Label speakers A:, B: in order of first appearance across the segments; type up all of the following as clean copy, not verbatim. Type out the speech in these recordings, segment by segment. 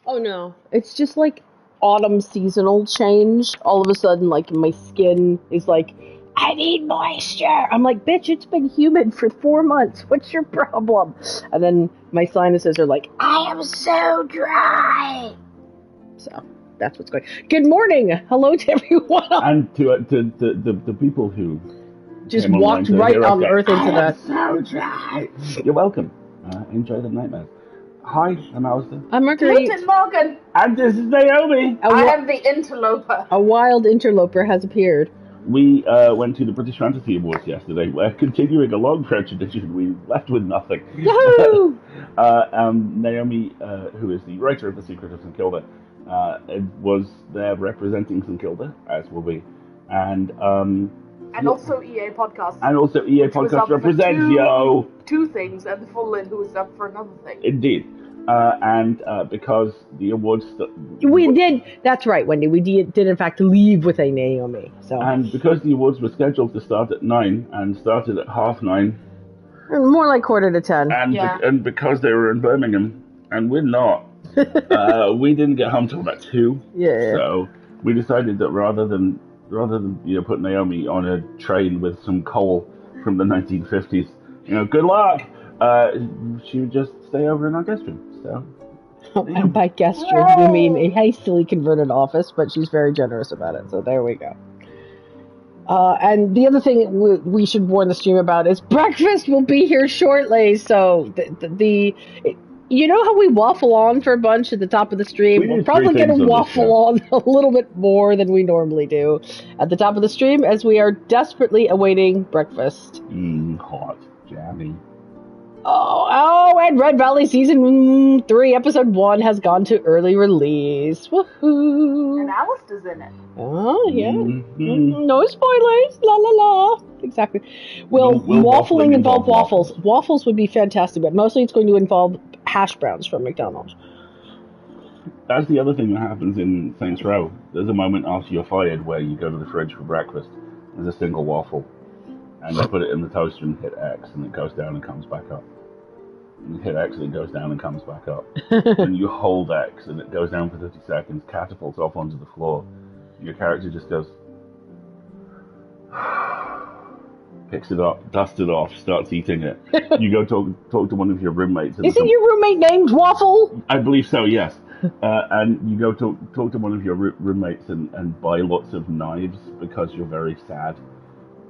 A: Oh no, it's just like autumn seasonal change. All of a sudden, like my skin is like, I need moisture. I'm like, bitch, it's been humid for 4 months. What's your problem? And then my sinuses are like, I am so dry. So that's what's going. Good morning, hello to everyone.
B: And to the people who
A: Just walked right on Earth into that.
B: So dry. You're welcome. Enjoy the nightmares. Hi, I'm Alistair.
A: I'm Marguerite.
C: Hilton Morgan.
B: And this is Naomi.
C: I am the interloper.
A: A wild interloper has appeared.
B: We went to the British Fantasy Awards yesterday. We're continuing a long tradition. We left with nothing.
A: Yahoo!
B: Naomi, who is the writer of The Secret of St. Kilda, was there representing St. Kilda, as will be. And
C: also EA Podcast.
B: And also EA Podcast represents yo.
C: Two things, and the full Lynn who was up for another thing.
B: Indeed. Because the awards...
A: We did, that's right, Wendy, we did in fact leave with a Naomi. So.
B: And because the awards were scheduled to start at 9 and started at 9:30...
A: More like 9:45.
B: And because they were in Birmingham, and we're not, we didn't get home till about 2.
A: Yeah.
B: So we decided that rather than put Naomi on a train with some coal from the 1950s, good luck, she would just stay over in our guest room. So,
A: and by guest room, you mean a hastily converted office, but she's very generous about it. So there we go. And the other thing we should warn the stream about is breakfast will be here shortly. So you know how we waffle on for a bunch at the top of the stream? We're probably going to waffle on a little bit more than we normally do at the top of the stream, as we are desperately awaiting breakfast.
B: Hot, jammy.
A: Oh, and Red Valley Season 3, Episode 1 has gone to early release. Woohoo!
C: And Alistair's in it.
A: Oh, yeah. Mm-hmm. No spoilers. La, la, la. Exactly. Will waffling involve waffles? Waffles would be fantastic, but mostly it's going to involve hash browns from McDonald's.
B: That's the other thing that happens in Saints Row. There's a moment after you're fired where you go to the fridge for breakfast. There's a single waffle. And you put it in the toaster and hit X, and it goes down and comes back up. And you hit X, and it goes down and comes back up. And you hold X, and it goes down for 30 seconds, catapults off onto the floor. Your character just goes... picks it up, dusts it off, starts eating it. You go talk to one of your roommates.
A: Isn't your roommate named Waffle?
B: I believe so, yes. And you go talk to one of your roommates and buy lots of knives because you're very sad.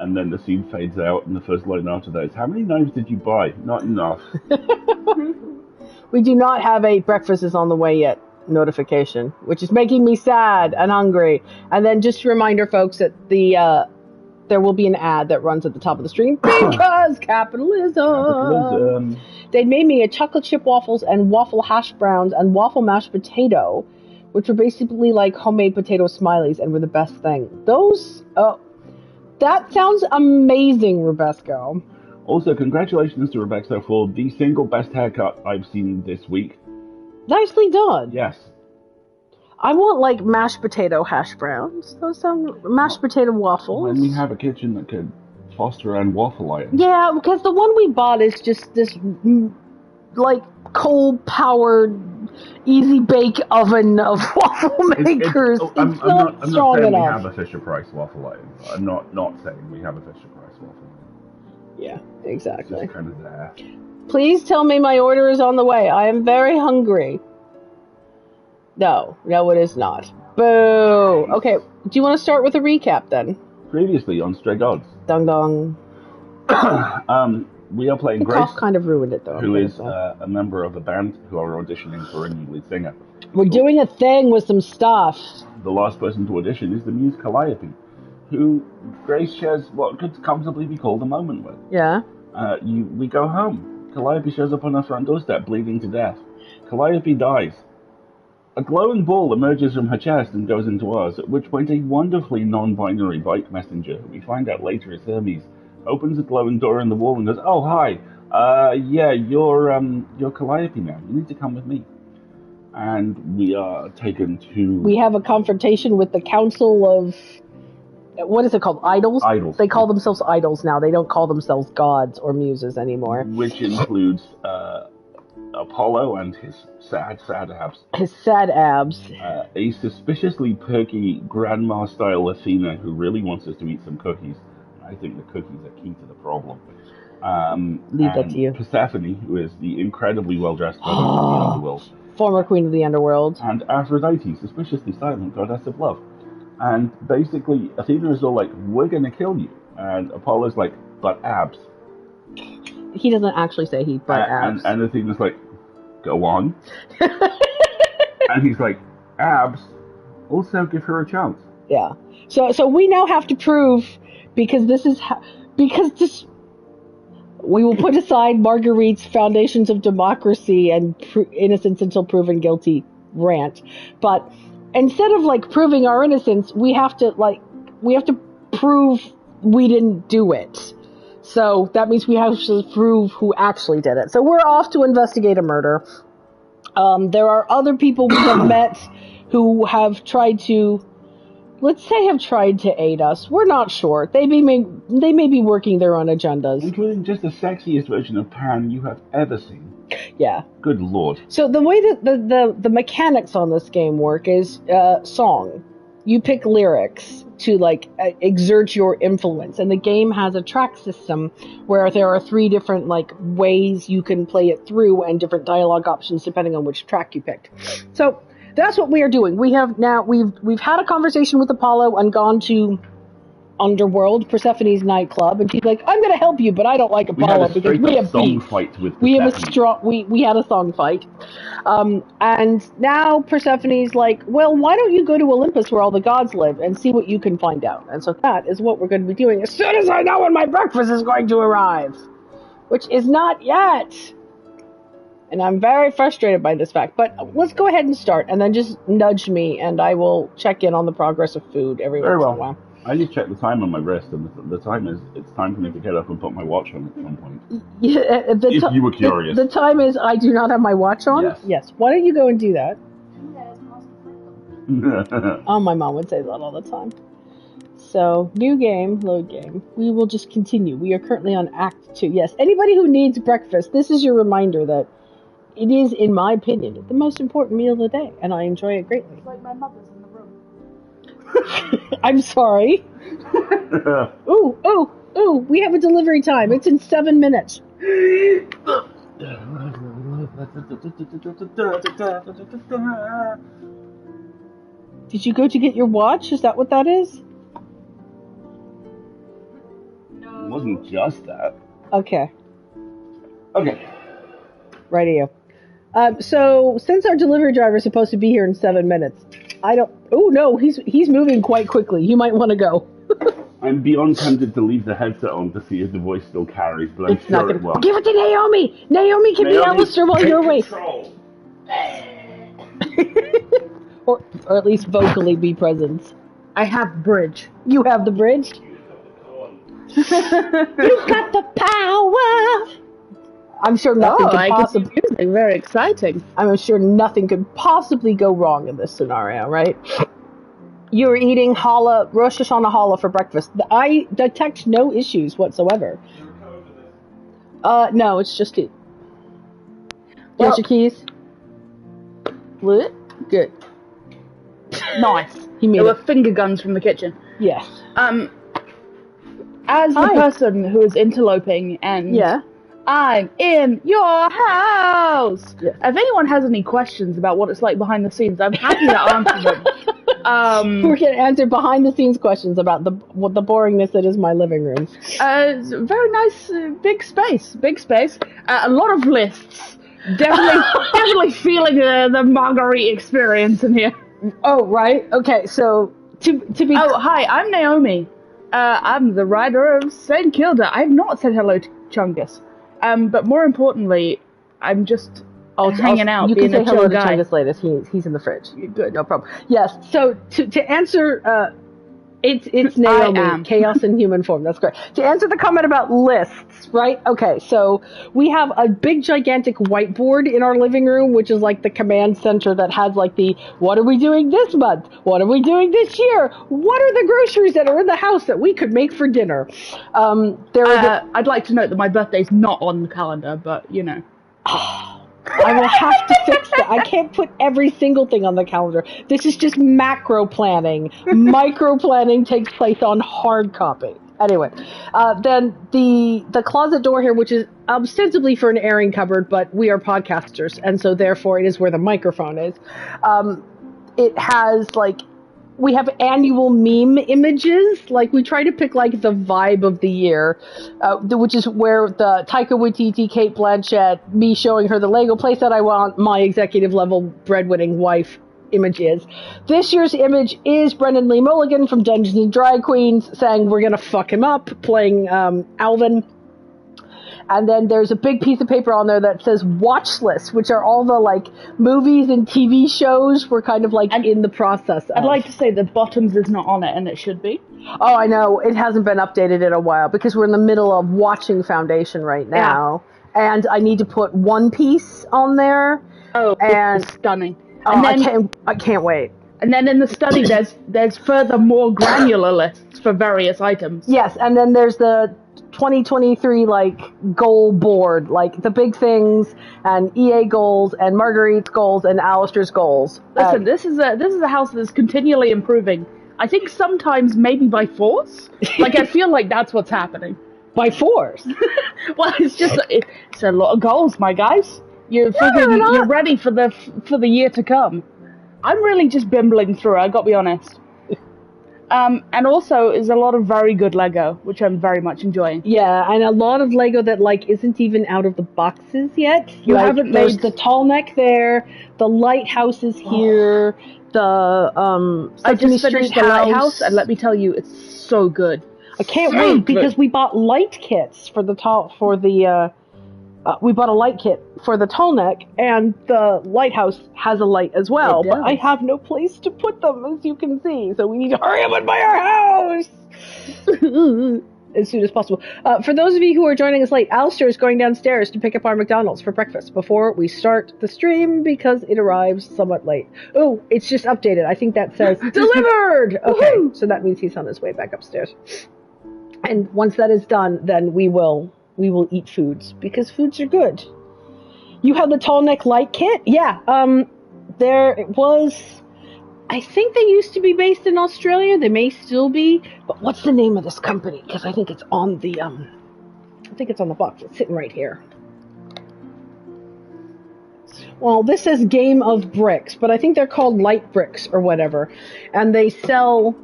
B: And then the scene fades out, and the first line after that is, how many knives did you buy? Not enough.
A: We do not have a breakfast is on the way yet notification, which is making me sad and hungry. And then just a reminder, folks, that there will be an ad that runs at the top of the stream because capitalism. They made me a chocolate chip waffles and waffle hash browns and waffle mashed potato, which were basically like homemade potato smileys and were the best thing. That sounds amazing, Rebecca.
B: Also, congratulations to Rebecca for the single best haircut I've seen this week.
A: Nicely done.
B: Yes.
A: I want, like, mashed potato hash browns. Those sound mashed potato waffles.
B: When we have a kitchen that could foster and waffle items.
A: Yeah, because the one we bought is just this, like, coal-powered, easy-bake oven of waffle makers. It's
B: I'm not saying
A: enough.
B: We have a Fisher-Price waffle item. I'm not saying we have a Fisher-Price waffle item.
A: Yeah, exactly.
B: It's just kind of there.
A: Please tell me my order is on the way. I am very hungry. No, it is not. Boo! Okay, do you want to start with a recap then?
B: Previously on Stray Gods.
A: Dong dong.
B: We are playing
A: the
B: Grace.
A: Cough kind of ruined it though.
B: Who is a member of a band who are auditioning for a new lead singer.
A: We're doing a thing with some stuff.
B: The last person to audition is the muse Calliope, who Grace shares what could comfortably be called a moment with.
A: Yeah.
B: We go home. Calliope shows up on our front doorstep, bleeding to death. Calliope dies. A glowing ball emerges from her chest and goes into ours, at which point a wonderfully non-binary bike messenger, who we find out later is Hermes, opens a glowing door in the wall and goes, "Oh, hi. You're Calliope now. You need to come with me." And we are taken to...
A: We have a confrontation with the Council of... What is it called? Idols?
B: Idols.
A: They call themselves idols now. They don't call themselves gods or muses anymore.
B: Which includes a Apollo and his sad abs.
A: His sad abs.
B: A suspiciously perky grandma-style Athena who really wants us to eat some cookies. I think the cookies are key to the problem.
A: Leave that to you.
B: Persephone, who is the incredibly well-dressed goddess of the underworld.
A: Former queen of the underworld.
B: And Aphrodite, suspiciously silent goddess of love. And basically, Athena is all like, we're going to kill you. And Apollo's like, but abs.
A: He doesn't actually say he but abs.
B: And Athena's like, go on. And he's like, abs? Also give her a chance.
A: Yeah. So we now have to prove, because this we will put aside Marguerite's foundations of democracy and innocence until proven guilty rant. But instead of like proving our innocence, we have to prove we didn't do it. So that means we have to prove who actually did it. So we're off to investigate a murder. There are other people we have met who have tried to, let's say, aid us. We're not sure. They may be working their own agendas.
B: Including just the sexiest version of Pan you have ever seen.
A: Yeah.
B: Good lord.
A: So the way that the mechanics on this game work is song. You pick lyrics to exert your influence, and the game has a track system where there are 3 different ways you can play it through and different dialogue options depending on which track you picked. So that's what we are doing. We've had a conversation with Apollo and gone to Underworld, Persephone's nightclub, and she's like, I'm going to help you, but I don't like Apollo because we have beef. We had a song fight. And now Persephone's like, well, why don't you go to Olympus where all the gods live and see what you can find out? And so that is what we're going to be doing as soon as I know when my breakfast is going to arrive, which is not yet. And I'm very frustrated by this fact. But let's go ahead and start, and then just nudge me, and I will check in on the progress of food every once in a while.
B: I just checked the time on my wrist, and the time is, it's time for me to get up and put my watch on at some point.
A: Yeah,
B: if you were curious.
A: The time is, I do not have my watch on? Yes. Why don't you go and do that? Oh, my mom would say that all the time. So, new game, load game. We will just continue. We are currently on Act 2. Yes, anybody who needs breakfast, this is your reminder that it is, in my opinion, the most important meal of the day, and I enjoy it greatly.
C: It's like my mother's in the room.
A: I'm sorry. Ooh, we have a delivery time. It's in 7 minutes. Did you go to get your watch? Is that what that is?
B: No. It wasn't just that.
A: Okay.
B: Radio.
A: So, since our delivery driver is supposed to be here in 7 minutes, oh no, he's moving quite quickly. You might want to go.
B: I'm beyond tempted to leave the headset on to see if the voice still carries, but I'm sure it will.
A: Give it to Naomi! Naomi can be Alistair while you're away. or at least vocally be present.
C: I have bridge.
A: You have the bridge? You've got the power! I'm sure nothing could possibly...
C: music. Very exciting.
A: I'm sure nothing could possibly go wrong in this scenario, right? You're eating challah, Rosh Hashanah challah for breakfast. I detect no issues whatsoever. No, it's just it. Where's your keys? What? Good.
C: Nice. There were finger guns from the kitchen.
A: Yes.
C: As the person who is interloping and...
A: Yeah.
C: I'm in your house!
A: Yes.
C: If anyone has any questions about what it's like behind the scenes, I'm happy to answer them.
A: We're going to answer behind-the-scenes questions about the boringness that is my living room.
C: It's a very nice, big space. A lot of lists. Definitely feeling the Marguerite experience in here.
A: Oh, right. Okay, so to be...
C: Oh, hi, I'm Naomi. I'm the writer of St. Kilda. I've not said hello to Chungus. But more importantly, I'm just hanging out.
A: You
C: being
A: can say
C: a
A: hello to
C: guy.
A: Chungus later. He's in the fridge. Good, no problem. Yes. So to answer, it's Naomi, chaos in human form. That's great. To answer the comment about lists, right? Okay. So we have a big, gigantic whiteboard in our living room, which is like the command center that has the what are we doing this month? What are we doing this year? What are the groceries that are in the house that we could make for dinner?
C: I'd like to note that my birthday's not on the calendar, but you know.
A: I will have to fix that. I can't put every single thing on the calendar. This is just macro planning. Micro planning takes place on hard copy. Anyway, then the closet door here, which is ostensibly for an airing cupboard, but we are podcasters, and so therefore it is where the microphone is. It has like, we have annual meme images. Like, we try to pick like the vibe of the year, which is where the Taika Waititi, Kate Blanchett, me showing her the Lego playset I want, my executive level breadwinning wife image is. This year's image is Brendan Lee Mulligan from Dungeons and Drag Queens saying we're gonna fuck him up, playing Alvin. And then there's a big piece of paper on there that says watch list, which are all the like movies and TV shows we're kind of like in the process of.
C: I'd like to say that Bottoms is not on it, and it should be.
A: Oh, I know. It hasn't been updated in a while because we're in the middle of watching Foundation right now. Yeah. And I need to put One Piece on there.
C: Oh,
A: and
C: stunning.
A: And then, I can't wait.
C: And then in the study, there's further more granular lists for various items.
A: Yes, and then there's the 2023 like goal board, like the big things and EA goals and Marguerite's goals and Alistair's goals.
C: Listen, this is a house that's continually improving. I think sometimes maybe by force. Like, I feel like that's what's happening.
A: By force?
C: Well, it's a lot of goals, my guys. You're ready for the year to come. I'm really just bimbling through it, I gotta be honest. And also is a lot of very good Lego, which I'm very much enjoying.
A: Yeah, and a lot of Lego that like isn't even out of the boxes yet.
C: You haven't
A: There's
C: made
A: the tall neck there, the lighthouse is here, the
C: I just
A: Sesame
C: finished
A: Street
C: the
A: house.
C: lighthouse, and let me tell you, it's so good.
A: I can't wait because we bought light kits for we bought a light kit for the tall neck, and the lighthouse has a light as well, but I have no place to put them, as you can see, so we need to hurry up and buy our house as soon as possible. For those of you who are joining us late, Alistair is going downstairs to pick up our McDonald's for breakfast before we start the stream because it arrives somewhat late. Oh, it's just updated. I think that says delivered! Okay, so that means he's on his way back upstairs. And once that is done, then we will eat foods, because foods are good. You have the tall neck light kit? Yeah, there it was, I think they used to be based in Australia, they may still be, but what's the name of this company? Because I think it's on the, box, it's sitting right here. Well, this says Game of Bricks, but I think they're called Light Bricks or whatever, and they sell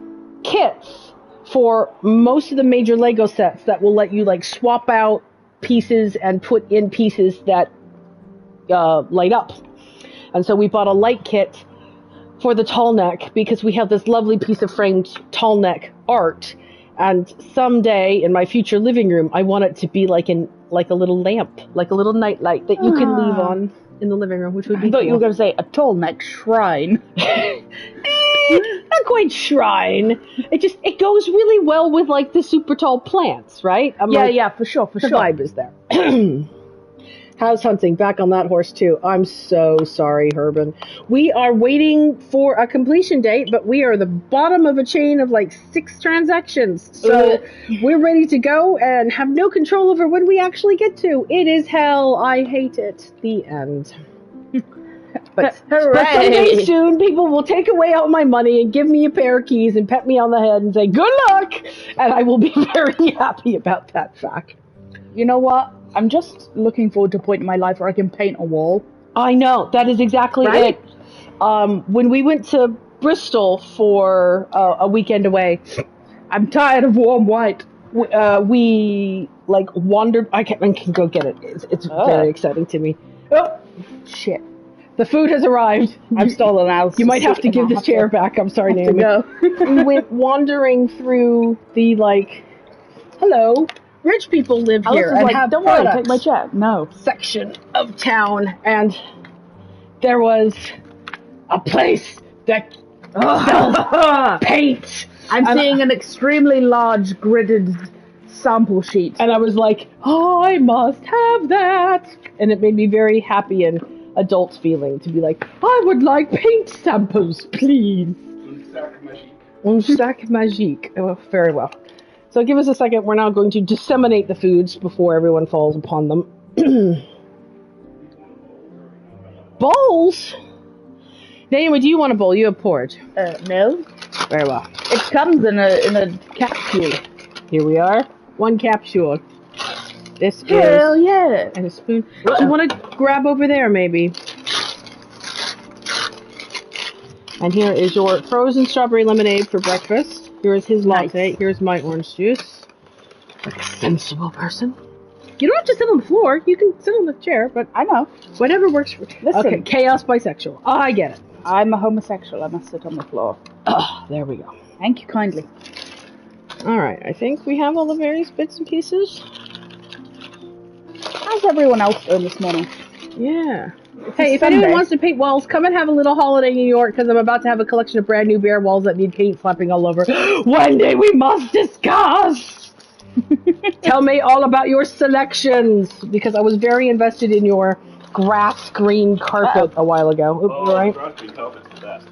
A: kits for most of the major Lego sets that will let you like swap out pieces and put in pieces that light up. And so we bought a light kit for the tall neck because we have this lovely piece of framed tall neck art, and someday in my future living room I want it to be like a little lamp, like a little night light that you can leave on in the living room, which would be
C: I thought
A: cool.
C: you were going to say a tall neck shrine.
A: Not quite shrine. It goes really well with like the super tall plants, right?
C: Yeah, for sure.
A: The vibe is there. House hunting, back on that horse too. I'm so sorry, Herban. We are waiting for a completion date, but we are the bottom of a chain of like 6 transactions. So we're ready to go and have no control over when we actually get to. It is hell. I hate it. The end. But someday soon, people will take away all my money and give me a pair of keys and pet me on the head and say, good luck! And I will be very happy about that fact.
C: You know what? I'm just looking forward to a point in my life where I can paint a wall.
A: I know. That is exactly it. When we went to Bristol for a weekend away,
C: I'm tired of warm white.
A: We like wandered. I can go get it. It's very exciting to me. Oh,
C: shit.
A: The food has arrived.
C: I've stolen Alice.
A: You might have to give this chair back. I'm sorry, Naomi. We went wandering through the, like, hello, rich people live here and have
C: don't
A: products.
C: worry, take my chair. No.
A: Section of town, and there was a place that sells paint.
C: I'm seeing an extremely large gridded sample sheet.
A: And I was like, oh, I must have that. And it made me very happy and adult feeling to be like, I would like paint samples, please. Un sac magique. Oh, very well. So give us a second. We're now going to disseminate the foods before everyone falls upon them. Bowls? Naomi, do you want a bowl? You have porridge.
C: No.
A: Very well.
C: It comes in a capsule.
A: Here we are. One capsule. This
C: Hell
A: is...
C: yeah.
A: And a spoon. Do you want to grab over there, maybe? And here is your frozen strawberry lemonade for breakfast. Here is his latte.
C: Nice.
A: Here's my orange juice. Like a sensible person. You don't have to sit on the floor. You can sit on the chair, but
C: I know.
A: whatever works for you.
C: Listen.
A: Okay, chaos bisexual. Oh, I get it.
C: I'm a homosexual. I must sit on the floor.
A: Oh, there we go.
C: Thank you kindly.
A: All right, I think we have all the various bits and pieces.
C: How's everyone else doing this morning?
A: Yeah. Hey, if
C: Sunday.
A: anyone wants to paint walls, come and have a little holiday in New York, because I'm about to have a collection of brand new bare walls that need paint slapping all over. One day we must discuss! Tell me all about your selections, because I was very invested in your grass green carpet a while ago. Oop, you right?
B: Grass green carpet's the best.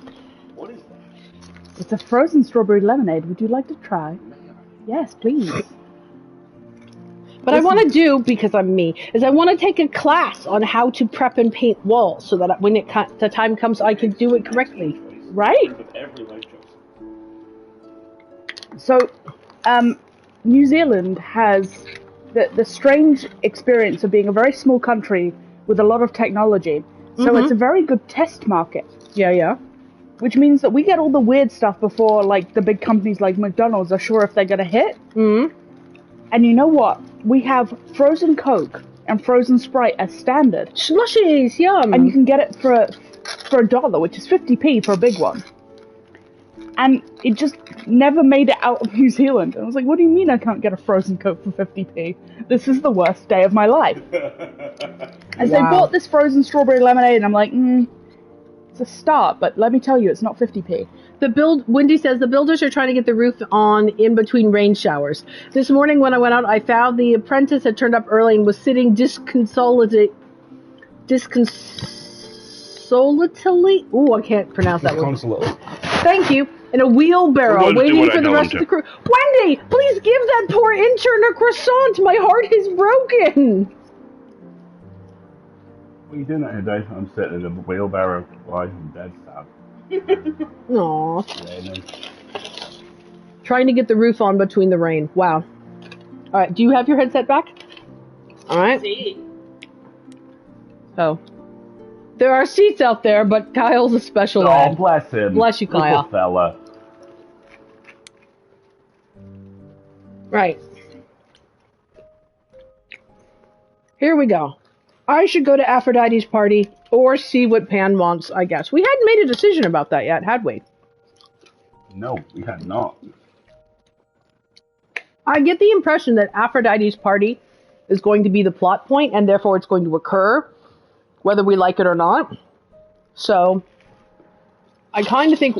B: What is that?
C: It's a frozen strawberry lemonade. Would you like to try? Yes, please.
A: But I want to do, because I'm me, is I want to take a class on how to prep and paint walls so that when the time comes, I can do it correctly. Right?
B: With every life choice.
C: So, New Zealand has the strange experience of being a very small country with a lot of technology. So it's a very good test market.
A: Yeah, yeah.
C: Which means that we get all the weird stuff before, like, the big companies like McDonald's are sure if they're going to hit.
A: Mm-hmm.
C: And you know what? We have frozen Coke and frozen Sprite as standard.
A: Slushies, yum!
C: And you can get it for $1, which is 50p for a big one. And it just never made it out of New Zealand. And I was like, what do you mean I can't get a frozen Coke for 50p? This is the worst day of my life. As they bought this frozen strawberry lemonade, and I'm like, it's a start, but let me tell you, it's not 50p.
A: Wendy says the builders are trying to get the roof on in between rain showers. This morning when I went out, I found the apprentice had turned up early and was sitting disconsolately. Ooh, I can't pronounce that word. Thank you. In a wheelbarrow, waiting for the rest of the crew. Wendy, please give that poor intern a croissant. My heart is broken.
B: What are you doing out here, Dave? I'm sitting in a wheelbarrow. Why? I'm dead sad.
A: Aww.
B: Raining.
A: Trying to get the roof on between the rain. Wow. Alright, do you have your headset back? Alright. Oh. There are seats out there, but Kyle's a special
B: Oh,
A: lad.
B: bless him.
A: Bless you, Kyle.
B: Little fella.
A: Right. Here we go. I should go to Aphrodite's party or see what Pan wants, I guess. We hadn't made a decision about that yet, had we?
B: No, we had not.
A: I get the impression that Aphrodite's party is going to be the plot point, and therefore it's going to occur, whether we like it or not. So, I kind of think,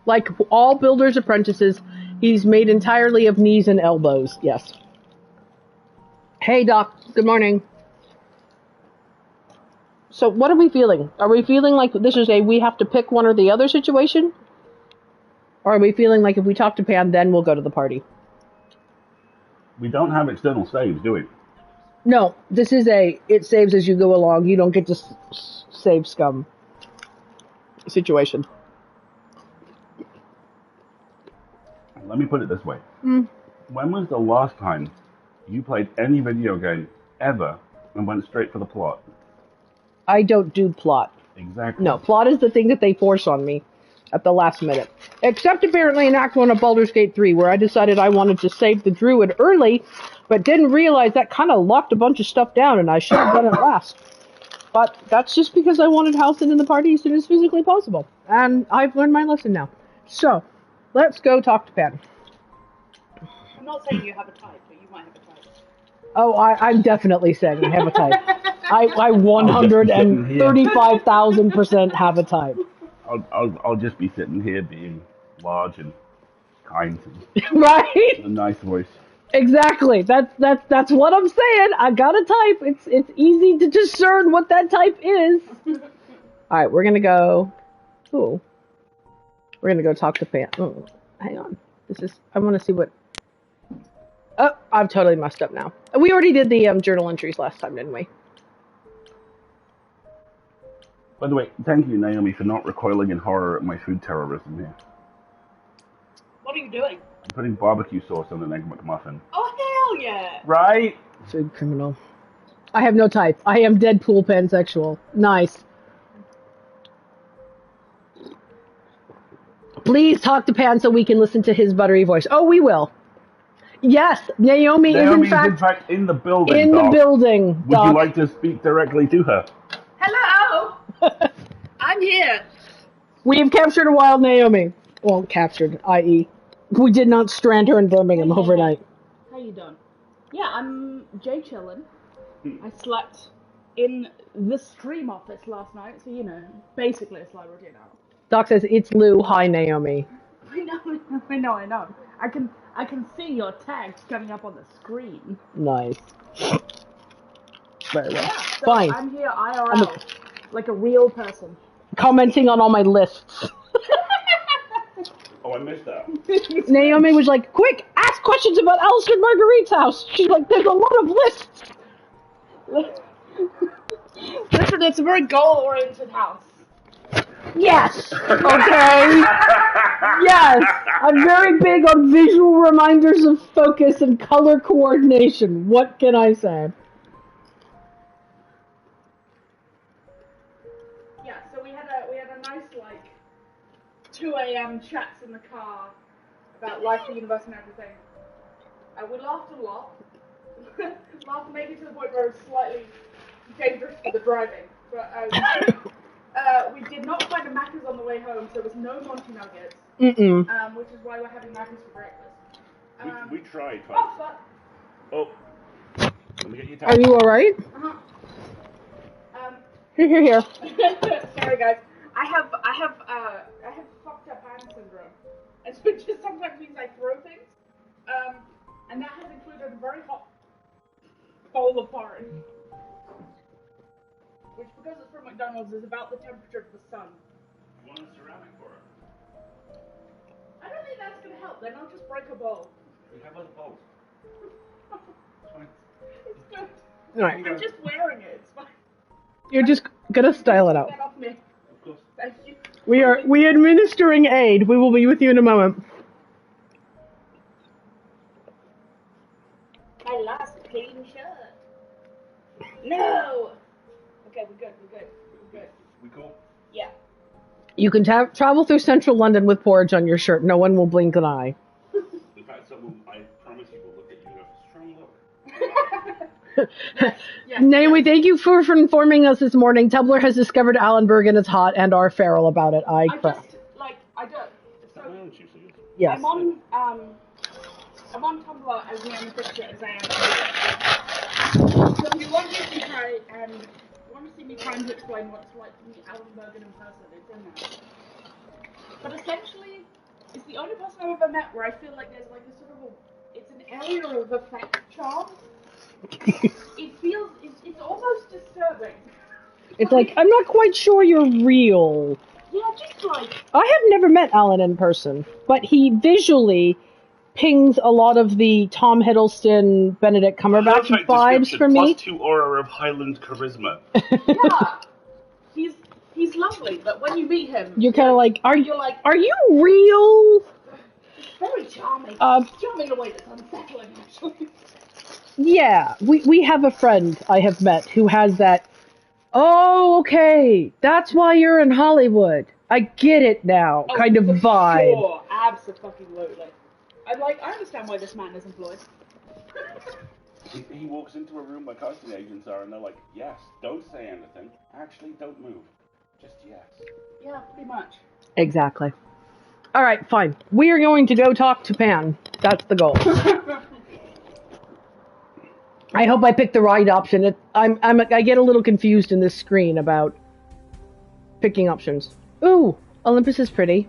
A: like all builders' apprentices, he's made entirely of knees and elbows, yes. Hey, Doc. Good morning. So what are we feeling? Are we feeling like this is a we have to pick one or the other situation? Or are we feeling like if we talk to Pan, then we'll go to the party?
B: We don't have external saves, do we?
A: No, this is it saves as you go along. You don't get to save scum situation.
B: Let me put it this way. When was the last time you played any video game ever and went straight for the plot?
A: I don't do plot.
B: Exactly.
A: No, plot is the thing that they force on me at the last minute. Except apparently in Act 1 of Baldur's Gate 3, where I decided I wanted to save the druid early, but didn't realize that kind of locked a bunch of stuff down, and I should have done it last. But that's just because I wanted Halsin in the party as soon as physically possible. And I've learned my lesson now. So, let's go talk to Pan.
C: I'm not saying you have a type, but you might have a type.
A: Oh, I'm definitely saying I have a type. I 135,000% have a type.
B: I'll just be sitting here being large and kind
A: Right?
B: and a nice voice.
A: Exactly. That's what I'm saying. I got a type. It's easy to discern what that type is. All right, we're gonna go. Ooh, we're gonna go talk to Pan. Oh, hang on. I want to see what. Oh, I've totally messed up now. We already did the journal entries last time, didn't we?
B: By the way, thank you, Naomi, for not recoiling in horror at my food terrorism here.
C: What are you doing?
B: I'm putting barbecue sauce on an Egg McMuffin.
C: Oh, hell yeah!
B: Right?
A: Food criminal. I have no type. I am Deadpool pansexual. Nice. Please talk to Pan so we can listen to his buttery voice. Oh, we will. Yes, Naomi is in fact
B: in the building.
A: In
B: Doc.
A: the building.
B: Would you like to speak directly to her?
C: Hello! I'm here.
A: We have captured a wild Naomi. Well, captured, i.e., we did not strand her in Birmingham overnight.
C: How you doing? Yeah, I'm Jay chillin'. I slept in the stream office last night, so you know, basically a celebrity now.
A: Doc says, it's Lou. Hi, Naomi.
C: I know. I can see your tags coming up on the screen.
A: Nice. Very well.
C: Yeah, so
A: Fine.
C: I'm here IRL, like a real person.
A: Commenting on all my lists.
B: Oh, I missed that.
A: Naomi was like, quick, ask questions about Alistair Marguerite's house. She's like, there's a lot of lists.
C: Listen, it's a very goal-oriented house.
A: Yes. Okay. Yes. I'm very big on visual reminders of focus and color coordination. What can I say?
C: Yeah, so we had a nice 2 a.m. chats in the car about life, the universe, and everything. We laughed a lot. Laughed maybe to the point where it was slightly dangerous for the driving. But we did not find a Macca's on the way home, so there was no Monty Nuggets. Which is why we're having Macca's for breakfast.
B: We tried.
C: Oh, fuck.
B: Oh. Let me get your
A: Are you alright? Here.
C: Sorry, guys. I have fucked up hand syndrome. And so it just sometimes means I throw things. And that has included a very hot bowl of porridge. Which, because it's from McDonald's, is about the temperature of the sun.
B: You want a ceramic for it?
C: I don't think that's going to help. Then I'll just break a bowl.
B: We have other bowls. It's fine.
C: It's good.
A: Alright.
C: I'm just wearing it. It's fine.
A: You're just gonna style it out.
C: Get off me.
B: Of course.
C: Thank you.
A: We are administering aid. We will be with you in a moment.
C: My last clean shirt. No! Okay, we're good.
B: We cool?
C: Yeah.
A: You can travel through central London with porridge on your shirt. No one will blink an eye.
B: In fact, someone, I promise you, will look at you and go, strong look.
C: Yeah.
A: Naomi, thank you for informing us this morning. Tumblr has discovered Alan Bergen is hot and are feral about it. I don't.
B: It's not my own juice, I guess.
A: Yes.
C: I'm on Tumblr as near the picture as I am. So if you want to see me trying to explain what it's like to meet Alan Bergen in person, it's in there. But essentially, it's the only person I've ever met where I feel like there's like this sort of it's an area of effect charm. It's almost disturbing.
A: It's like, I'm not quite sure you're real.
C: Yeah, just like...
A: I have never met Alan in person, but he visually pings a lot of the Tom Hiddleston, Benedict Cumberbatch vibes for me.
B: +2 aura of Highland charisma.
C: Yeah. He's lovely, but when you meet him...
A: You're kind of like, are you real?
C: He's very charming. Charming in a way that's unsettling, actually.
A: Yeah, we have a friend I have met who has that, oh, okay, that's why you're in Hollywood. I get it now, kind of vibe.
C: Sure, absolutely. I understand why this man is employed.
B: He walks into a room where casting agents are and they're like, yes, don't say anything. Actually, don't move. Just yes.
C: Yeah, pretty much.
A: Exactly. Alright, fine. We are going to go talk to Pan. That's the goal. I hope I picked the right option. I get a little confused in this screen about picking options. Ooh, Olympus is pretty.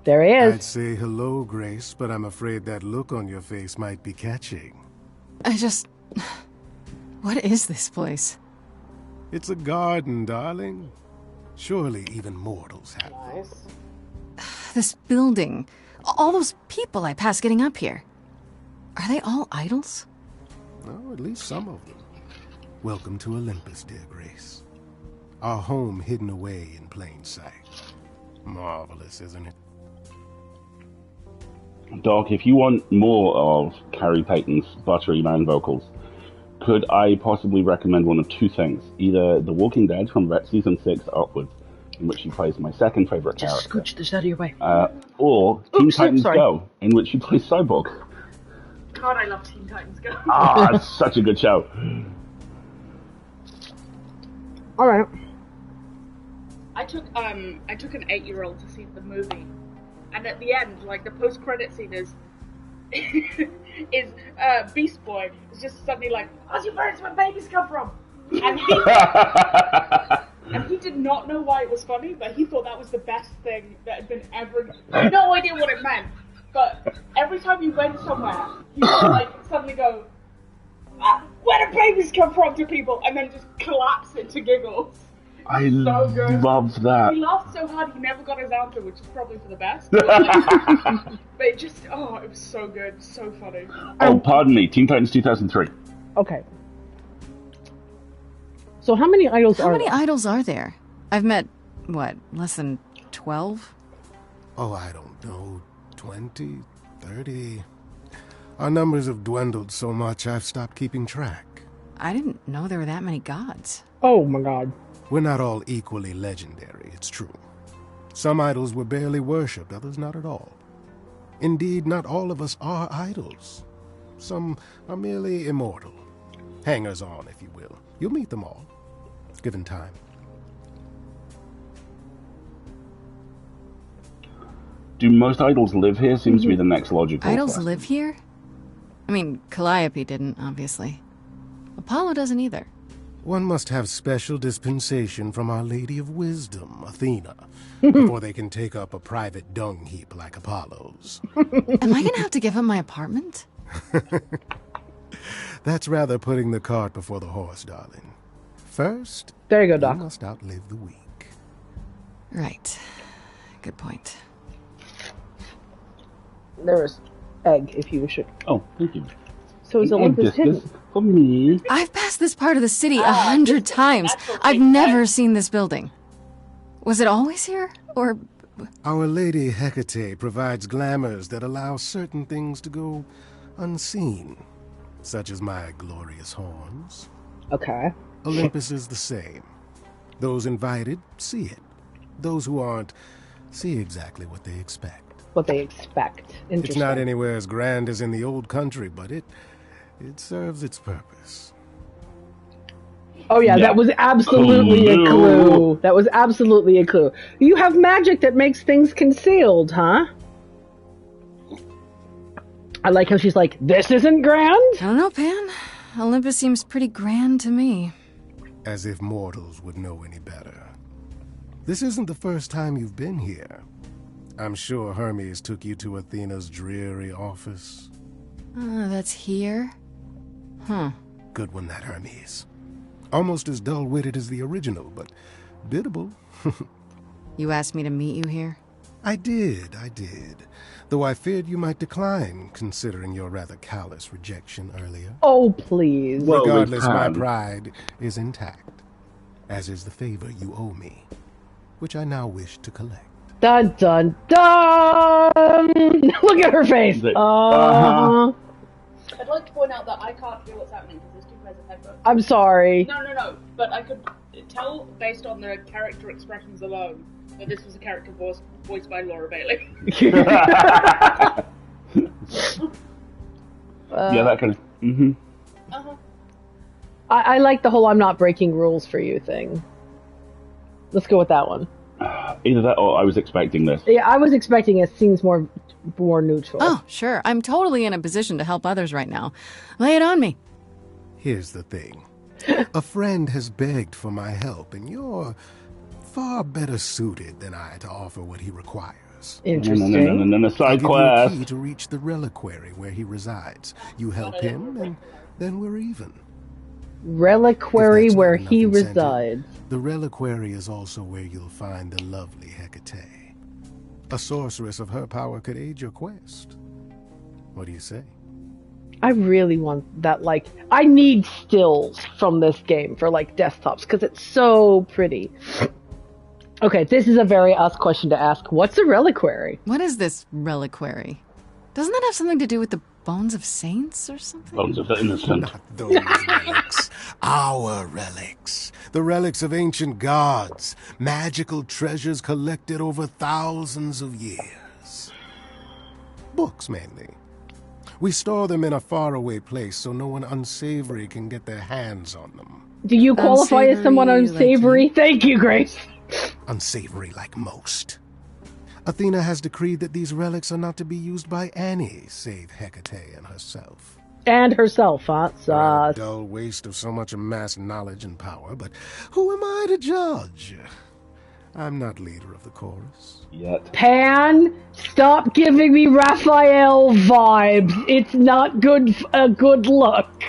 A: There he is.
D: I'd say hello, Grace, but I'm afraid that look on your face might be catching.
E: What is this place?
D: It's a garden, darling. Surely even mortals have them.
A: Nice.
E: This building. All those people I pass getting up here. Are they all idols?
D: Oh, at least some of them. Welcome to Olympus, dear Grace. Our home hidden away in plain sight. Marvelous, isn't it?
B: Doc, if you want more of Carrie Payton's buttery man vocals, could I possibly recommend one of two things? Either The Walking Dead from season 6 upwards, in which she plays my second favorite
A: Just
B: character.
A: scooch this out of your way.
B: Or Teen Titans Go, in which she plays Cyborg.
C: God, I love Teen Titans Go.
B: Ah, it's such a good show.
A: All right.
C: I took an 8-year-old to see the movie, and at the end, like the post-credit scene is Beast Boy is just suddenly like, "Ask your parents where babies come from," and he did not know why it was funny, but he thought that was the best thing that had been ever. No idea what it meant, but every time he went somewhere, he would like suddenly go, "Where do babies come from?" to people, and then just collapse into giggles.
B: I
C: So good.
B: love that.
C: He laughed so hard he never got his answer, which is probably for the best. But it just, it was so good, so funny.
B: Oh, pardon me, Teen Titans 2003.
A: Okay. So how many idols
E: How
A: are
E: many
A: there?
E: idols are there? I've met, what, less than 12?
D: Oh, I don't know. 20, 30. Our numbers have dwindled so much I've stopped keeping track.
E: I didn't know there were that many gods.
A: Oh my god.
D: We're not all equally legendary, it's true. Some idols were barely worshipped, others not at all. Indeed, not all of us are idols. Some are merely immortal. Hangers-on, if you will. You'll meet them all, given time.
B: Do most idols live here? Seems to be the next logical
E: Idols
B: question.
E: live here? I mean, Calliope didn't, obviously. Apollo doesn't either.
D: One must have special dispensation from Our Lady of Wisdom, Athena, before they can take up a private dung heap like Apollo's.
E: Am I gonna have to give up my apartment?
D: That's rather putting the cart before the horse, darling. First,
A: There you go,
D: you
A: Doc.
D: must outlive the week.
E: Right. Good point.
A: There is egg, if you wish it.
B: Oh, thank you.
A: So is
B: Egg
A: Olympus hidden?
B: discus for me.
E: I've passed this part of the city 100 times.
C: that's what
E: I've
C: makes
E: never
C: sense.
E: seen this building. Was it always here? Or...
D: Our Lady Hecate provides glamours that allow certain things to go unseen, such as my glorious horns.
A: Okay.
D: Olympus is the same. Those invited see it. Those who aren't see exactly what they expect.
A: What they expect.
D: It's
A: Interesting.
D: not anywhere as grand as in the old country, but it serves its purpose.
A: Oh yeah,
B: Yeah.
A: that was absolutely a
B: Clue.
A: clue. That was absolutely a clue. You have magic that makes things concealed, huh? I like how she's like, this isn't grand?
E: I don't know, Pan. Olympus seems pretty grand to me.
D: As if mortals would know any better. This isn't the first time you've been here. I'm sure Hermes took you to Athena's dreary office.
E: That's here? Huh.
D: Good one, that Hermes. Almost as dull-witted as the original, but biddable.
E: You asked me to meet you here?
D: I did. Though I feared you might decline, considering your rather callous rejection earlier.
A: Oh, please.
B: Well,
D: Regardless,
B: we
D: my
B: can.
D: pride is intact, as is the favor you owe me, which I now wish to collect.
A: Dun dun dun! Look at her face.
B: Uh-huh.
C: I'd like to point out that I can't hear what's happening because there's two pairs of headphones.
A: I'm sorry.
C: No, but I could tell based on the character expressions alone that this was a character voiced by Laura Bailey.
B: Yeah, that kind of. Mm-hmm.
C: Uh-huh.
A: I like the whole "I'm not breaking rules for you" thing. Let's go with that one.
B: Either that or I was expecting this.
A: Yeah, I was expecting it seems more neutral.
E: Oh, sure. I'm totally in a position to help others right now. Lay it on me.
D: Here's the thing. A friend has begged for my help, and you're far better suited than I to offer what he requires.
A: Interesting.
B: No,
D: I'll
B: side
D: give you a
B: quest.
D: key to reach the reliquary where he resides. You help him, and then we're even.
A: Reliquary
D: If that's
A: where
D: not enough
A: he
D: incentive,
A: resides.
D: The reliquary is also where you'll find the lovely Hecate. A sorceress of her power could aid your quest. What do you say?
A: I really want that, like, I need stills from this game for, like, desktops, because it's so pretty. Okay, this is a very us question to ask. What's a reliquary?
E: What is this reliquary? Doesn't that have something to do with the bones of saints or something?
B: Bones of the innocent.
D: Not those relics. Our relics. The relics of ancient gods. Magical treasures collected over thousands of years. Books, mainly. We store them in a faraway place so no one unsavory can get their hands on them.
A: Do you qualify as someone unsavory?
E: Like
A: Thank you, Grace.
D: Unsavory like most. Athena has decreed that these relics are not to be used by any save Hecate and herself.
A: And herself, huh?
D: A dull waste of so much amassed knowledge and power, but who am I to judge? I'm not leader of the chorus.
B: Yet.
A: Pan, stop giving me Raphael vibes. It's not a good look.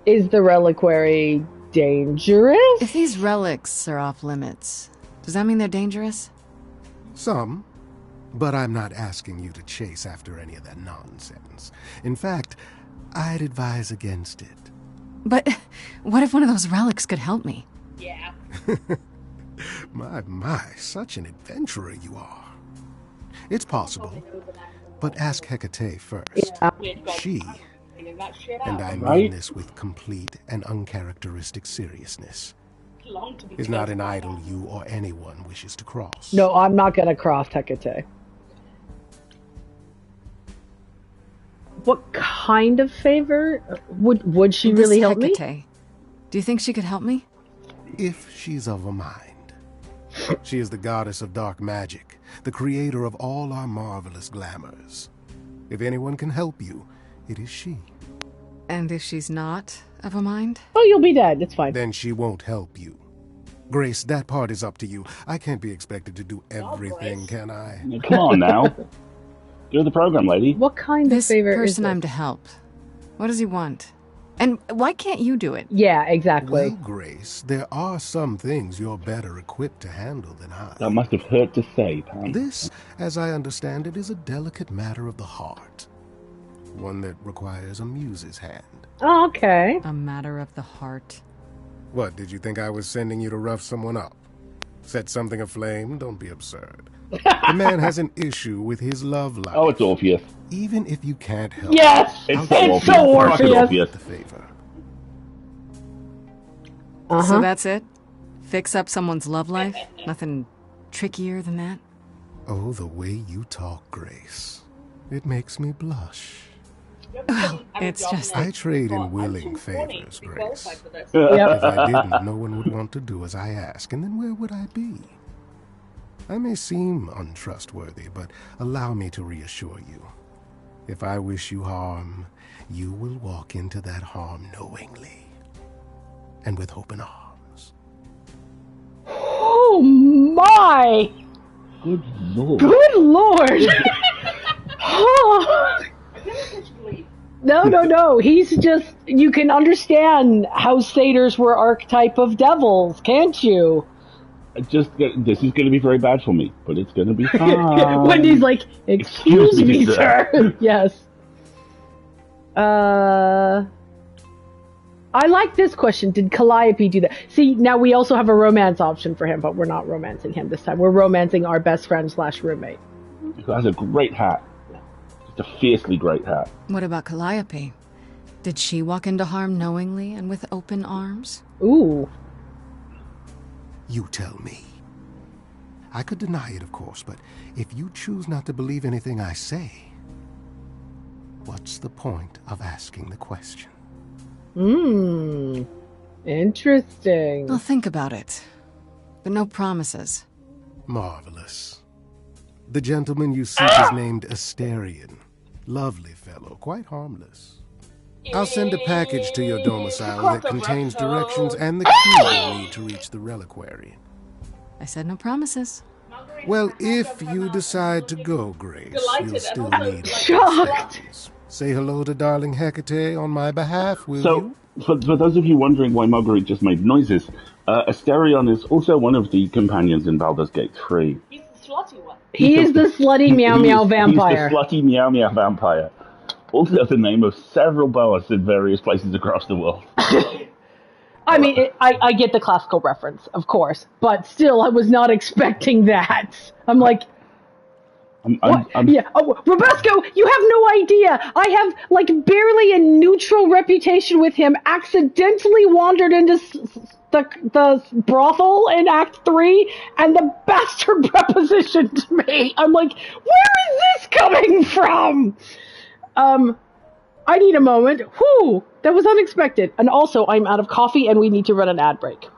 A: Is the reliquary dangerous?
E: If these relics are off limits, does that mean they're dangerous?
D: Some, but I'm not asking you to chase after any of that nonsense. In fact, I'd advise against it.
E: But what if one of those relics could help me?
C: Yeah.
D: My, such an adventurer you are. It's possible, but ask Hecate first.
A: Yeah.
D: She, and I mean
B: Right?
D: this with complete and uncharacteristic seriousness, is not an idol you or anyone wishes to cross.
A: No, I'm not gonna cross Hecate. What kind of favor? Would she really help me?
E: Hecate, do you think she could help me?
D: If she's of a mind. She is the goddess of dark magic, the creator of all our marvelous glamours. If anyone can help you, it is she.
E: And if she's not of a mind?
A: Oh, you'll be dead. It's fine.
D: Then she won't help you. Grace, that part is up to you. I can't be expected to do everything, can I?
B: Come on now. Do the program, lady.
A: What kind
E: This
A: of favor
E: person
A: is
E: I'm
A: this?
E: to help. What does he want? And why can't you do it?
A: Yeah, exactly.
D: Well, Grace, there are some things you're better equipped to handle than I.
B: That must have hurt to say, Pam.
D: This, as I understand it, is a delicate matter of the heart. One that requires a muse's hand.
A: Oh, okay.
E: A matter of the heart.
D: What, did you think I was sending you to rough someone up? Set something aflame? Don't be absurd. The man has an issue with his love life.
B: Oh, it's Orpheus.
D: Even if you can't help
A: Yes!
B: It's
A: It's so
B: Fucking
A: Orpheus!
D: the favor.
A: Uh-huh.
E: So that's it? Fix up someone's love life? Nothing trickier than that?
D: Oh, the way you talk, Grace. It makes me blush.
E: Well, it's just
D: I
E: that
D: trade in willing favors, Grace.
A: Yep.
D: If I didn't, no one would want to do as I ask, and then where would I be? I may seem untrustworthy, but allow me to reassure you. If I wish you harm, you will walk into that harm knowingly, and with open arms.
A: Oh my!
B: Good lord.
A: Good lord! Oh. No. He's just, you can understand how satyrs were archetype of devils, can't you?
B: This is going to be very bad for me, but it's going to be fine.
A: Wendy's like, excuse me, sir. Yes. I like this question. Did Calliope do that? See, now we also have a romance option for him, but we're not romancing him this time. We're romancing our best friend / roommate.
B: Who has a great hat. Just a fiercely great hat.
E: What about Calliope? Did she walk into harm knowingly and with open arms?
A: Ooh.
D: You tell me. I could deny it, of course, but if you choose not to believe anything I say, what's the point of asking the question?
A: Interesting.
E: Well, think about it. But no promises.
D: Marvelous. The gentleman you seek is named Asterion. Lovely fellow, quite harmless. I'll send a package to your domicile that contains directions and the key you'll need to reach the reliquary.
E: I said no promises.
D: Well, if you decide to go, Grace, you'll still need
A: Shocked.
D: assistance. Say hello to darling Hecate on my behalf, will
B: So,
D: you?
B: for those of you wondering why Marguerite just made noises, Asterion is also one of the companions in Baldur's Gate 3.
C: He's the slutty one.
A: He is the slutty meow meow vampire.
B: He's the slutty meow meow vampire. Also the name of several boas in various places across the world.
A: I mean, I get the classical reference, of course, but still, I was not expecting that. I'm like, yeah, Robesco, you have no idea. I have like barely a neutral reputation with him. Accidentally wandered into the brothel in Act 3, and the bastard prepositioned me. I'm like, where is this coming from? I need a moment. Whew, that was unexpected. And also, I'm out of coffee, and we need to run an ad break.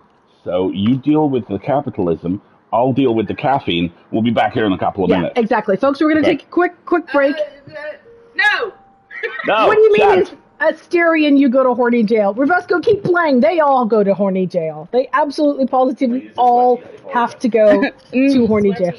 B: So you deal with the capitalism. I'll deal with the caffeine. We'll be back here in a couple of minutes.
A: Exactly. Folks, we're going to take a quick break.
C: No!
B: No,
A: What do you mean
B: Chad.
A: is Asterion, you go to horny jail? Revesco, keep playing. They all go to horny jail. They absolutely, positively all have to go to horny jail.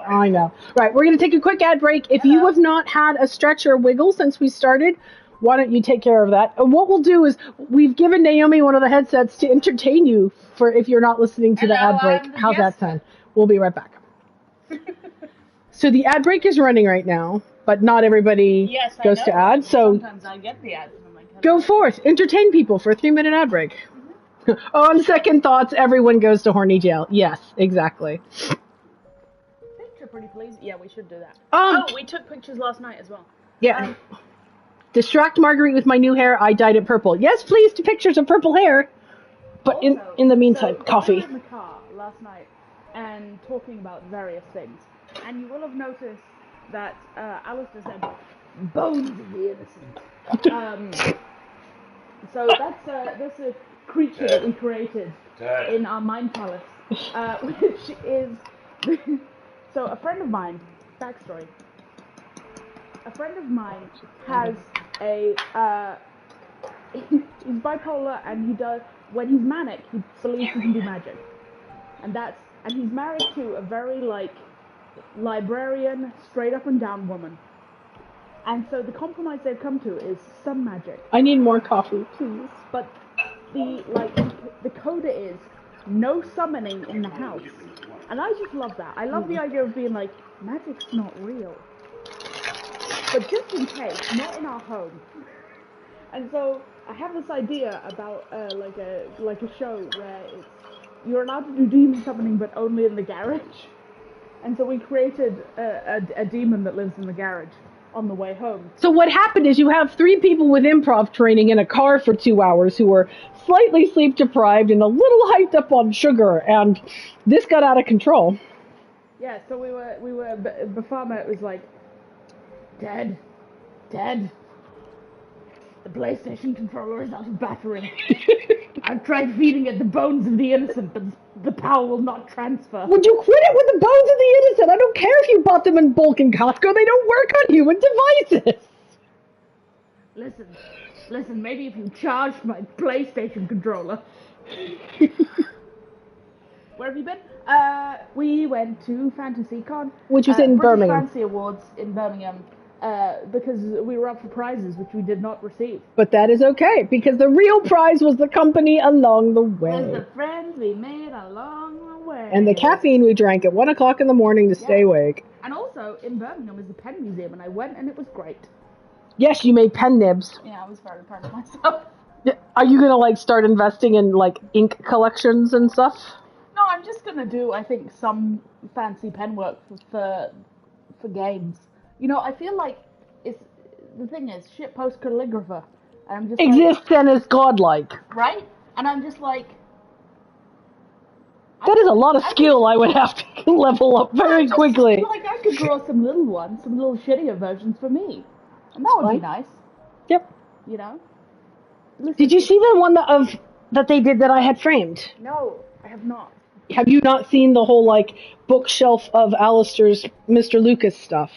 A: I know. Right, we're going to take a quick ad break. If you have not had a stretch or wiggle since we started, why don't you take care of that? And what we'll do is we've given Naomi one of the headsets to entertain you for if you're not listening to the ad break. How's that sound? We'll be right back. So the ad break is running right now, but not everybody goes to ad. So
C: sometimes I get the ads and I'm like,
A: go forth, entertain people for a 3-minute ad break. On second thoughts, everyone goes to horny jail. Yes, exactly.
C: picture pretty please. Yeah, we should do that. We took pictures last night as well.
A: Yeah. Distract Marguerite with my new hair. I dyed it purple. Yes, please, to pictures of purple hair. But
C: Also,
A: in the meantime,
C: so
A: coffee.
C: We were in the car last night and talking about various things, and you will have noticed that Alistair said bones of the innocent. So that's a creature that we created in our mind palace, which is so a friend of mine. Backstory. A friend of mine has a he's bipolar, and he does, when he's manic, he believes he can do magic, and he's married to a very like librarian, straight up and down woman, and so the compromise they've come to is some magic.
A: I need more coffee, please.
C: But the coda is no summoning in the house, and I just love that. I love the idea of being like, magic's not real, but just in case, not in our home. And so I have this idea about like a show where you're allowed to do demon summoning, but only in the garage. And so we created a demon that lives in the garage on the way home.
A: So what happened is you have 3 people with improv training in a car for 2 hours who were slightly sleep deprived and a little hyped up on sugar, and this got out of control.
C: Yeah, so we were Bafama was like, Dad, the PlayStation controller is out of battery. I've tried feeding it the bones of the innocent, but the power will not transfer.
A: Would you quit it with the bones of the innocent? I don't care if you bought them in bulk in Costco. They don't work on human devices.
C: Listen, maybe if you charged my PlayStation controller. Where have you been? We went to FantasyCon.
A: Which was in
C: British
A: Birmingham.
C: Fantasy Awards in Birmingham. Because we were up for prizes, which we did not receive.
A: But that is okay, because the real prize was the company along the way.
C: Was the friends we made along the way.
A: And the caffeine we drank at 1 o'clock in the morning to stay awake.
C: And also, in Birmingham is the Pen Museum, and I went, and it was great.
A: Yes, you made pen nibs.
C: Yeah, I was very proud of myself.
A: Are you gonna like start investing in like ink collections and stuff?
C: No, I'm just gonna do, I think, some fancy pen work for games. You know, I feel like the thing is, shitpost calligrapher. And I'm just
A: Exists and is godlike.
C: right? And I'm just like,
A: That is a lot of skill I would have to level up very quickly.
C: like I could draw some little ones, some little shittier versions for me, and that would be nice.
A: Yep.
C: You know. Listen,
A: Did you see the one that they did that I had framed?
C: No, I have not.
A: Have you not seen the whole like bookshelf of Alistair's Mr. Lucas stuff?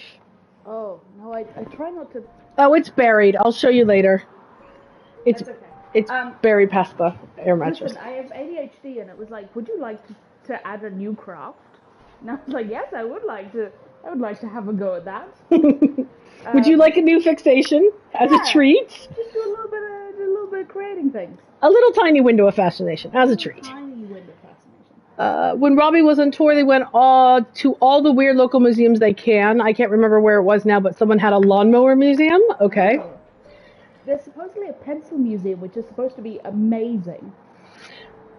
C: Oh no, I try not to.
A: Oh, it's buried. I'll show you later. It's
C: That's okay.
A: it's buried past the air mattress.
C: Listen, I have ADHD, and it was like, would you like to add a new craft? And I was like, yes, I would like to. I would like to have a go at that.
A: Would you like a new fixation as a treat?
C: Just do a little bit of creating things.
A: A little tiny window of fascination as a treat.
C: Tiny window fascination.
A: When Robbie was on tour, they went to all the weird local museums they can. I can't remember where it was now, but someone had a lawnmower museum. Okay.
C: There's supposedly a pencil museum, which is supposed to be amazing.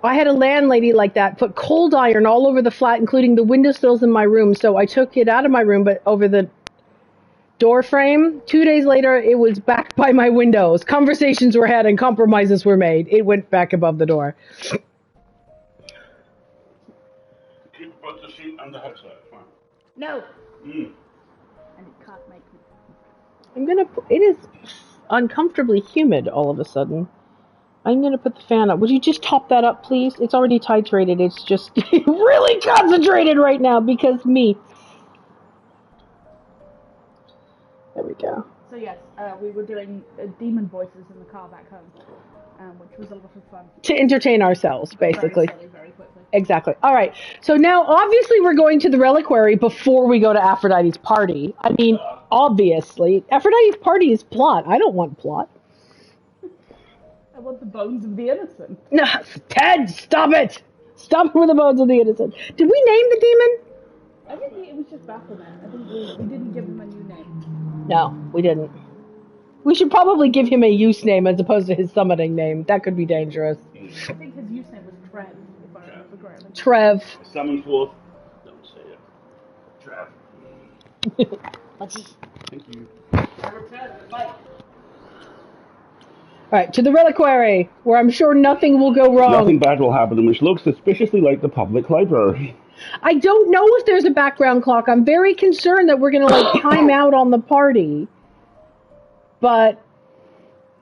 A: I had a landlady like that put cold iron all over the flat, including the windowsills in my room. So I took it out of my room, but over the door frame. 2 days later, it was back by my windows. Conversations were had and compromises were made. It went back above the door.
B: Put the sheet under her shirt. Fine.
C: No.
B: Mm.
C: And it can't make me.
A: It is uncomfortably humid all of a sudden. I'm gonna put the fan up. Would you just top that up, please? It's already titrated. It's just really concentrated right now because me. There we go.
C: So yes, we were doing demon voices in the car back home, which was a lot of fun.
A: To entertain ourselves, basically.
C: Very silly, very quickly.
A: Exactly. All right. So now, obviously, we're going to the reliquary before we go to Aphrodite's party. I mean, obviously. Aphrodite's party is plot. I don't want plot.
C: I want the bones of the innocent.
A: No, Ted, stop it! Stop with the bones of the innocent. Did we name the demon?
C: I think it was just Baphomet. I think we didn't give him a new name.
A: No, we didn't. We should probably give him a use name as opposed to his summoning name. That could be dangerous.
C: I think his use name was Trev, if I remember correctly.
A: Trev.
B: Summon forth. Don't say it. Trav. Thank you.
A: Alright, to the reliquary, where I'm sure nothing will go wrong.
B: Nothing bad will happen, which looks suspiciously like the public library.
A: I don't know if there's a background clock. I'm very concerned that we're going to, like, time out on the party. But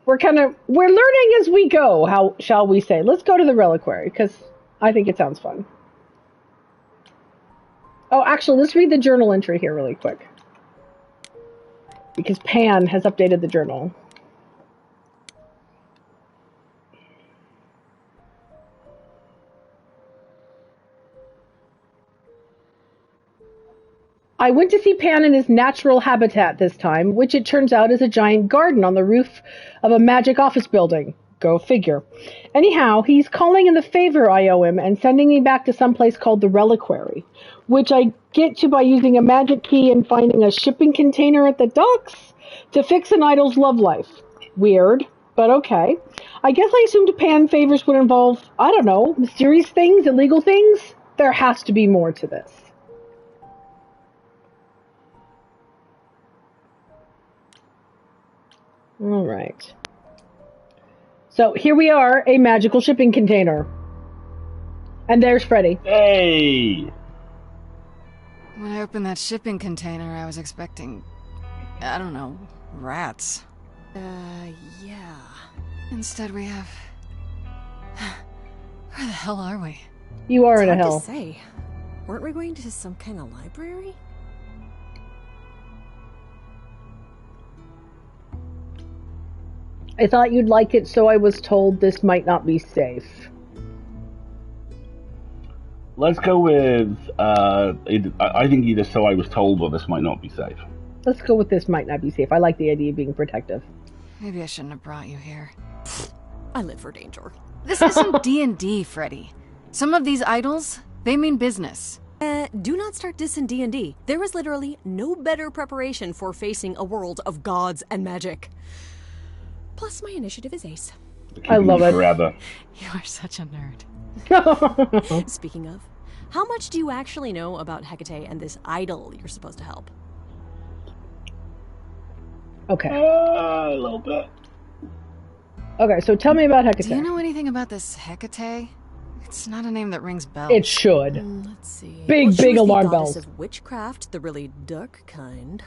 A: we're learning as we go, how shall we say. Let's go to the reliquary, because I think it sounds fun. Oh, actually, let's read the journal entry here really quick. Because Pan has updated the journal. I went to see Pan in his natural habitat this time, which it turns out is a giant garden on the roof of a magic office building. Go figure. Anyhow, he's calling in the favor I owe him and sending me back to some place called the Reliquary, which I get to by using a magic key and finding a shipping container at the docks to fix an idol's love life. Weird, but okay. I guess I assumed Pan favors would involve, I don't know, mysterious things, illegal things? There has to be more to this. All right. So here we are, a magical shipping container. And there's Freddy.
B: Hey!
E: When I opened that shipping container, I was expecting, I don't know, rats.
F: Yeah.
E: Instead we have... Where the hell are we?
A: You are
F: It's
A: in a
F: hard
A: hell.
F: to say. Weren't we going to some kind of library?
A: I thought you'd like it, so I was told this might not be safe.
B: Let's go with, I think either so I was told or this might not be safe.
A: Let's go with this might not be safe. I like the idea of being protective.
E: Maybe I shouldn't have brought you here.
F: I live for danger.
E: This isn't D&D, Freddy. Some of these idols, they mean business.
F: Do not start dissing D&D. There is literally no better preparation for facing a world of gods and magic. Plus, my initiative is ace.
A: I love it.
B: Forever.
E: You are such a nerd.
F: Speaking of, how much do you actually know about Hecate and this idol you're supposed to help?
A: Okay.
B: A little bit.
A: Okay, so tell me about Hecate.
E: Do you know anything about this Hecate? It's not a name that rings bells.
A: It should.
F: Let's see.
A: Big,
F: she
A: big
F: was
A: alarm
F: the goddess
A: bells.
F: of witchcraft, the really dark kind.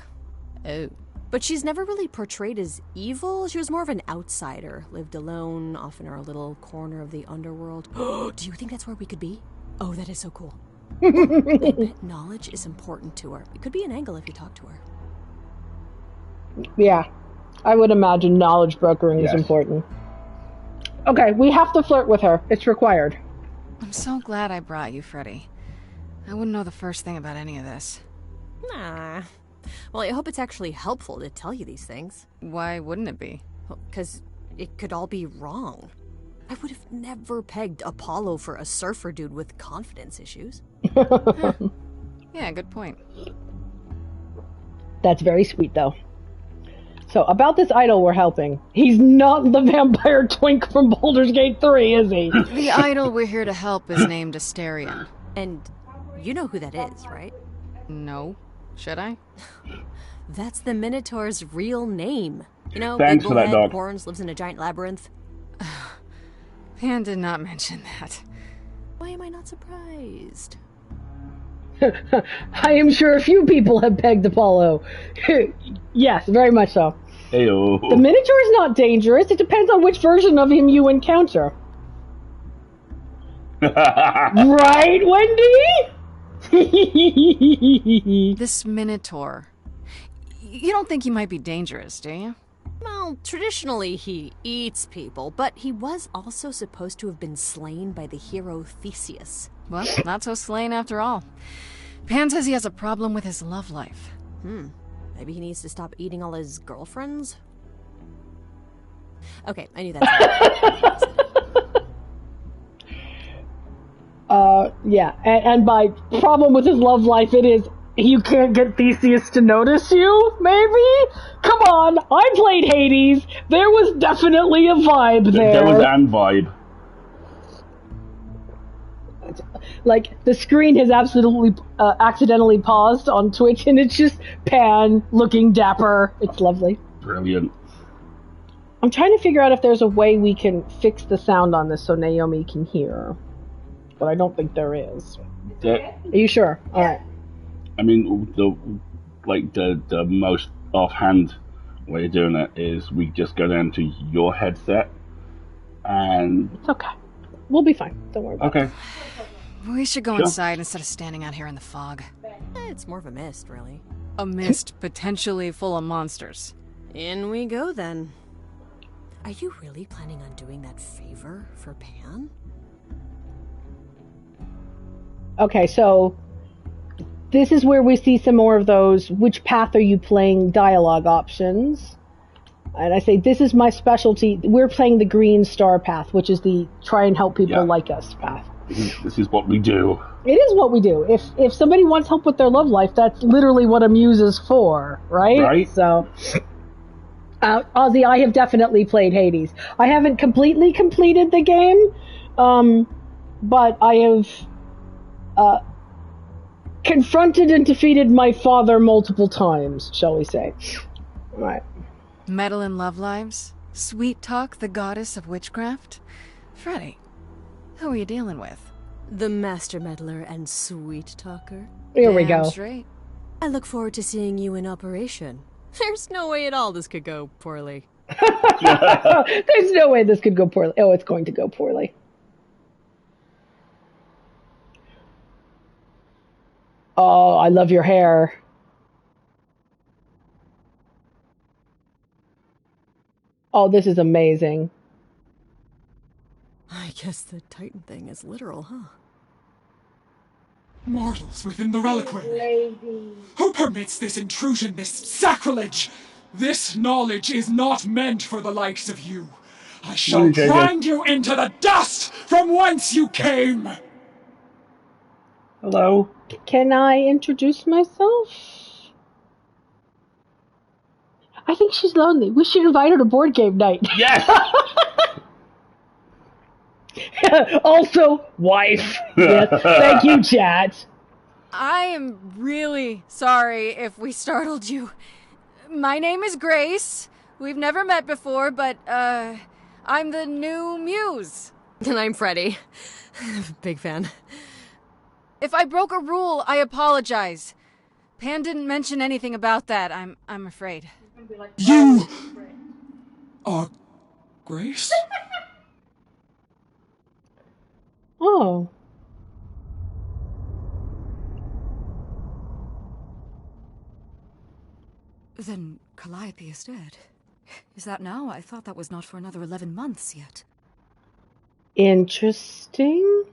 E: Oh.
F: But she's never really portrayed as evil. She was more of an outsider, lived alone, off in her little corner of the underworld. Do you think that's where we could be? Oh, that is so cool. I bet knowledge is important to her. It could be an angle if you talk to her.
A: Yeah. I would imagine knowledge brokering is
B: Yes.
A: important. Okay, we have to flirt with her. It's required.
E: I'm so glad I brought you, Freddy. I wouldn't know the first thing about any of this.
F: Nah. Well, I hope it's actually helpful to tell you these things.
E: Why wouldn't it be?
F: Because it could all be wrong. I would have never pegged Apollo for a surfer dude with confidence issues.
E: Yeah, good point.
A: That's very sweet, though. So, about this idol we're helping. He's not the vampire twink from Baldur's Gate 3, is he?
E: The idol we're here to help is named Asterion.
F: And you know who that is, right?
E: No. Should I?
F: That's the Minotaur's real name. You know,
B: Thanks
F: big
B: for that,
F: bullhead,
B: dog.
F: horns, lives in a giant labyrinth.
E: Pan did not mention that.
F: Why am I not surprised?
A: I am sure a few people have pegged Apollo. Yes, very much so.
B: Heyo.
A: The Minotaur is not dangerous. It depends on which version of him you encounter. Right, Wendy?
E: This Minotaur. You don't think he might be dangerous, do you?
F: Well, traditionally he eats people, but he was also supposed to have been slain by the hero Theseus.
E: Well, not so slain after all. Pan says he has a problem with his love life.
F: Maybe he needs to stop eating all his girlfriends? Okay, I knew that.
A: Yeah, and by problem with his love life, it is you can't get Theseus to notice you, maybe? Come on, I played Hades. There was definitely a vibe there.
B: There was an vibe.
A: Like, the screen has absolutely accidentally paused on Twitch, and it's just Pan looking dapper. It's lovely.
B: Brilliant.
A: I'm trying to figure out if there's a way we can fix the sound on this so Naomi can hear. But I don't think there is. Are you sure? All right.
B: I mean, the most offhand way of doing it is we just go down to your headset and...
A: It's okay. We'll be fine. Don't worry about it.
B: Okay.
E: We should go inside instead of standing out here in the fog.
F: It's more of a mist, really.
E: A mist potentially full of monsters.
F: In we go, then. Are you really planning on doing that favor for Pan?
A: Okay, so this is where we see some more of those which path are you playing dialogue options. And I say, this is my specialty. We're playing the green star path, which is the try and help people like us path.
B: This is what we do.
A: It is what we do. If somebody wants help with their love life, that's literally what a muse is for, right?
B: Right.
A: So, Ozzy, I have definitely played Hades. I haven't completely completed the game, but I have confronted and defeated my father multiple times, shall we say. All right.
E: Meddle love lives? Sweet Talk, the goddess of witchcraft? Freddy, who are you dealing with?
F: The Master Meddler and Sweet Talker.
A: Here we
E: Damn
A: go.
E: straight.
F: I look forward to seeing you in operation. There's no way at all this could go poorly.
A: There's no way this could go poorly. Oh, it's going to go poorly. Oh, I love your hair. Oh, this is amazing.
F: I guess the Titan thing is literal, huh?
G: Mortals within the reliquary. Who permits this intrusion, this sacrilege? This knowledge is not meant for the likes of you. I shall grind you into the dust from whence you came!
B: Hello?
A: Can I introduce myself? I think she's lonely. We should invite her to board game night.
B: Yes!
A: Also, wife. Yes. Thank you, chat.
E: I am really sorry if we startled you. My name is Grace. We've never met before, but, I'm the new muse.
F: And I'm Freddy. Big fan.
E: If I broke a rule, I apologize. Pan didn't mention anything about that, I'm afraid.
G: You are Grace?
A: Oh.
H: Then Calliope is dead. Is that now? I thought that was not for another 11 months yet.
A: Interesting.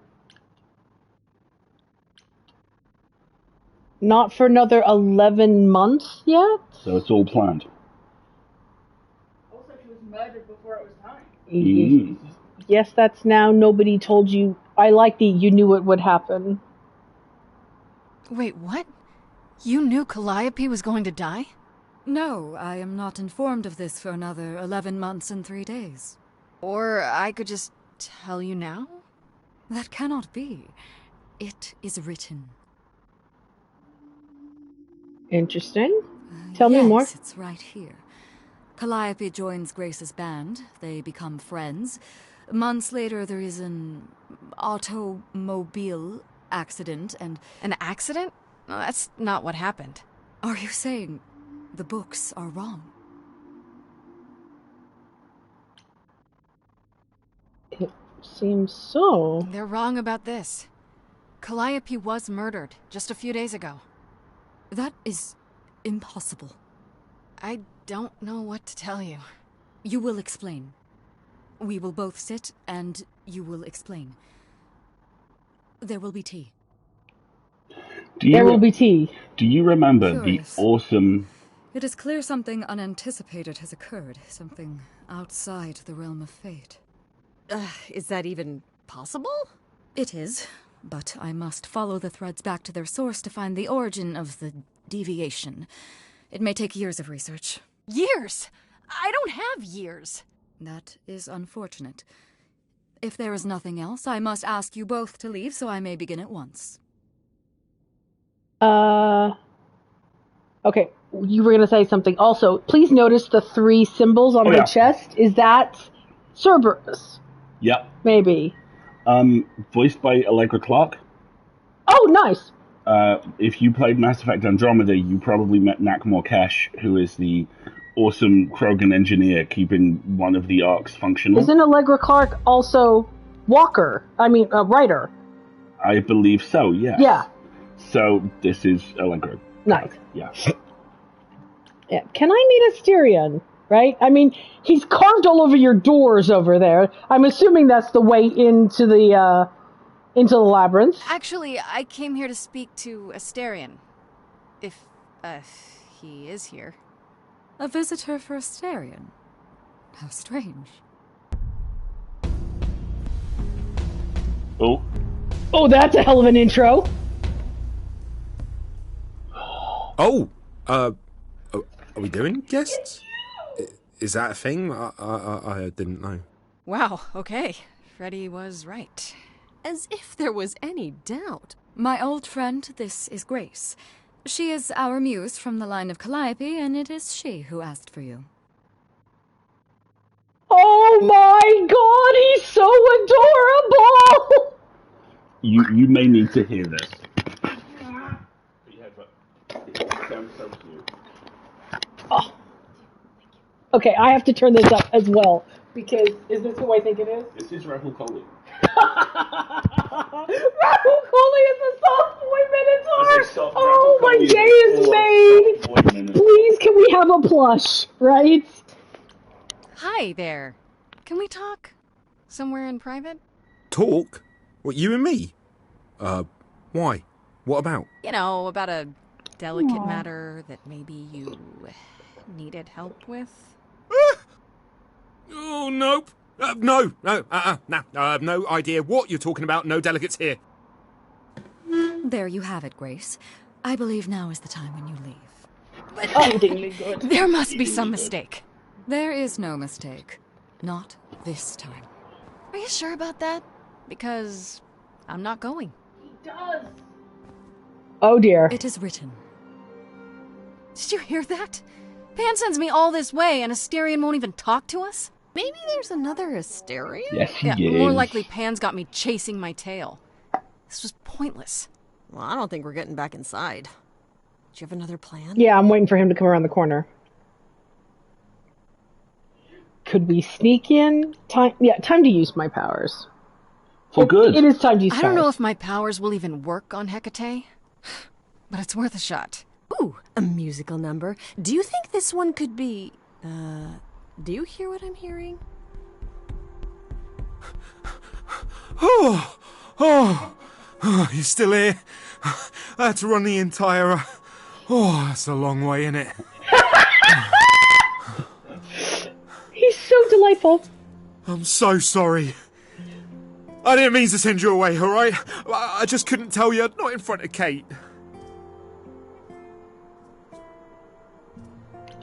A: Not for another 11 months yet?
B: So it's all planned.
C: Also, she was murdered before it was time.
A: yes, that's now. Nobody told you. I like the you knew it would happen.
E: Wait, what? You knew Calliope was going to die?
H: No, I am not informed of this for another 11 months and 3 days.
E: Or I could just tell you now?
H: That cannot be. It is written.
A: Interesting. Tell me more.
H: Yes, it's right here. Calliope joins Grace's band. They become friends. Months later, there is an automobile accident and...
E: An accident? No, that's not what happened.
H: Are you saying the books are wrong?
A: It seems so.
E: They're wrong about this. Calliope was murdered just a few days ago.
H: That is impossible.
E: I don't know what to tell you.
H: You will explain. We will both sit, and you will explain. There will be tea.
A: There will be tea.
B: Do you remember
H: Curious.
B: the awesome...
H: It is clear something unanticipated has occurred. Something outside the realm of fate.
F: Is that even possible?
H: It is, but I must follow the threads back to their source to find the origin of the deviation. It may take years of research.
E: Years? I don't have years.
H: That is unfortunate. If there is nothing else, I must ask you both to leave so I may begin at once.
A: Okay, you were going to say something. Also, please notice the 3 symbols on her chest. Is that Cerberus?
B: Yep.
A: Maybe.
B: Voiced by Allegra Clark.
A: Oh, nice.
B: If you played Mass Effect Andromeda, you probably met Nak Morkesh, who is the awesome Krogan engineer keeping one of the arcs functional.
A: Isn't Allegra Clark also writer?
B: I believe so, yes.
A: Yeah.
B: So, this is Allegra.
A: Nice.
B: Yeah.
A: Yeah. Can I meet Asterion? Right? I mean, he's carved all over your doors over there. I'm assuming that's the way into the labyrinth.
E: Actually, I came here to speak to Asterion. If, he is here.
H: A visitor for Asterion? How strange.
B: Oh.
A: Oh, that's a hell of an intro.
I: Oh! Are we doing guests? Is that a thing? I didn't know.
E: Wow, okay. Freddy was right.
F: As if there was any doubt.
H: My old friend, this is Grace. She is our muse from the line of Calliope, and it is she who asked for you.
A: Oh my god, he's so adorable!
B: You may need to hear this. It sounds so cute.
A: Oh. Okay, I have to turn this up as well. Because, is this who I think it is?
B: This is Rahul Kohli.
A: Rahul Kohli is a soft boy minotaur! Oh, my day is made! Please, can we have a plush, right?
E: Hi there. Can we talk? Somewhere in private?
I: Talk? What, you and me? Why? What about?
E: You know, about a delicate matter that maybe you needed help with?
I: Oh, nope. No, no idea what you're talking about. No delegates here.
H: There you have it, Grace. I believe now is the time when you leave.
A: Endingly good.
E: There must be some mistake.
H: There is no mistake. Not this time.
E: Are you sure about that? Because I'm not going.
A: He does. Oh dear.
H: It is written.
E: Did you hear that? Pan sends me all this way and Asterion won't even talk to us?
F: Maybe there's another Asterion?
B: Yes, he is.
E: More likely Pan's got me chasing my tail. This was pointless.
F: Well, I don't think we're getting back inside. Do you have another plan?
A: Yeah, I'm waiting for him to come around the corner. Could we sneak in? Time to use my powers.
B: For good.
A: It is time to use
E: I
A: powers.
E: don't know if my powers will even work on Hecate, but it's worth a shot.
F: Ooh, a musical number. Do you think this one could be... do you hear what I'm hearing?
I: Oh, you're still here? I had to run the entire... Oh, that's a long way, innit?
A: He's so delightful.
I: I'm so sorry. I didn't mean to send you away, alright? I just couldn't tell you, not in front of Kate.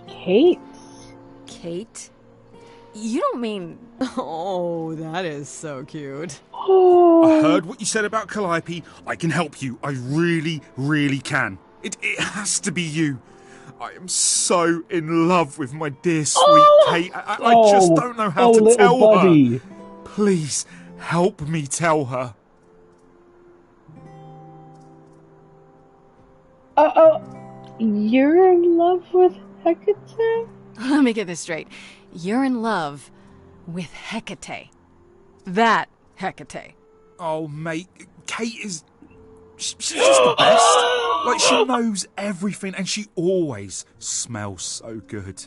A: Kate?
F: Kate? You don't mean... Oh, that is so cute.
I: I heard what you said about Calliope. I can help you. I really, really can. It has to be you. I am so in love with my dear sweet Kate. I just don't know how to tell her. Please, help me tell her.
A: You're in love with Hecate?
E: Let me get this straight. You're in love with Hecate. That Hecate.
I: Oh, mate, Kate is... She's just the best. Like, she knows everything, and she always smells so good.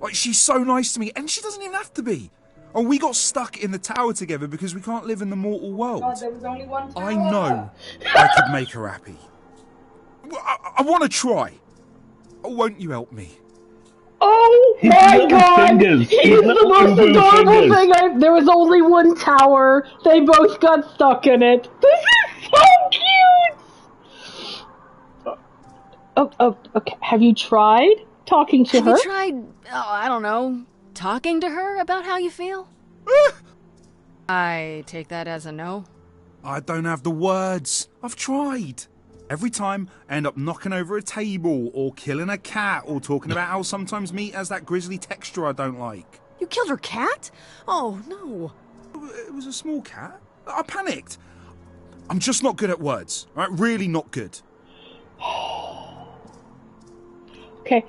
I: Like, she's so nice to me, and she doesn't even have to be. Oh, we got stuck in the tower together because we can't live in the mortal world.
C: God, there was only one tower.
I: I know I could make her happy. I want to try. Oh, won't you help me?
A: Oh my god! He's the most adorable thing There was only one tower. They both got stuck in it. This is so cute! Oh, okay. Have you tried talking to her?
E: Have you tried, I don't know, talking to her about how you feel? I take that as a no.
I: I don't have the words. I've tried. Every time, I end up knocking over a table, or killing a cat, or talking about how sometimes meat has that grisly texture I don't like.
F: You killed her cat? Oh, no.
I: It was a small cat. I panicked. I'm just not good at words. Right? Really not good.
A: Okay.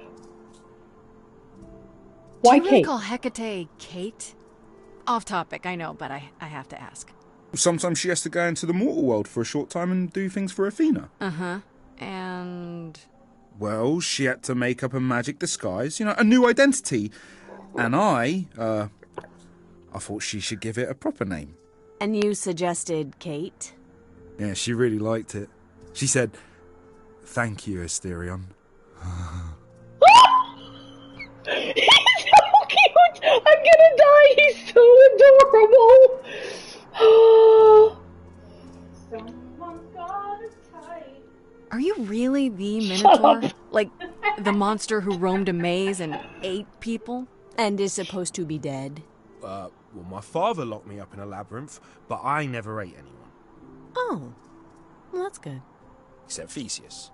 A: Why
E: Do you really
A: Kate?
E: call Hecate Kate? Off topic, I know, but I have to ask.
I: Sometimes she has to go into the mortal world for a short time and do things for Athena.
E: Uh-huh. And...
I: Well, she had to make up a magic disguise, a new identity. And I thought she should give it a proper name.
F: And you suggested Kate?
I: Yeah, she really liked it. She said, "Thank you, Asterion."
A: He's so cute! I'm gonna die! He's so adorable!
E: Are you really the Minotaur? Like, the monster who roamed a maze and ate people?
F: And is supposed to be dead?
D: Well, my father locked me up in a labyrinth, but I never ate anyone.
F: Oh, well, that's good.
D: Except Theseus.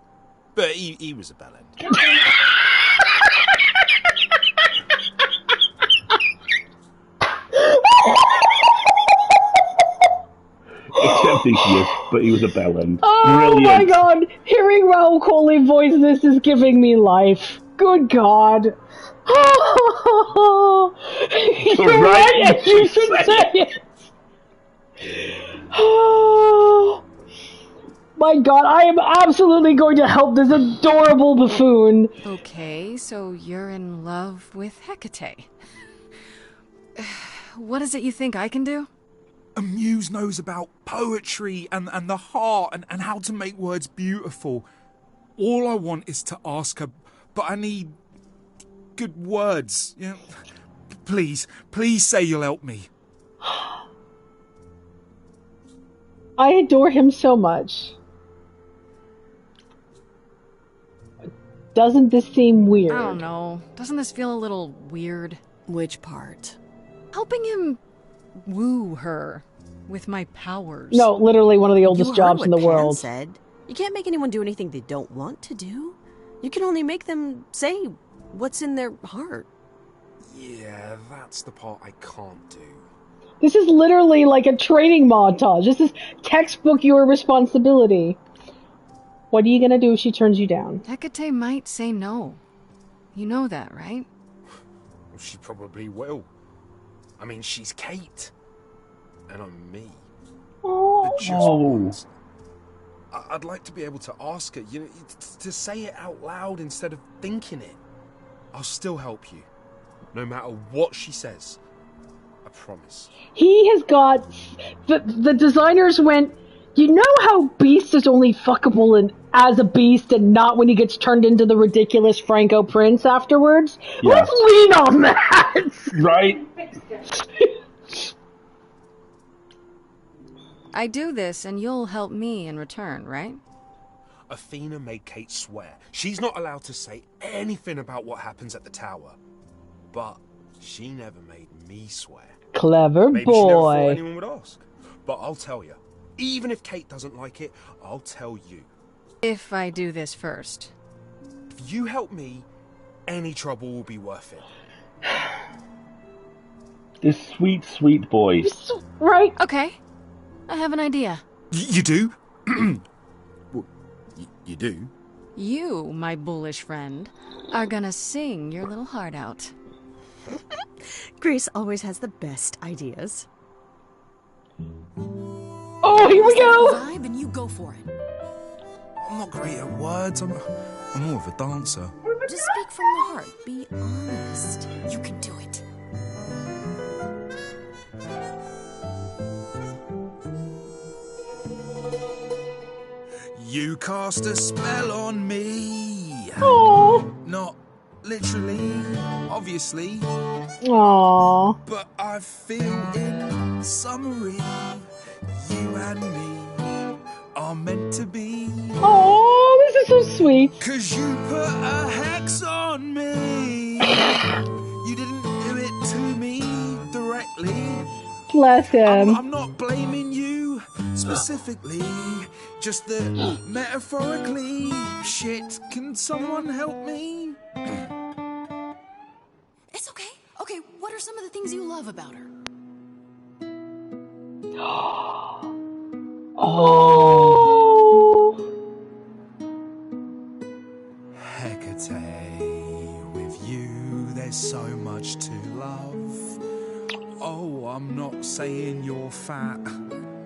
D: But he was a bellend.
B: Except Theseus, but he was a bellend.
A: Oh
B: Brilliant.
A: my god! Hearing Raoul Coley voice this is giving me life. Good god. You're right, and you should say it. Oh my god, I am absolutely going to help this adorable buffoon.
E: Okay, so you're in love with Hecate. What is it you think I can do?
I: A muse knows about poetry and the heart and how to make words beautiful. All I want is to ask her, but I need good words. Please say you'll help me.
A: I adore him so much. Doesn't this seem weird?
E: I don't know. Doesn't this feel a little weird?
F: Which part?
E: Helping him woo her with my powers.
A: No, literally one of the oldest
F: You
A: jobs
F: heard
A: in the
F: what Pan
A: world.
F: said. You can't make anyone do anything they don't want to do. You can only make them say what's in their heart.
D: Yeah, that's the part I can't do.
A: This is literally like a training montage. This is textbook your responsibility. What are you gonna do if she turns you down?
E: Hecate might say no. You know that, right?
D: Well, she probably will. I mean, she's Kate. And I'm me. But just once, I'd like to be able to ask her, to say it out loud instead of thinking it. I'll still help you, no matter what she says. I promise.
A: He has got... The designers went, you know how Beast is only fuckable as a beast and not when he gets turned into the ridiculous Franco Prince afterwards?
B: Yeah.
A: Let's lean on that!
B: Right?
E: I do this and you'll help me in return, right?
I: Athena made Kate swear she's not allowed to say anything about what happens at the tower. But she never made me swear.
A: Clever
I: Maybe she never thought
A: boy.
I: anyone would ask. But I'll tell you, even if Kate doesn't like it, I'll tell you.
E: If I do this first.
I: If you help me, any trouble will be worth it.
B: This sweet, sweet boy.
A: Right?
E: Okay. I have an idea.
I: You do? Well, you do?
E: You, my bullish friend, are gonna sing your little heart out.
F: Grace always has the best ideas.
A: Oh, here we go!
H: Vibe and you go for it.
J: I'm not great at words. I'm more of a dancer.
F: Just speak from the heart. Be honest. You can do it.
J: You cast a spell on me.
A: Oh.
J: Not literally, obviously.
A: Aww.
J: But I feel in summary, you and me are meant to be.
A: Oh, this is so sweet.
J: 'Cause you put a hex on me. You didn't do it to me directly.
A: Bless him.
J: I'm not blaming you specifically, just that metaphorically. Shit, can someone help me?
H: It's okay. Okay, what are some of the things you love about her?
A: Oh.
J: Hecate, with you there's so much to love. Oh, I'm not saying you're fat.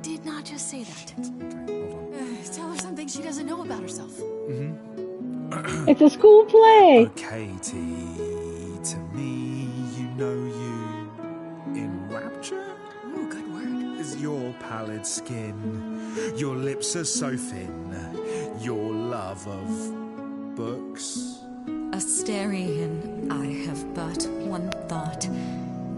H: Did not just say that.
J: Okay, hold on.
H: Tell her something she doesn't know about herself.
A: It's a school play.
J: Katie, to me, you know you in rapture?
H: Ooh, good word.
J: Is your pallid skin, your lips are so thin, your love of books.
H: Asterion, I have but one thought.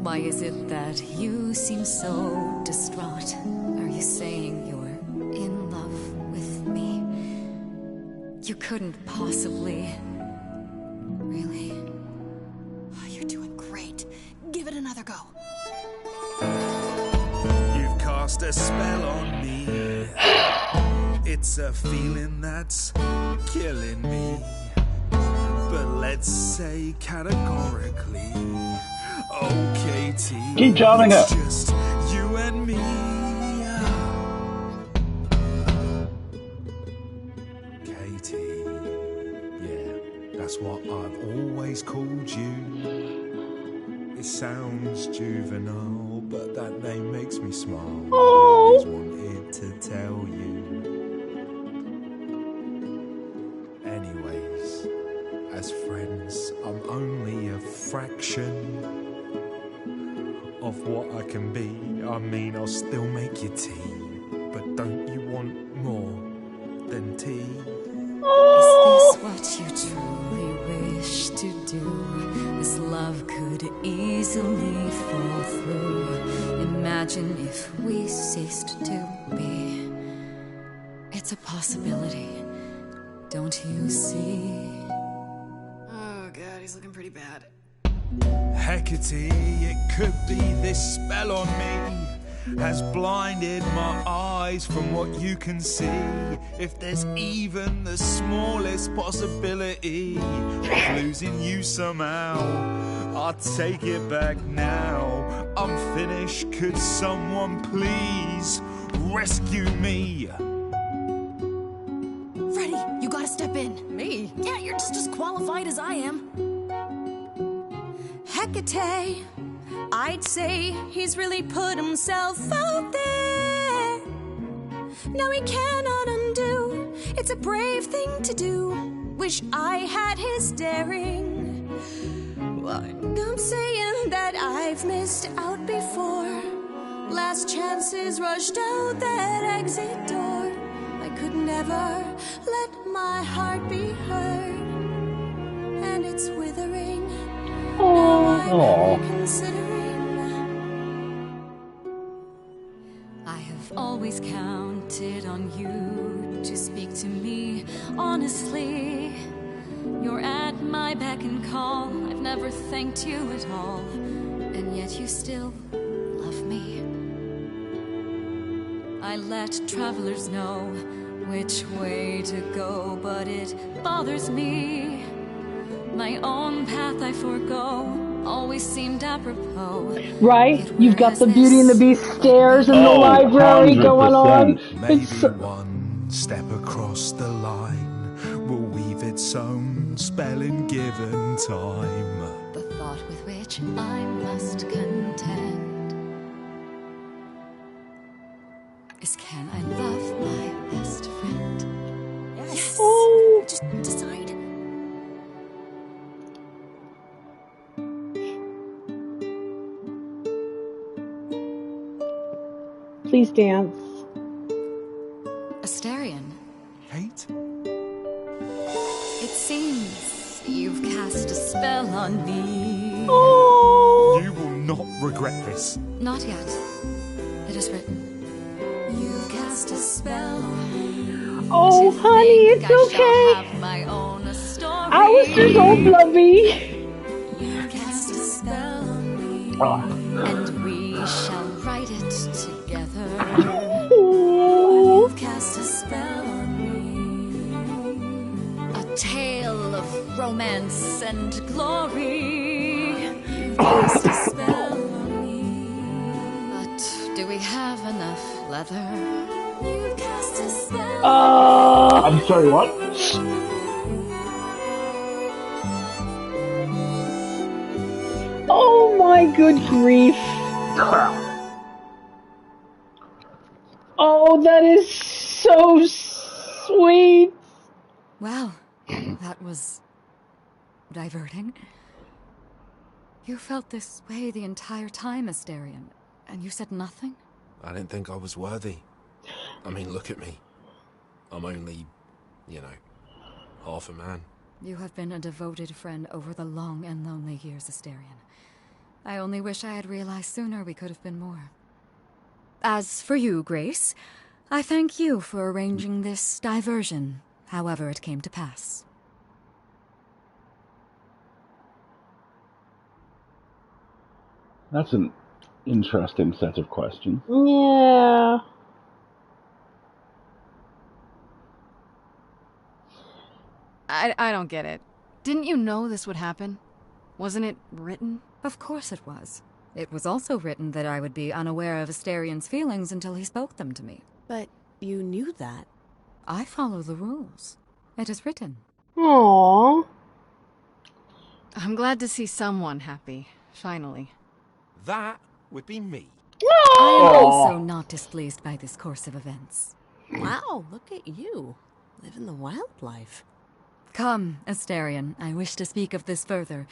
H: Why is it that you seem so distraught? Are you saying you're in love with me? You couldn't possibly. Really? Oh, you're doing great. Give it another go.
J: You've cast a spell on me. It's a feeling that's killing me. But let's say categorically, oh, Katie,
B: Keep charming her.
J: it's just you and me. Katie, yeah, that's what I've always called you. It sounds juvenile, but that name makes me smile. I always wanted to tell you. Anyways, as friends, I'm only a fraction of what I can be. I mean, I'll still make you tea, but don't you want more than tea?
H: Is this what you truly wish to do? This love could easily fall through. Imagine if we ceased to be. It's a possibility, don't you see?
E: Oh god, he's looking pretty bad.
J: Hecate, it could be this spell on me has blinded my eyes from what you can see. If there's even the smallest possibility of losing you somehow, I'll take it back now. I'm finished, could someone please rescue me?
H: Freddy, you gotta step in.
F: Me?
H: Yeah, you're just as qualified as I am.
F: Hecate, I'd say he's really put himself out there. No, he cannot undo. It's a brave thing to do. Wish I had his daring. Well, I'm saying that I've missed out before. Last chances rushed out that exit door. I could never let my heart be heard, and it's withering. Now I'm reconsidering.
H: I have always counted beck and call. I've never thanked you at all, and yet you still love me. I let travelers know which way to go, but it bothers me. My own path I forego always seemed apropos.
A: Right? You've got the Beauty and the Beast stairs in the library
B: 100%.
A: going on.
J: Maybe one step across the line will weave its own spell in given time.
H: The thought with which I must contend is, can I love my best friend?
F: Yes.
A: Oh.
F: Just decide.
A: Please dance.
H: Asterion,
J: Kate?
H: it seems you've cast a spell on me.
A: Oh.
I: You will not regret this.
H: Not yet. It is written. You've cast a spell on me.
A: Oh,
H: To
A: honey,
H: think
A: it's
H: I shall
A: okay.
H: have my own story.
A: Alistair's all blubby.
H: You've cast a spell on me, and we shall write it together.
A: Oh.
H: You've cast a spell on me, a tale of romance and glory. You've cast a spell on me, but do we have enough leather? You've cast a spell on
B: I'm sorry, what?
A: Oh my good grief. Oh, that is so sweet.
H: Well, that was diverting. You felt this way the entire time, Asterion, and you said nothing?
K: I didn't think I was worthy. I mean, look at me. I'm only, half a man.
H: You have been a devoted friend over the long and lonely years, Asterion. I only wish I had realized sooner we could have been more. As for you, Grace, I thank you for arranging this diversion, however it came to pass.
B: That's an interesting set of questions.
A: Yeah.
E: I don't get it. Didn't you know this would happen? Wasn't it written?
H: Of course it was. It was also written that I would be unaware of Asterion's feelings until he spoke them to me.
F: But you knew that.
H: I follow the rules. It is written.
A: Aww.
E: I'm glad to see someone happy, finally.
K: That would be me.
H: I am also not displeased by this course of events.
F: Wow, look at you. Living the wildlife.
H: Come, Asterion, I wish to speak of this further,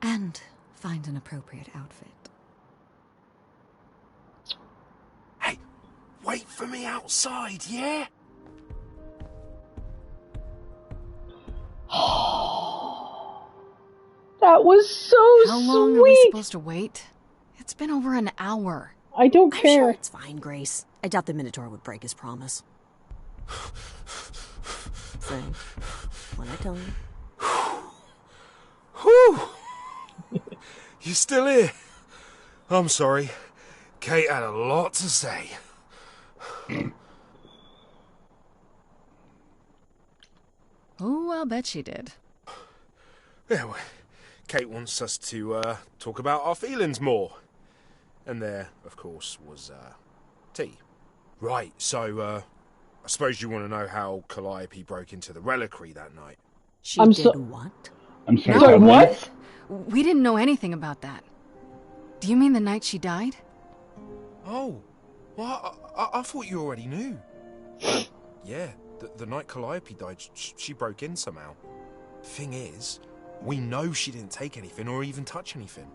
H: and find an appropriate outfit.
K: Hey, wait for me outside, yeah?
A: That was so
E: How
A: sweet.
E: long are we supposed to wait? It's been over an hour.
A: I don't
F: I'm
A: care.
F: sure it's fine, Grace. I doubt the Minotaur would break his promise. Say, when I tell you.
I: Whew! You still here? I'm sorry. Kate had a lot to say.
E: Oh, I'll bet she did.
I: Yeah, well, Kate wants us to talk about our feelings more. And there, of course, was tea. Right, so I suppose you want to know how Calliope broke into the reliquary that night.
F: She
A: I'm
F: did
A: so-
F: what?
B: I'm sorry.
A: Sorry,
B: Kathleen.
A: what?
E: We didn't know anything about that. Do you mean the night she died?
I: Oh, well, I thought you already knew. Yeah, the night Calliope died, she broke in somehow. Thing is, we know she didn't take anything or even touch anything.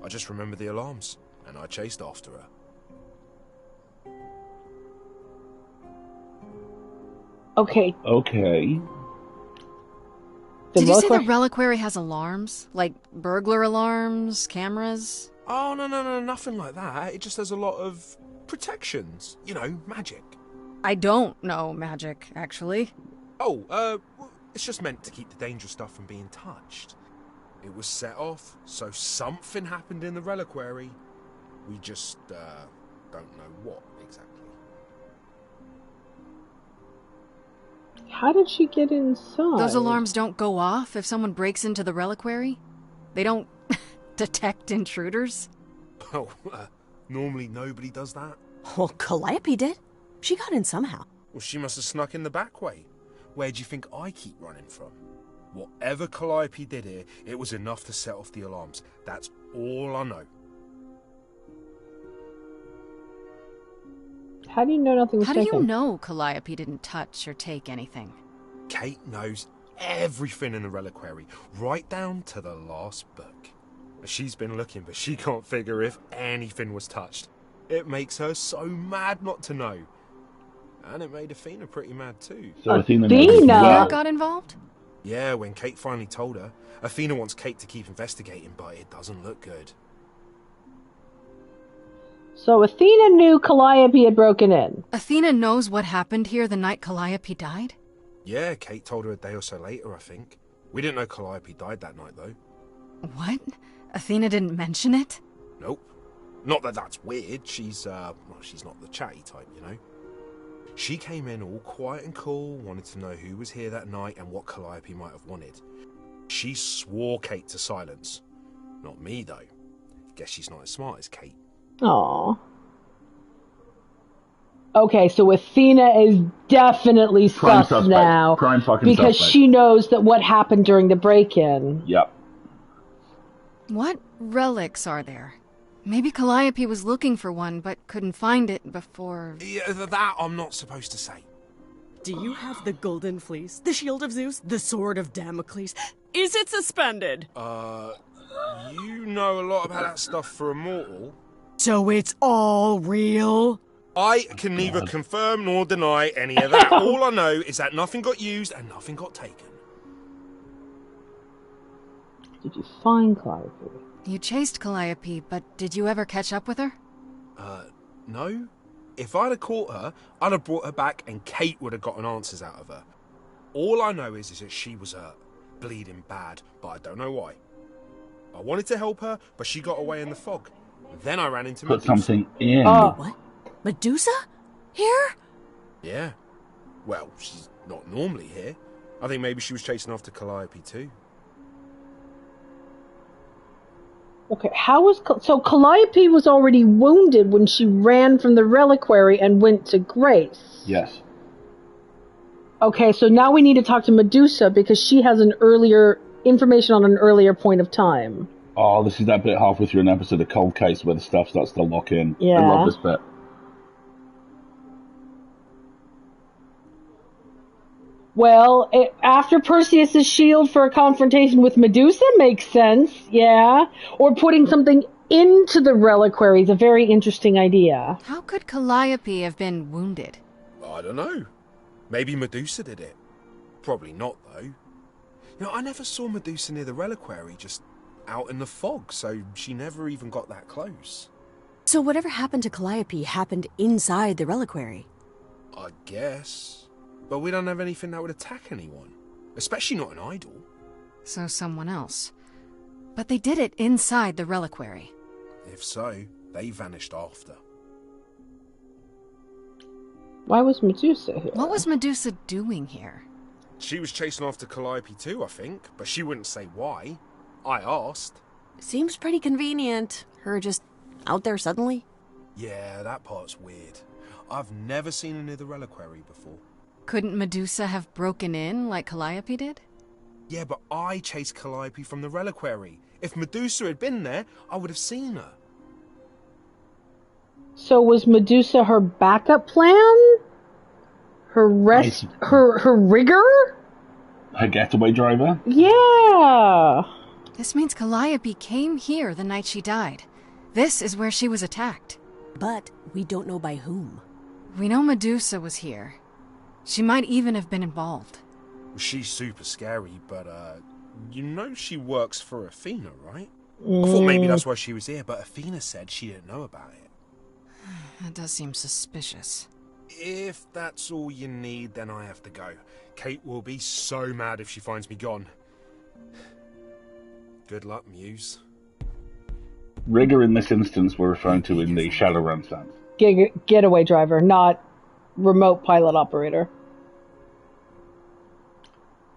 I: I just remember the alarms, and I chased after her.
A: Okay.
B: Okay.
E: Did you say the reliquary has alarms? Like burglar alarms, cameras?
I: Oh, no, nothing like that. It just has a lot of protections. You know, magic.
E: I don't know magic, actually.
I: Oh, it's just meant to keep the dangerous stuff from being touched.
K: It was set off, so something happened in the reliquary. We just, don't know what exactly.
A: How did she get inside?
E: Those alarms don't go off if someone breaks into the reliquary? They don't detect intruders?
K: Oh, normally nobody does that.
F: Well, Calliope did. She got in somehow.
K: Well, she must have snuck in the back way. Where do you think I keep running from? Whatever Calliope did here, it was enough to set off the alarms. That's all I know.
A: How do you know nothing was
E: How
A: taken?
E: do you know Calliope didn't touch or take anything?
K: Kate knows everything in the reliquary, right down to the last book. She's been looking, but she can't figure if anything was touched. It makes her so mad not to know. And it made Athena pretty mad too.
B: So Athena knows as well.
E: Athena got involved?
K: Yeah, when Kate finally told her. Athena wants Kate to keep investigating, but it doesn't look good.
A: So Athena knew Calliope had broken in.
E: Athena knows what happened here the night Calliope died?
K: Yeah, Kate told her a day or so later, I think. We didn't know Calliope died that night, though.
E: What? Athena didn't mention it?
K: Nope. Not that that's weird. She's not the chatty type, you know. She came in all quiet and cool, wanted to know who was here that night and what Calliope might have wanted. She swore Kate to silence. Not me, though. Guess she's not as smart as Kate.
A: Aww. Okay, so Athena is definitely sus now.
B: Prime fucking
A: because
B: suspect.
A: she knows that what happened during the break-in.
B: Yep.
E: What relics are there? Maybe Calliope was looking for one, but couldn't find it before...
K: Yeah, that I'm not supposed to say.
F: Do you have the Golden Fleece, the Shield of Zeus, the Sword of Damocles? Is it suspended?
K: You know a lot about that stuff for a mortal.
F: So it's all real?
K: I can neither confirm nor deny any of that. All I know is that nothing got used and nothing got taken.
A: Did you find Calliope?
E: You chased Calliope, but did you ever catch up with her?
K: No. If I'd have caught her, I'd have brought her back and Kate would have gotten answers out of her. All I know is that she was hurt, bleeding bad, but I don't know why. I wanted to help her, but she got away in the fog. Then I ran into
B: Put
K: Medusa.
B: something in.
F: What? Medusa? Here?
K: Yeah. Well, she's not normally here. I think maybe she was chasing after Calliope too.
A: Okay, how was... So Calliope was already wounded when she ran from the reliquary and went to Grace.
B: Yes.
A: Okay, so now we need to talk to Medusa because she has an earlier... information on an earlier point of time.
B: Oh, this is that bit halfway through an episode of Cold Case where the stuff starts to lock in.
A: Yeah.
B: I love this bit.
A: Well, after Perseus' shield for a confrontation with Medusa makes sense, yeah. Or putting something into the reliquary is a very interesting idea.
E: How could Calliope have been wounded?
K: I don't know. Maybe Medusa did it. Probably not, though. You know, I never saw Medusa near the reliquary, just out in the fog, so she never even got that close.
F: So whatever happened to Calliope happened inside the reliquary?
K: I guess. But we don't have anything that would attack anyone. Especially not an idol.
E: So someone else. But they did it inside the reliquary.
K: If so, they vanished after.
A: Why was Medusa here?
E: What was Medusa doing here?
K: She was chasing after Calliope too, I think, but she wouldn't say why. I asked.
F: Seems pretty convenient. Her just out there suddenly.
K: Yeah, that part's weird. I've never seen her near the reliquary before.
E: Couldn't Medusa have broken in like Calliope did?
K: Yeah, but I chased Calliope from the reliquary. If Medusa had been there, I would have seen her.
A: So was Medusa her backup plan? Her her rigger?
B: Her getaway driver?
A: Yeah.
E: This means Calliope came here the night she died. This is where she was attacked.
F: But we don't know by whom.
E: We know Medusa was here. She might even have been involved.
K: She's super scary, but, you know she works for Athena, right? I thought maybe that's why she was here, but Athena said she didn't know about it.
E: That does seem suspicious.
K: If that's all you need, then I have to go. Kate will be so mad if she finds me gone. Good luck, Muse.
B: Rigger in this instance we're referring to in the Shadowrun sense.
A: Getaway driver, not remote pilot operator.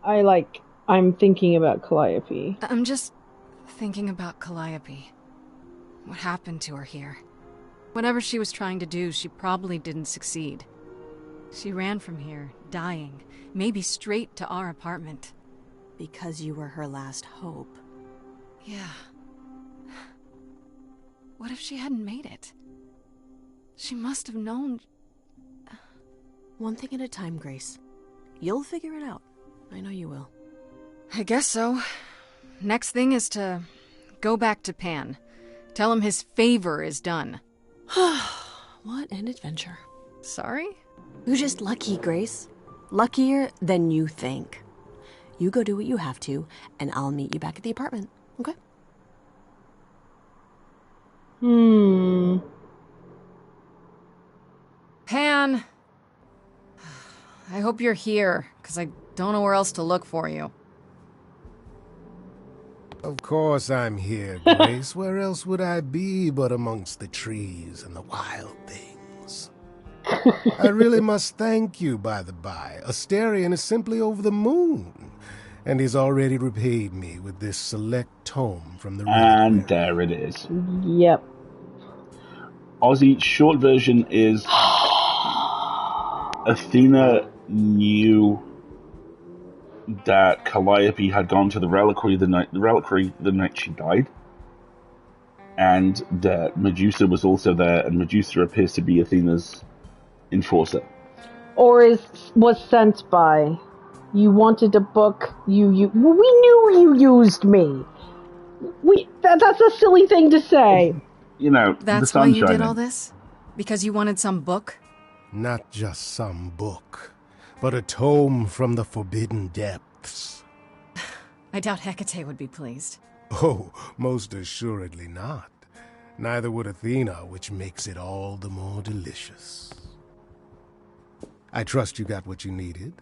A: I'm thinking about Calliope.
E: I'm just thinking about Calliope. What happened to her here? Whatever she was trying to do, she probably didn't succeed. She ran from here, dying, maybe straight to our apartment.
F: Because you were her last hope.
E: Yeah. What if she hadn't made it? She must have known...
F: One thing at a time, Grace. You'll figure it out. I know you will.
E: I guess so. Next thing is to go back to Pan. Tell him his favor is done.
F: What an adventure.
E: Sorry?
F: You're just lucky, Grace. Luckier than you think. You go do what you have to, and I'll meet you back at the apartment, okay?
E: Pan! I hope you're here, because I don't know where else to look for you.
D: Of course I'm here, Grace. Where else would I be but amongst the trees and the wild things? I really must thank you, by the by. Asterion is simply over the moon, and he's already repaid me with this select tome from the
B: And there it is.
A: Yep.
B: Ozzy, short version is Athena knew that Calliope had gone to the reliquary the night she died, and that Medusa was also there, and Medusa appears to be Athena's enforcer.
A: Or was sent by. You wanted a book, we knew you used me. That's a silly thing to say.
B: You know,
E: that's why you did all this? Because you wanted some book?
D: Not just some book, but a tome from the forbidden depths.
E: I doubt Hecate would be pleased.
D: Oh, most assuredly not. Neither would Athena, which makes it all the more delicious. I trust you got what you needed.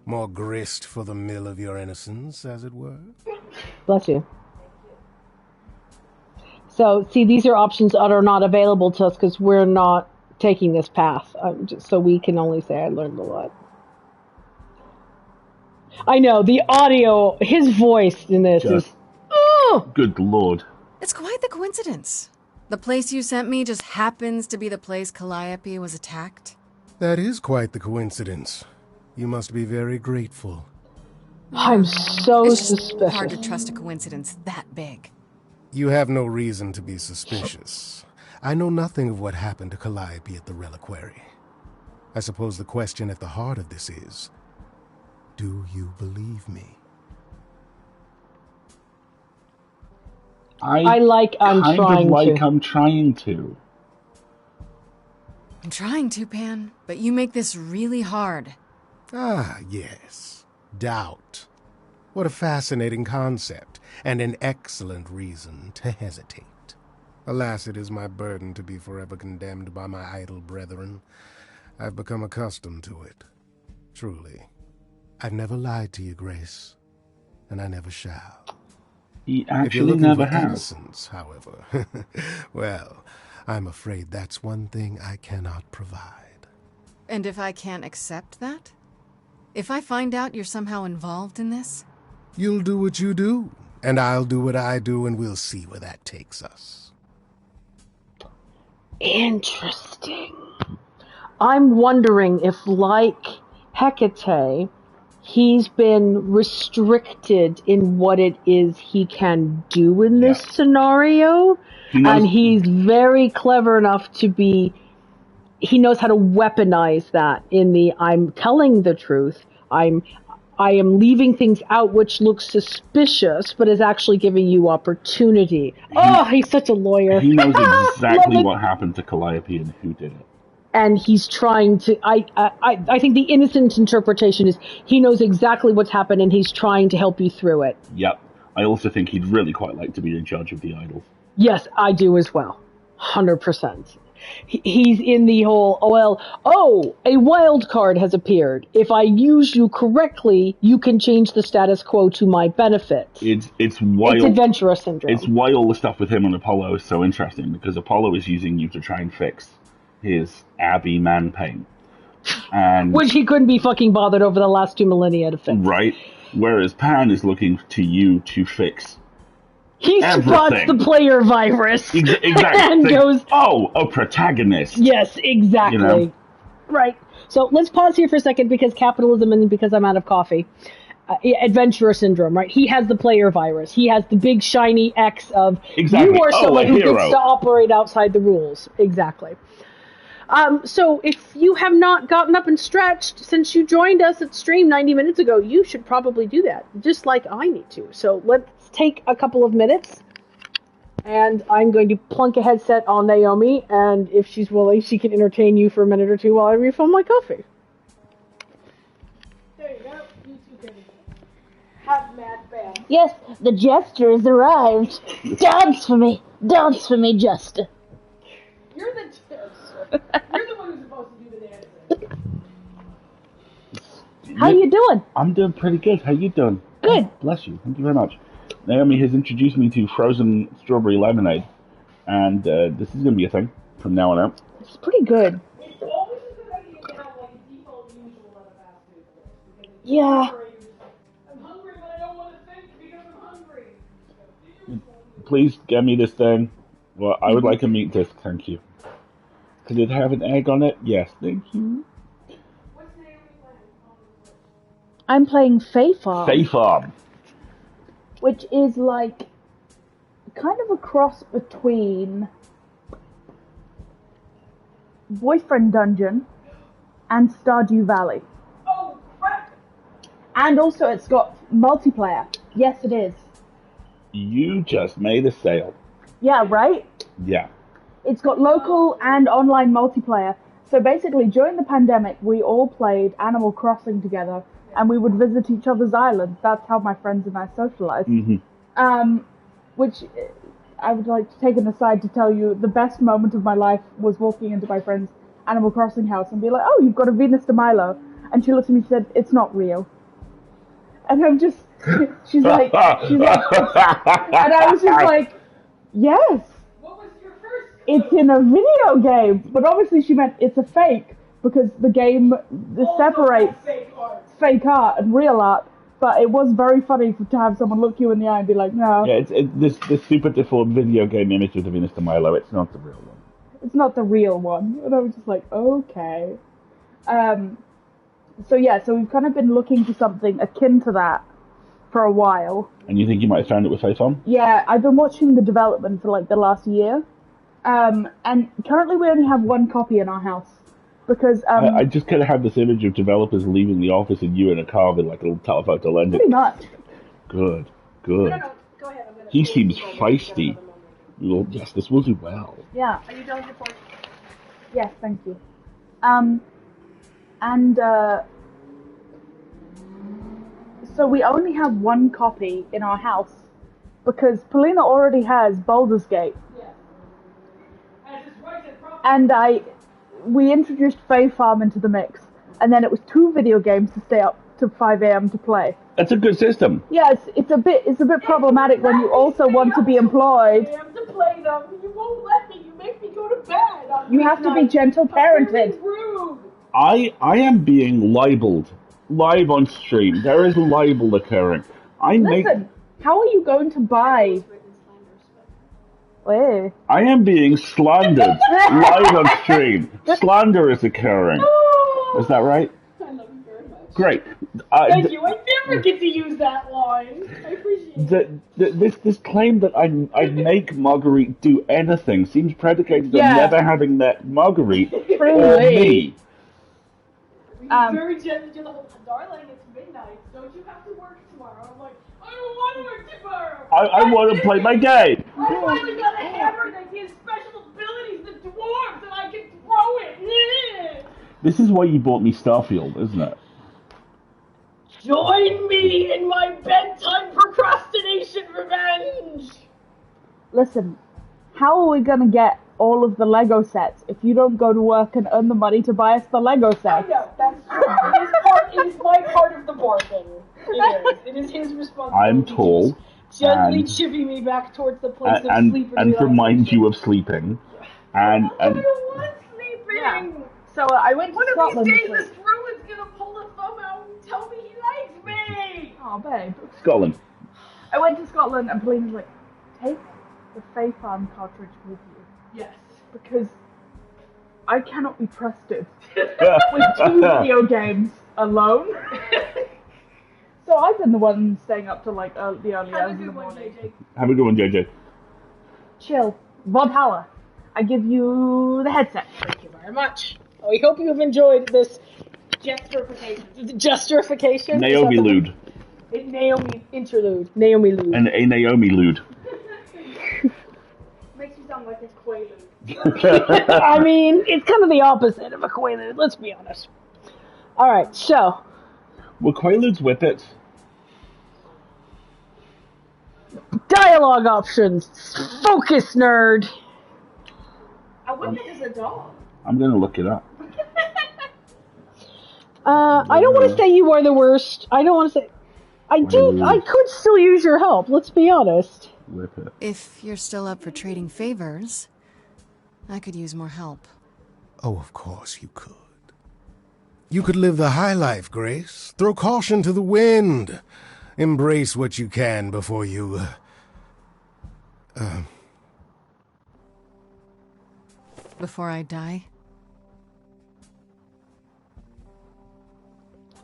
D: More grist for the mill of your innocence, as it were.
A: Bless you. So, see, these are options that are not available to us because we're not taking this path. So we can only say I learned a lot. I know, the audio, his voice in this is... Oh!
B: Good lord.
E: It's quite the coincidence. The place you sent me just happens to be the place Calliope was attacked.
D: That is quite the coincidence. You must be very grateful.
A: I'm so
E: it's just
A: suspicious.
E: Hard to trust a coincidence that big.
D: You have no reason to be suspicious. I know nothing of what happened to Calliope at the reliquary. I suppose the question at the heart of this is, do you believe me?
A: I'm trying to.
E: I'm trying to, Pan, but you make this really hard.
D: Ah, yes. Doubt. What a fascinating concept, and an excellent reason to hesitate. Alas, it is my burden to be forever condemned by my idle brethren. I've become accustomed to it. Truly. I've never lied to you, Grace, and I never shall.
B: He actually never has.
D: Innocence, however, well, I'm afraid that's one thing I cannot provide.
E: And if I can't accept that? If I find out you're somehow involved in this?
D: You'll do what you do, and I'll do what I do, and we'll see where that takes us.
A: Interesting. I'm wondering if, like Hecate, he's been restricted in what it is he can do in this scenario, and he's very clever enough to be... He knows how to weaponize that in the I'm telling the truth, I am leaving things out which look suspicious, but is actually giving you opportunity. He's such a lawyer.
B: He knows exactly what happened to Calliope and who did it.
A: And he's trying to... I think the innocent interpretation is he knows exactly what's happened and he's trying to help you through it.
B: Yep. I also think he'd really quite like to be in charge of the idols.
A: Yes, I do as well. 100%. He's in the whole, a wild card has appeared. If I use you correctly, you can change the status quo to my benefit.
B: It's wild.
A: It's adventurer syndrome.
B: It's why all the stuff with him and Apollo is so interesting, because Apollo is using you to try and fix his Abby man pain. And
A: which he couldn't be fucking bothered over the last 2 millennia to fix.
B: Right. Whereas Pan is looking to you to fix
A: he spots the player virus.
B: Exactly.
A: And goes,
B: a protagonist.
A: Yes, exactly.
B: You know?
A: Right. So let's pause here for a second because capitalism and because I'm out of coffee. Adventurer syndrome, right? He has the player virus. He has the big shiny X of
B: exactly.
A: You are someone who
B: hero.
A: gets to operate outside the rules. Exactly. So if you have not gotten up and stretched since you joined us at stream 90 minutes ago, you should probably do that, just like I need to. So let's take a couple of minutes, and I'm going to plunk a headset on Naomi, and if she's willing, she can entertain you for a minute or two while I refill my coffee. There you go. You two can have mad band.
C: Yes, the jester has arrived. Dance for me, jester.
A: You're the jester. You're the one who's supposed to do the dancing.
C: How you doing?
B: I'm doing pretty good. How you doing?
C: Good.
B: Oh, bless you. Thank you very much. Naomi has introduced me to frozen strawberry lemonade, and this is going to be a thing from now on out.
C: It's pretty good.
A: It's always a good idea to have like default usual at a fast food place.
C: Yeah.
A: I'm hungry, but I don't want to think because I'm hungry.
B: Please get me this thing. Well, I would like a meat disc, thank you. Could it have an egg on it? Yes, thank you.
A: What's Naomi playing?
C: I'm playing Fae Farm.
B: Fae Farm.
C: Which is like kind of a cross between Boyfriend Dungeon and Stardew Valley.
A: Oh, crap!
C: And also it's got multiplayer. Yes, it is.
B: You just made a sale.
C: Yeah, right?
B: Yeah.
C: It's got local and online multiplayer. So basically, during the pandemic, we all played Animal Crossing together, and we would visit each other's islands. That's how my friends and I socialized.
B: Mm-hmm.
C: Which I would like to take an aside to tell you, the best moment of my life was walking into my friend's Animal Crossing house and be like, "Oh, you've got a Venus de Milo," and she looked at me and said, "It's not real." And I'm just, she's like, and I was just like, "Yes." It's in a video game, but obviously she meant it's a fake because the game separates fake art and real art. But it was very funny to have someone look you in the eye and be like, "No."
B: Yeah, it's this super deformed video game image of the Venus de Milo. It's not the real one.
C: It's not the real one, and I was just like, okay. So we've kind of been looking for something akin to that for a while.
B: And you think you might have found it with Fae Farm?
C: Yeah, I've been watching the development for like the last year. And currently we only have one copy in our house because
B: I just kind of have this image of developers leaving the office and you in a car with like a little telephoto lens.
C: Pretty much.
B: Good.
A: No, go ahead.
B: He seems feisty. Well, yes, this will do well.
C: Yeah.
A: Are you done with your point?
C: Yes, thank you. So we only have one copy in our house because Polina already has Baldur's Gate. And we introduced Fae Farm into the mix, and then it was 2 video games to stay up to 5 a.m. to play.
B: That's a good system.
C: Yeah, it's a bit problematic when you also want to be employed.
A: I have to play them. You won't let me. You make me go to bed.
C: You have to be gentle parented.
A: Rude.
B: I am being libeled live on stream. There is libel occurring.
C: Listen, how are you going to buy? Wait.
B: I am being slandered live on stream. Slander is occurring. Is that right?
A: I love you very much.
B: Great.
A: Thank you. I never get to use that line. I appreciate it.
B: This claim that I make Marguerite do anything seems predicated on never having met Marguerite or me.
A: Very gently do the whole, "Darling, it's midnight. Don't you have to work tomorrow?" I'm like, "I don't want to work tomorrow.
B: I want to play my game."
A: I finally got a hammer that gives special abilities to dwarves and I can throw it. Yeah.
B: This is why you bought me Starfield, isn't it?
A: Join me in my bedtime procrastination revenge.
C: Listen, how are we gonna get all of the Lego sets if you don't go to work and earn the money to buy us the Lego sets.
L: I know, that's true. It is my part of the bargain. It is his responsibility.
B: I'm tall.
L: Gently chipping me back towards the place of sleep
B: and remind you of sleeping. And
L: I don't want sleeping.
C: Yeah. So I went to
L: One
C: Scotland.
L: of these days, this druid's gonna pull a thumb out and tell me he likes me.
C: Oh, babe.
B: Scotland.
C: I went to Scotland and Pauline was like, take the Fae Farm cartridge with you.
L: Yes.
C: Because I cannot be trusted with 2 video games alone. So I've been the one staying up to like the early hours in the morning.
B: Have a good one, JJ.
C: Chill. Valhalla. I give you the headset.
L: Thank you very much. We hope you have enjoyed this gesterification.
B: Naomi Lude.
L: Naomi interlude. Naomi Lude.
B: And a Naomi Lude.
L: Makes you sound like a Quaalude.
A: I mean, it's kind of the opposite of a Quaalude, let's be honest. Alright, so.
B: Were Quaaludes whippets?
A: Dialogue options. Focus, nerd.
L: A whippet is a dog.
B: I'm going to look it up.
A: I don't want to say you are the worst. I don't want to say... I could still use your help, let's be honest.
B: Whippet.
E: If you're still up for trading favors, I could use more help.
D: Oh, of course you could. You could live the high life, Grace. Throw caution to the wind. Embrace what you can before you...
E: Before I die?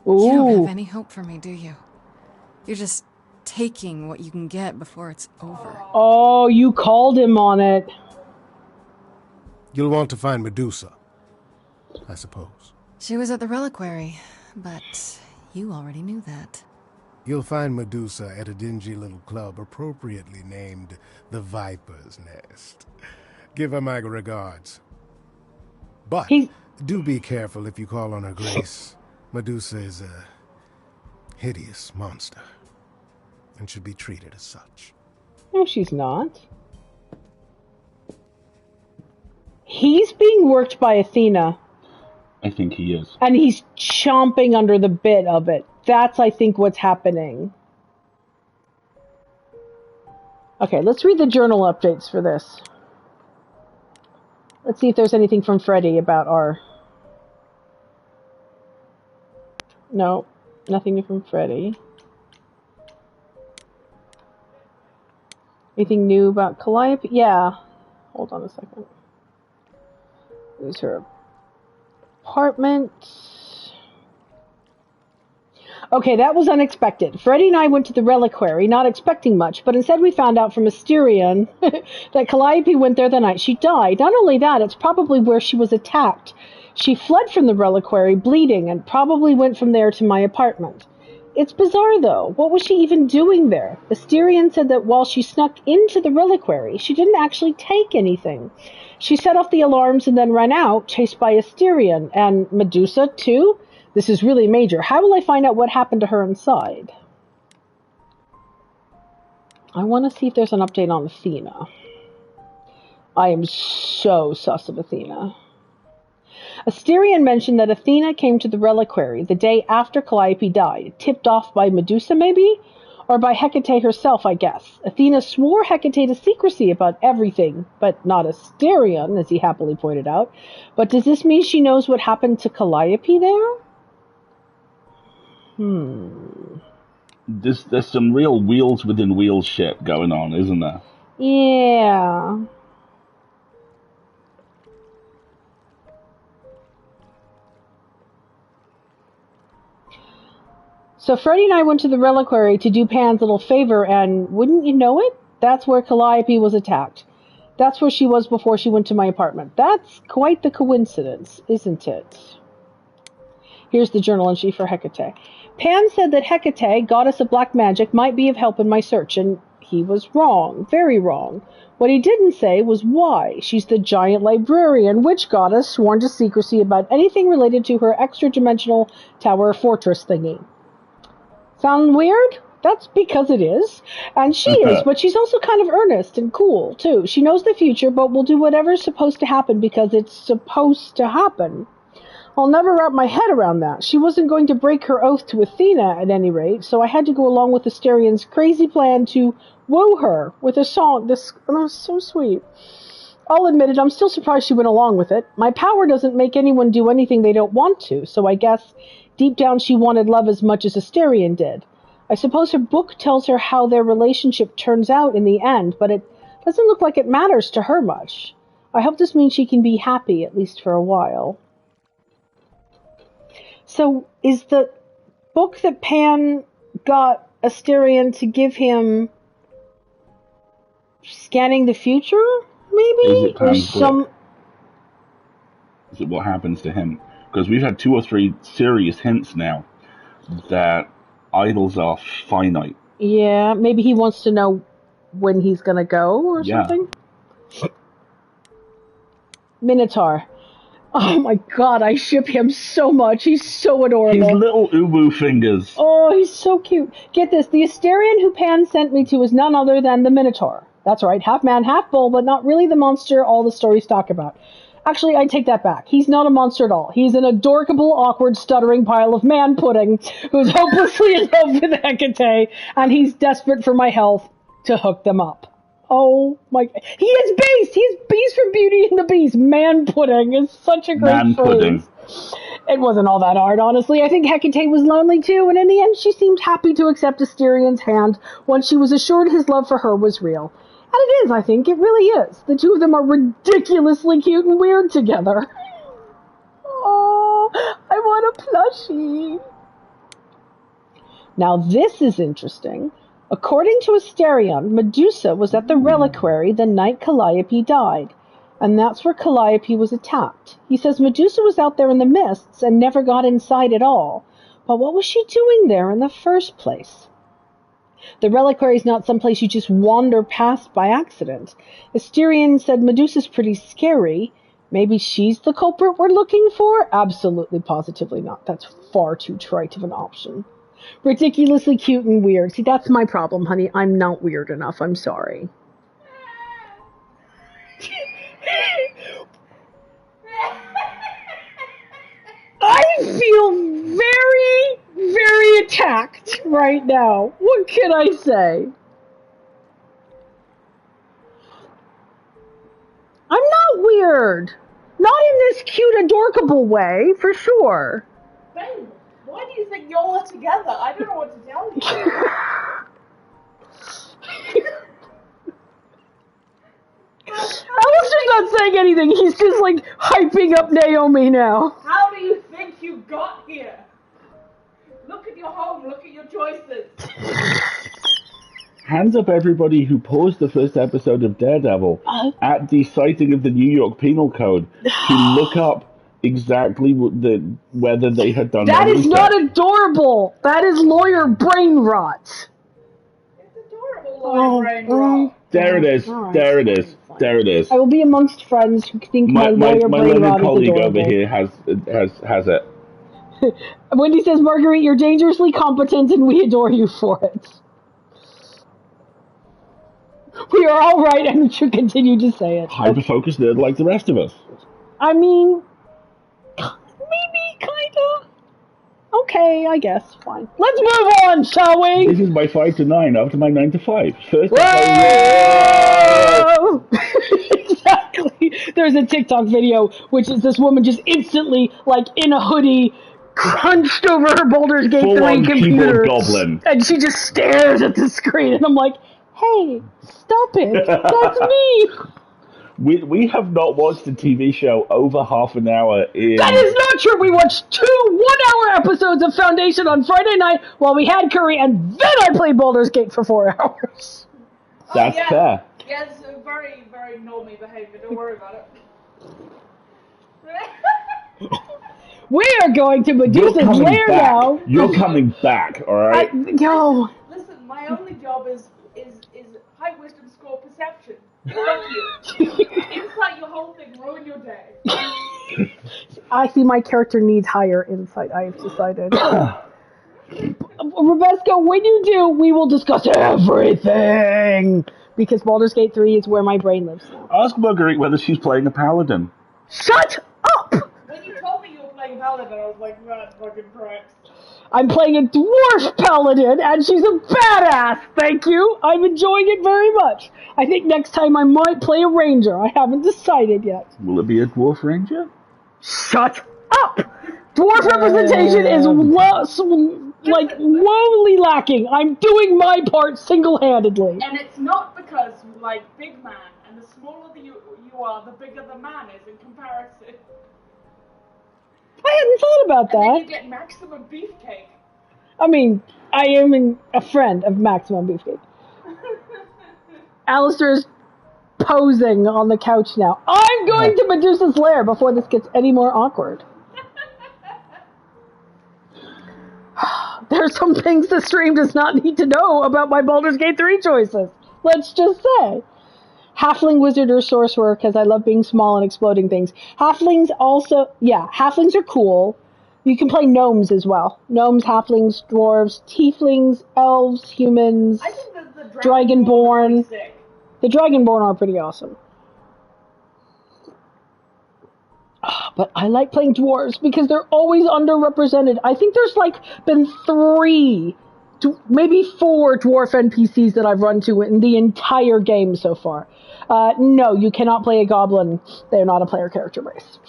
A: Ooh.
E: You don't have any hope for me, do you? You're just taking what you can get before it's over.
A: Oh, you called him on it.
D: You'll want to find Medusa, I suppose.
E: She was at the reliquary, but you already knew that.
D: You'll find Medusa at a dingy little club appropriately named the Viper's Nest. Give her my regards. But do be careful if you call on her, Grace. Medusa is a hideous monster and should be treated as such.
A: No, she's not. He's being worked by Athena.
B: I think he is.
A: And he's chomping under the bit of it. That's, I think, what's happening. Okay, let's read the journal updates for this. Let's see if there's anything from Freddy about our... No, nothing from Freddy. Anything new about Calliope? Yeah. Hold on a second. There's her apartment. Okay, that was unexpected. Freddy and I went to the reliquary, not expecting much, but instead we found out from Asterion that Calliope went there the night she died. Not only that, it's probably where she was attacked. She fled from the reliquary, bleeding, and probably went from there to my apartment. It's bizarre, though. What was she even doing there? Asterion said that while she snuck into the reliquary, she didn't actually take anything. She set off the alarms and then ran out, chased by Asterion. And Medusa, too? This is really major. How will I find out what happened to her inside? I want to see if there's an update on Athena. I am so sus of Athena. Asterion mentioned that Athena came to the reliquary the day after Calliope died, tipped off by Medusa, maybe? Or by Hecate herself, I guess. Athena swore Hecate to secrecy about everything, but not Asterion, as he happily pointed out. But does this mean she knows what happened to Calliope there?
B: There's some real wheels within wheels shit going on, isn't there?
A: Yeah. So Freddy and I went to the reliquary to do Pan's little favor, and wouldn't you know it? That's where Calliope was attacked. That's where she was before she went to my apartment. That's quite the coincidence, isn't it? Here's the journal entry for Hecate. Pan said that Hecate, goddess of black magic, might be of help in my search, and he was wrong. Very wrong. What he didn't say was why. She's the giant librarian, witch goddess, sworn to secrecy about anything related to her extra-dimensional tower fortress thingy. Sound weird? That's because it is. And she
B: Okay.
A: is, but she's also kind of earnest and cool, too. She knows the future, but will do whatever's supposed to happen because it's supposed to happen. I'll never wrap my head around that. She wasn't going to break her oath to Athena, at any rate, so I had to go along with Asterian's crazy plan to woo her with a song. This was so sweet. I'll admit it, I'm still surprised she went along with it. My power doesn't make anyone do anything they don't want to, so I guess deep down she wanted love as much as Asterian did. I suppose her book tells her how their relationship turns out in the end, but it doesn't look like it matters to her much. I hope this means she can be happy, at least for a while. So, is the book that Pan got Asterian to give him scanning the future, maybe?
B: Is it Pan's book? Is it what happens to him? Because we've had 2 or 3 serious hints now that idols are finite.
A: Yeah, maybe he wants to know when he's gonna go or something? Minotaur. Oh my god, I ship him so much. He's so adorable.
B: His little uwu fingers.
A: Oh, he's so cute. Get this, the Asterian who Pan sent me to is none other than the Minotaur. That's right, half man, half bull, but not really the monster all the stories talk about. Actually, I take that back. He's not a monster at all. He's an adorable, awkward, stuttering pile of man pudding who's hopelessly in love with Hecate, and he's desperate for my help to hook them up. Oh my! He is Beast. He's Beast from Beauty and the Beast. Man pudding is such a great
B: Man
A: phrase.
B: pudding.
A: It wasn't all that hard, honestly. I think Hecate was lonely too, and in the end, she seemed happy to accept Asterian's hand once she was assured his love for her was real. And it is, I think. It really is. The two of them are ridiculously cute and weird together. Oh, I want a plushie. Now this is interesting. According to Asterion, Medusa was at the reliquary the night Calliope died, and that's where Calliope was attacked. He says Medusa was out there in the mists and never got inside at all. But what was she doing there in the first place? The reliquary is not someplace you just wander past by accident. Asterion said Medusa's pretty scary. Maybe she's the culprit we're looking for? Absolutely, positively not. That's far too trite of an option. Ridiculously cute and weird. See, that's my problem, honey. I'm not weird enough. I'm sorry. I feel very, very attacked right now. What can I say? I'm not weird. Not in this cute, adorable way, for sure.
C: Ben, why do you think y'all are together? I don't know what to tell you.
A: Alistair's not saying anything. He's just like hyping up Naomi now.
C: How do you think you got here? Look at your home, look at your choices.
B: Hands up everybody who paused the first episode of Daredevil at the citing of the New York Penal Code to look up exactly whether they had done
A: That is
B: research.
A: not adorable. That is lawyer brain rot.
C: It's adorable, lawyer brain rot.
B: There it is.
A: All right.
B: There it is. There it is.
A: I will be amongst friends who think my
B: My
A: lawyer brain
B: learned
A: rot is
B: colleague
A: adorable.
B: over here has it.
A: Wendy says, Marguerite, you're dangerously competent and we adore you for it. We are all right and we should continue to say it.
B: Hyper-focused nerd like the rest of us.
A: I mean, maybe, kinda. Okay, I guess, fine. Let's move on, shall we?
B: This is my 5 to 9 after my 9 to 5. First
A: Whoa! Exactly. There's a TikTok video, which is this woman just instantly, like, in a hoodie, crunched over her Baldur's Gate 3
B: full-on
A: computer.
B: keyboard goblin.
A: And she just stares at the screen, and I'm like, hey, stop it. That's me.
B: We have not watched a TV show over half an hour in...
A: That is not true. We watched 2 one-hour episodes of Foundation on Friday night while we had curry, and then I played Baldur's Gate for 4 hours.
B: That's fair.
C: Yes, very, very normie behavior. Don't worry about it.
A: We are going to Medusa's lair now.
B: You're coming back, alright?
A: Yo.
C: Listen, my only job is high wisdom score perception. Fuck you. Insight your whole thing, ruin your day.
A: I see my character needs higher insight, I have decided. Rebecca, when you do, we will discuss everything. Because Baldur's Gate 3 is where my brain lives now.
B: Ask Marguerite whether she's playing a paladin.
A: Shut up!
C: When you told me you were playing Paladin, I was like, that fucking cracks.
A: I'm playing a dwarf paladin, and she's a badass, thank you. I'm enjoying it very much. I think next time I might play a ranger. I haven't decided yet.
B: Will it be a dwarf ranger?
A: Shut up! Dwarf representation is woefully lacking. I'm doing my part single-handedly.
C: And it's not because you like big man, and the smaller you are, the bigger the man is in comparison.
A: I hadn't thought about
C: And then
A: that.
C: you get maximum beefcake.
A: I mean, I am a friend of Maximum Beefcake. Alistair's posing on the couch now. I'm going to Medusa's lair before this gets any more awkward. There are some things the stream does not need to know about my Baldur's Gate 3 choices. Let's just say. Halfling wizard or sorcerer, because I love being small and exploding things. Halflings are cool. You can play gnomes as well. Gnomes, halflings, dwarves, tieflings, elves, humans,
C: I think the
A: dragonborn.
C: are sick.
A: The dragonborn are pretty awesome. But I like playing dwarves because they're always underrepresented. I think there's been 3, maybe 4 dwarf NPCs that I've run to in the entire game so far. No, you cannot play a goblin. They're not a player character race.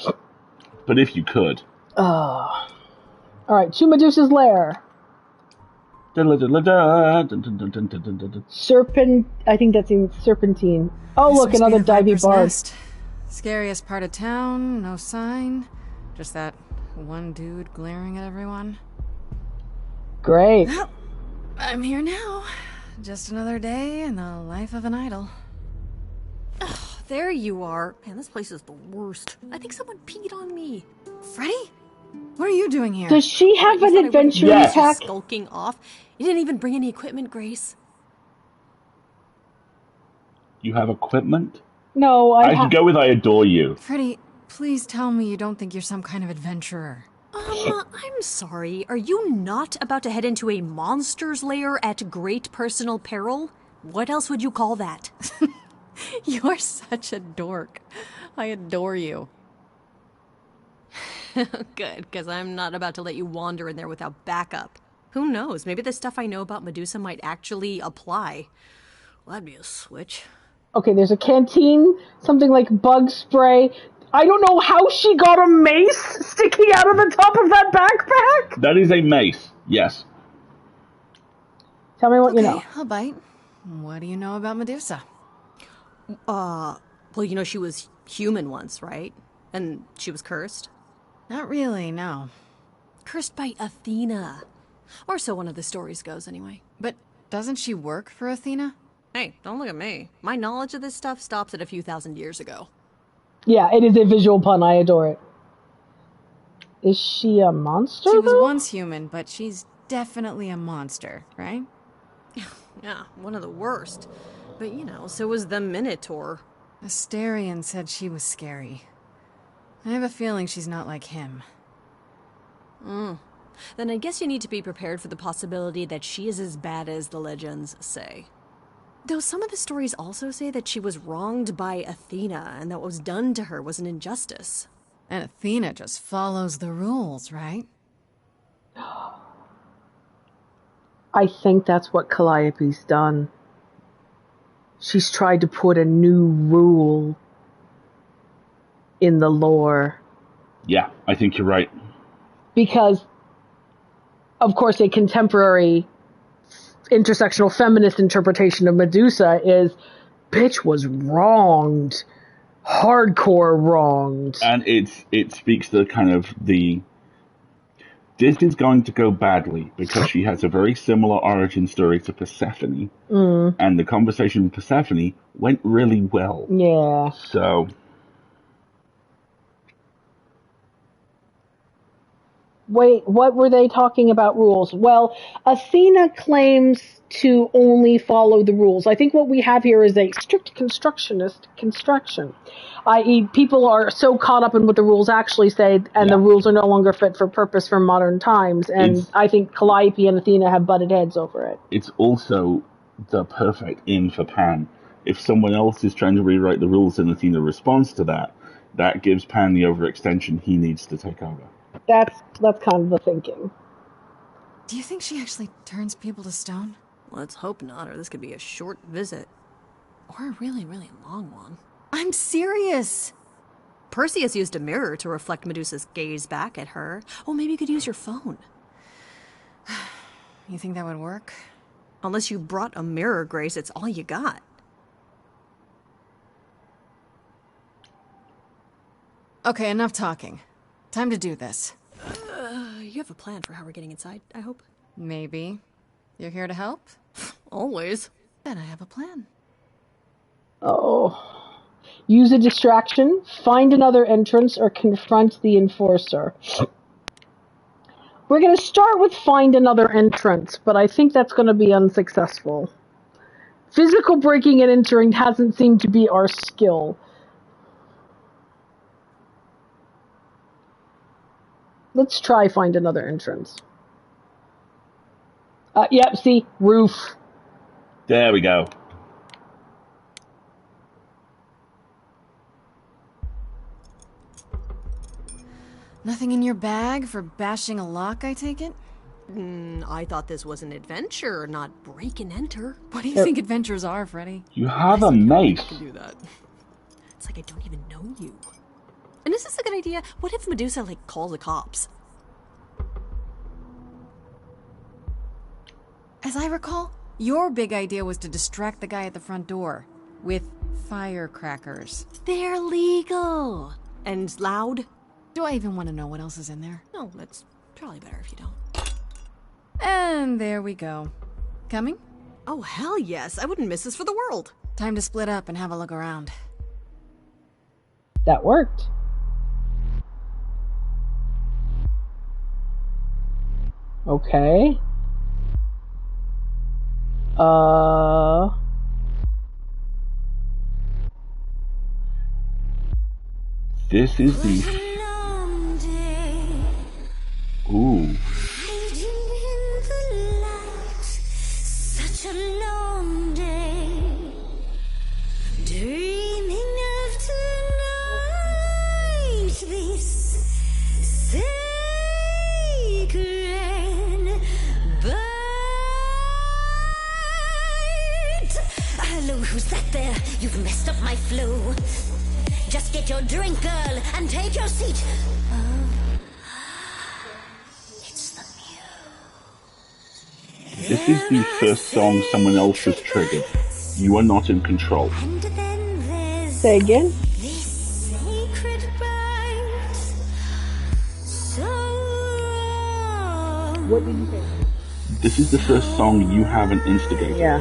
B: But if you could.
A: Alright, to Medusa's lair. I think that's in Serpentine. Oh,
E: This
A: look,
E: must be
A: another
E: the
A: divey
E: Viper's
A: bard.
E: Nest. Scariest part of town, no sign. Just that one dude glaring at everyone.
A: Great.
E: Well, I'm here now. Just another day in the life of an idol.
F: Ugh, there you are. Man, this place is the worst. I think someone peed on me.
E: Freddy? What are you doing here?
A: Does she have an adventure pack?
F: Skulking off. You didn't even bring any equipment, Grace.
B: You have equipment?
A: No,
B: I should go with I adore you.
E: Freddy, please tell me you don't think you're some kind of adventurer.
F: I'm sorry. Are you not about to head into a monster's lair at great personal peril? What else would you call that?
E: You're such a dork. I adore you.
F: Good, because I'm not about to let you wander in there without backup. Who knows? Maybe the stuff I know about Medusa might actually apply. Well, that'd be a switch.
A: Okay, there's a canteen, something like bug spray. I don't know how she got a mace sticking out of the top of that backpack.
B: That is a mace, yes.
A: Tell me what you know.
E: I'll bite. What do you know about Medusa?
F: Well, you know she was human once, right? And she was cursed?
E: Not really, no.
F: Cursed by Athena. Or so one of the stories goes, anyway.
E: But doesn't she work for Athena?
F: Hey, don't look at me. My knowledge of this stuff stops at a few thousand years ago.
A: Yeah, it is a visual pun. I adore it. Is she a monster,
E: She was
A: though?
E: once human, but she's definitely a monster, right?
F: Yeah, one of the worst. But, you know, so was the Minotaur.
E: Asterion said she was scary. I have a feeling she's not like him.
F: Then I guess you need to be prepared for the possibility that she is as bad as the legends say. Though some of the stories also say that she was wronged by Athena and that what was done to her was an injustice.
E: And Athena just follows the rules, right?
A: I think that's what Calliope's done. She's tried to put a new rule in the lore.
B: Yeah, I think you're right.
A: Because, of course, a contemporary intersectional feminist interpretation of Medusa is, bitch was wronged. Hardcore wronged.
B: And it speaks to kind of the... This is going to go badly because she has a very similar origin story to Persephone. And the conversation with Persephone went really well.
A: Yeah.
B: So...
A: Wait, what were they talking about rules? Well, Athena claims to only follow the rules. I think what we have here is a strict constructionist construction, i.e. people are so caught up in what the rules actually say, and the rules are no longer fit for purpose for modern times, and I think Calliope and Athena have butted heads over it.
B: It's also the perfect in for Pan. If someone else is trying to rewrite the rules and Athena responds to that, that gives Pan the overextension he needs to take over.
A: That's kind of the thinking.
E: Do you think she actually turns people to stone?
F: Let's hope not, or this could be a short visit. Or a really, really long one.
E: I'm serious!
F: Perseus used a mirror to reflect Medusa's gaze back at her. Oh, maybe you could use your phone.
E: You think that would work?
F: Unless you brought a mirror, Grace, it's all you got.
E: Okay, enough talking. Time to do this.
F: You have a plan for how we're getting inside, I hope?
E: Maybe. You're here to help?
F: Always.
E: Then I have a plan.
A: Oh. Use a distraction, find another entrance, or confront the enforcer. We're going to start with find another entrance, but I think that's going to be unsuccessful. Physical breaking and entering hasn't seemed to be our skill. Let's try find another entrance. Yep, see? Roof.
B: There we go.
E: Nothing in your bag for bashing a lock, I take it?
F: I thought this was an adventure, not break and enter.
E: What do you think adventures are, Freddy?
B: You have a mace.
F: I can do that. It's like I don't even know you. And is this a good idea? What if Medusa, calls the cops?
E: As I recall, your big idea was to distract the guy at the front door with firecrackers.
F: They're legal. And loud.
E: Do I even want to know what else is in there?
F: No, that's probably better if you don't.
E: And there we go. Coming?
F: Oh, hell yes. I wouldn't miss this for the world.
E: Time to split up and have a look around.
A: That worked. Okay.
B: This is the... Ooh.
M: Such a long day. Dreaming of tonight. This sacred bite. Hello, who's that there? You've messed up my flow. Just get your drink, girl, and take your seat.
B: This is the first song someone else has triggered. You are not in control.
A: Say again? What did you say?
B: This is the first song you haven't instigated.
A: Yeah.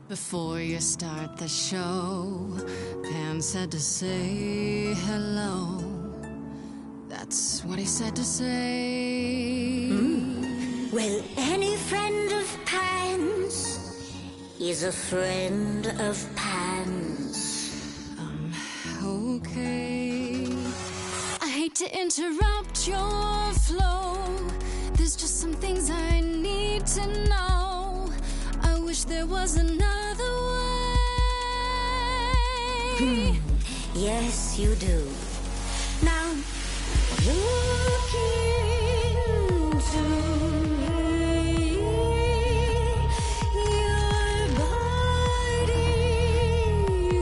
E: Before you start the show, Pan said to say hello. That's what he said to say.
M: Well, any friend of Pan's is a friend of Pan's.
E: Okay. I hate to interrupt your flow. There's just some things I need to know. I wish there was another way.
M: Yes, you do. Now, look into me. Your body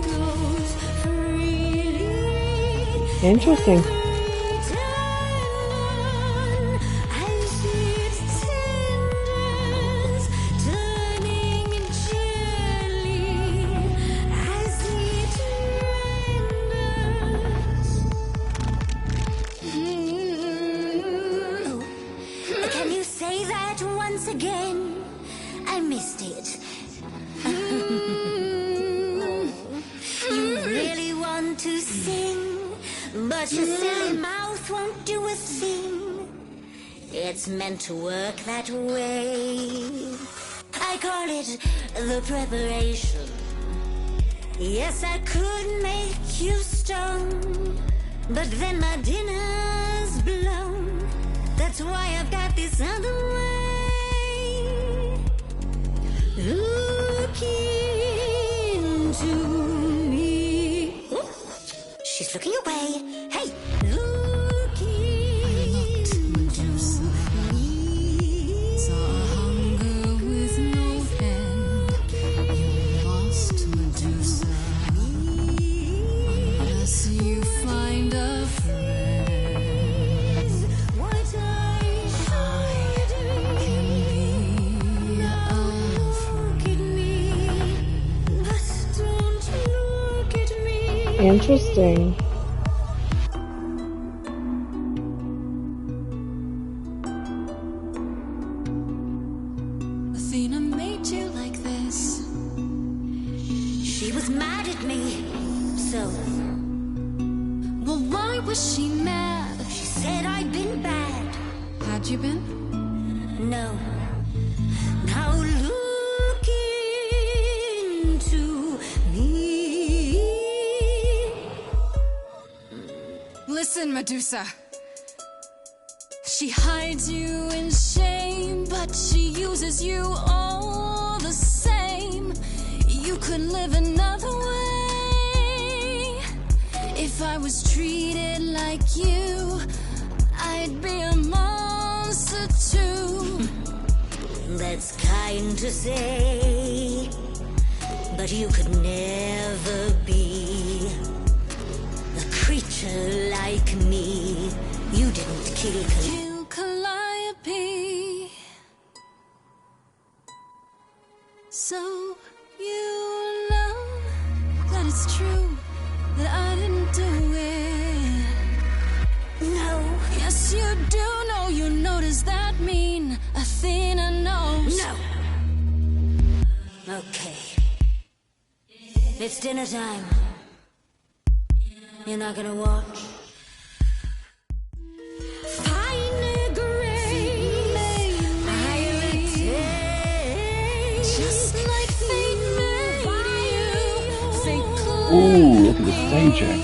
M: goes freely.
A: Interesting.
M: Can you say that You really want to sing, but your silly mouth won't do a thing. It's meant to work that way. I call it the preparation. Yes, I could make you stone, but then my dinner's blown. That's why I've got this other way. Look into me. Ooh, she's looking away. Hey, look into me.
H: Saw a hunger with no end. You lost Medusa. Unless you find a friend,
M: What I should
H: can be
M: look at me, but don't look at me.
A: Interesting.
H: Athena made you like this.
M: She was mad at me, so
H: Well, why was she mad?
M: she said I'd been bad.
H: Had you been?
M: No. Now look into me.
H: Listen, Medusa. She hides you in shame, but she uses you all the same. You could live another way. If I was treated like you, I'd be a monster too.
M: That's kind to say, but you could never be a creature like me. You didn't kill
H: Calliope. So you know that it's true that I didn't do it.
M: No.
H: Yes, you do know. You know, does that mean Athena knows?
M: No. Okay. It's dinner time. You're not gonna watch? Fine grace,
H: just like fate made you. Fate could
B: Ooh, look at the stage act.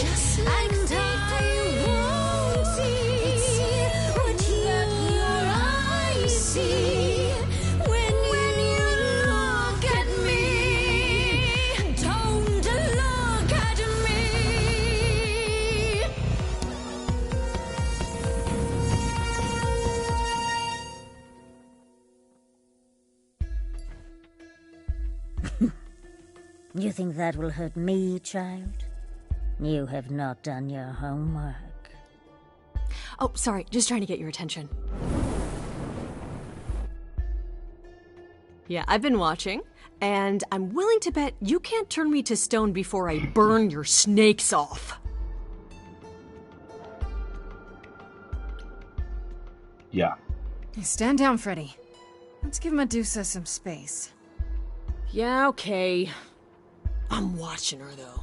H: just like
M: and I won't see what your eyes see when you look at me. Don't look at me.
N: You think that will hurt me, child? You have not done your homework.
F: Oh, sorry, just trying to get your attention. Yeah, I've been watching, and I'm willing to bet you can't turn me to stone before I burn your snakes off.
B: Yeah.
E: Hey, stand down, Freddy. Let's give Medusa some space.
F: Yeah, okay. I'm watching her, though.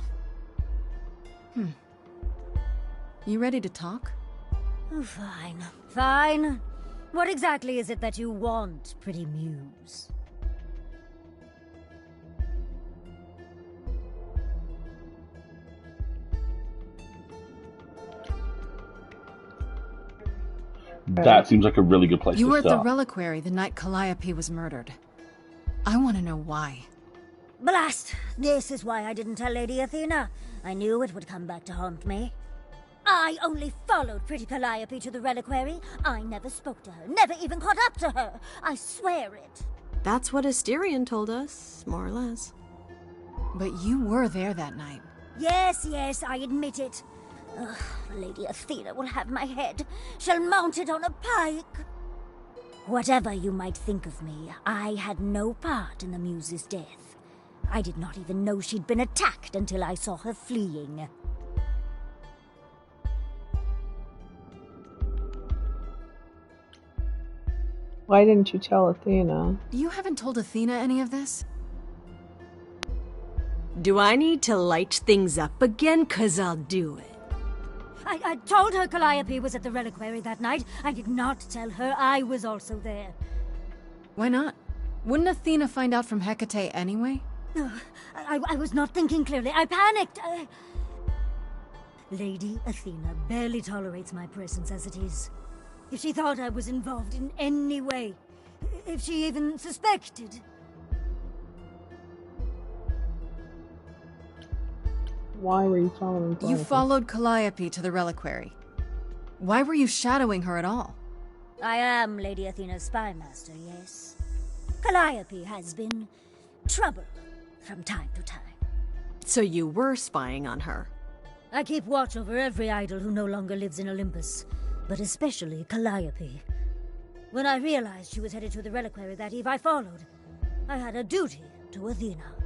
E: You ready to talk?
N: Oh, fine. Fine. What exactly is it that you want, pretty muse?
B: That seems like a really good place
E: You
B: to
E: were at the
B: start.
E: reliquary the night Calliope was murdered. I want to know why.
N: Blast! This is why I didn't tell Lady Athena. I knew it would come back to haunt me. I only followed pretty Calliope to the reliquary. I never spoke to her, never even caught up to her. I swear it.
F: That's what Asterion told us, more or less.
E: But you were there that night.
N: Yes, yes, I admit it. Ugh, Lady Athena will have my head. She'll mount it on a pike. Whatever you might think of me, I had no part in the Muse's death. I did not even know she'd been attacked until I saw her fleeing.
A: Why didn't you tell Athena?
E: You haven't told Athena any of this?
F: Do I need to light things up again? 'Cause I'll do it.
N: I told her Calliope was at the reliquary that night. I did not tell her I was also there.
E: Why not? Wouldn't Athena find out from Hecate anyway?
N: I was not thinking clearly. I panicked. Lady Athena barely tolerates my presence as it is. If she thought I was involved in any way, if she even suspected...
A: Why were you following Calliope?
E: You followed Calliope to the reliquary. Why were you shadowing her at all?
N: I am Lady Athena's spy master, yes. Calliope has been trouble from time to time.
F: So you were spying on her?
N: I keep watch over every idol who no longer lives in Olympus, but especially Calliope. When I realized she was headed to the reliquary that eve, I followed. I had a duty to Athena.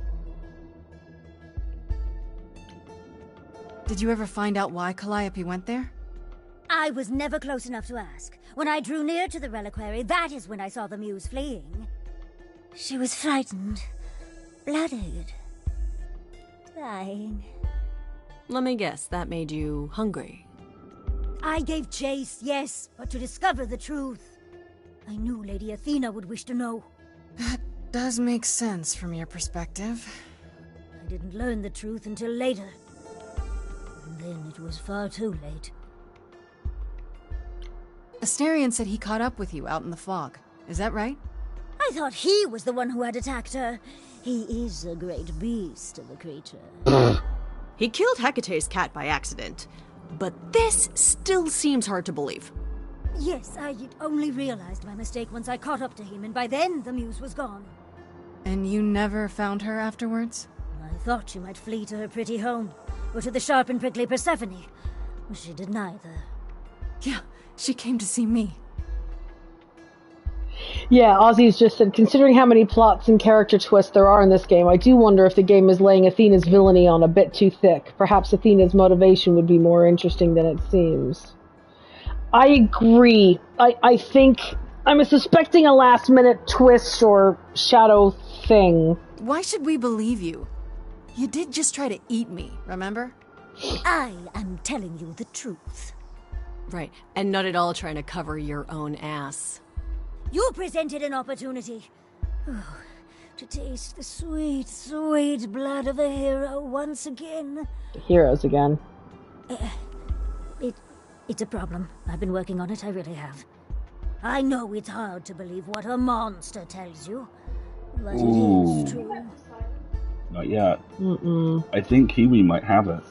E: Did you ever find out why Calliope went there?
N: I was never close enough to ask. When I drew near to the reliquary, that is when I saw the muse fleeing. She was frightened, bloodied, dying.
F: Let me guess, that made you hungry.
N: I gave chase, yes, but to discover the truth. I knew Lady Athena would wish to know.
E: That does make sense from your perspective.
N: I didn't learn the truth until later. And then it was far too late.
E: Astarion said he caught up with you out in the fog. Is that right?
N: I thought he was the one who had attacked her. He is a great beast of a creature.
F: He killed Hecate's cat by accident, but this still seems hard to believe.
N: Yes, I only realized my mistake once I caught up to him, and by then the muse was gone.
E: And you never found her afterwards?
N: I thought she might flee to her pretty home, or to the sharp and prickly Persephone. She did neither.
E: Yeah, she came to see me.
A: Yeah, Ozzy's just said, considering how many plots and character twists there are in this game, I do wonder if the game is laying Athena's villainy on a bit too thick. Perhaps Athena's motivation would be more interesting than it seems. I agree. I think I'm suspecting a last-minute twist or shadow thing.
E: Why should we believe you? You did just try to eat me, remember?
N: I am telling you the truth.
F: Right, and not at all trying to cover your own ass.
N: You presented an opportunity. To taste the sweet, sweet blood of a hero once again.
A: Heroes again.
N: It's a problem. I've been working on it, I really have. I know it's hard to believe what a monster tells you, but it is true.
B: Not yet. I think Kiwi might have it.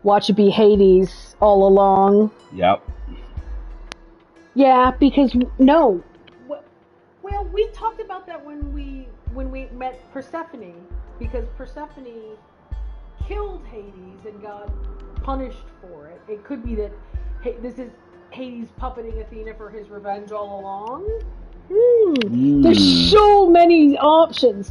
A: Watch it be Hades all along.
B: Yep.
A: Yeah, because no.
O: Well, we talked about that when we met Persephone, because Persephone killed Hades and got punished for it. It could be that this is Hades puppeting Athena for his revenge all along.
A: There's so many options.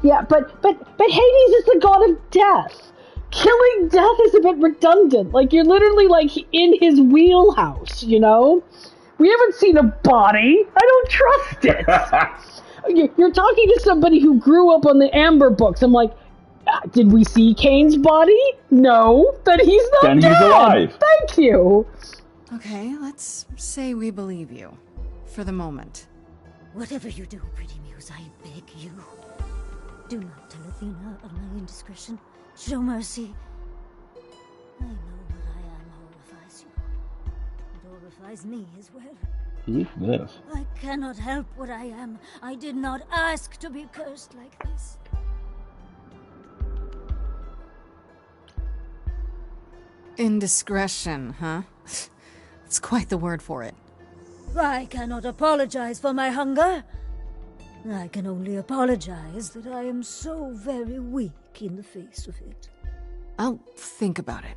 A: Yeah, but Hades is the god of death. Killing death is a bit redundant. Like, you're literally, like, in his wheelhouse, you know? We haven't seen a body. I don't trust it. You're talking to somebody who grew up on the Amber books. I'm like, did we see Cain's body? No. Then he's not dead.
B: Then he's alive.
A: Thank you.
E: Okay, let's say we believe you. For the moment.
N: Whatever you do, pretty muse, I beg you. Do not tell Athena of my indiscretion. Show mercy. I know what I am horrifies you. It horrifies me as well.
B: Who is this?
N: I cannot help what I am. I did not ask to be cursed like this.
E: Indiscretion, huh? It's quite the word for it.
N: I cannot apologize for my hunger. I can only apologize that I am so very weak in the face of it.
E: I'll think about it.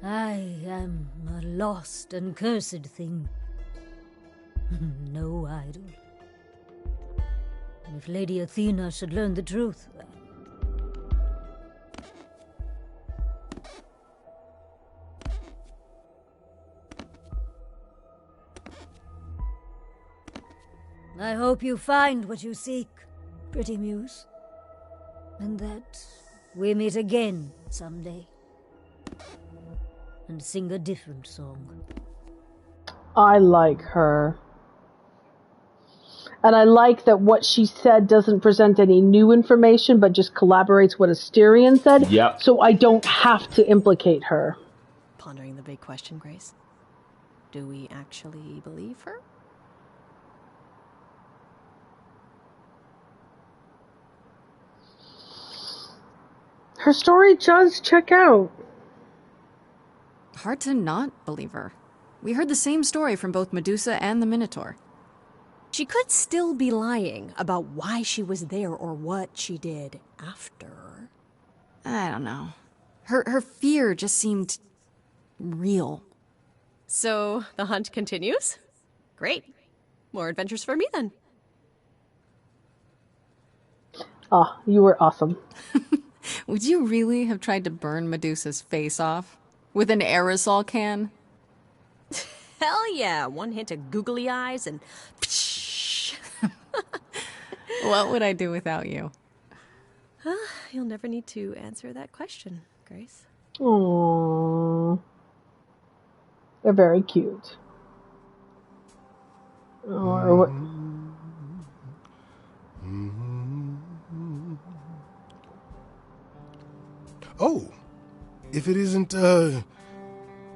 N: I am a lost and cursed thing. No idol. If Lady Athena should learn the truth, well... I hope you find what you seek, pretty muse. And that we meet again someday. And sing a different song.
A: I like her. And I like that what she said doesn't present any new information, but just collaborates what Asterion said.
B: Yep.
A: So I don't have to implicate her.
F: Pondering the big question, Grace. Do we actually believe her?
A: Her story does check out.
E: Hard to not believe her. We heard the same story from both Medusa and the Minotaur.
F: She could still be lying about why she was there or what she did after.
E: I don't know. Her fear just seemed real.
F: So the hunt continues? Great. More adventures for me then.
A: Ah, you were awesome.
E: Would you really have tried to burn Medusa's face off? With an aerosol can?
F: Hell yeah. One hint of googly eyes and...
E: What would I do without you?
F: You'll never need to answer that question, Grace.
A: Aww. They're very cute. Or what?
D: Oh, if it isn't, the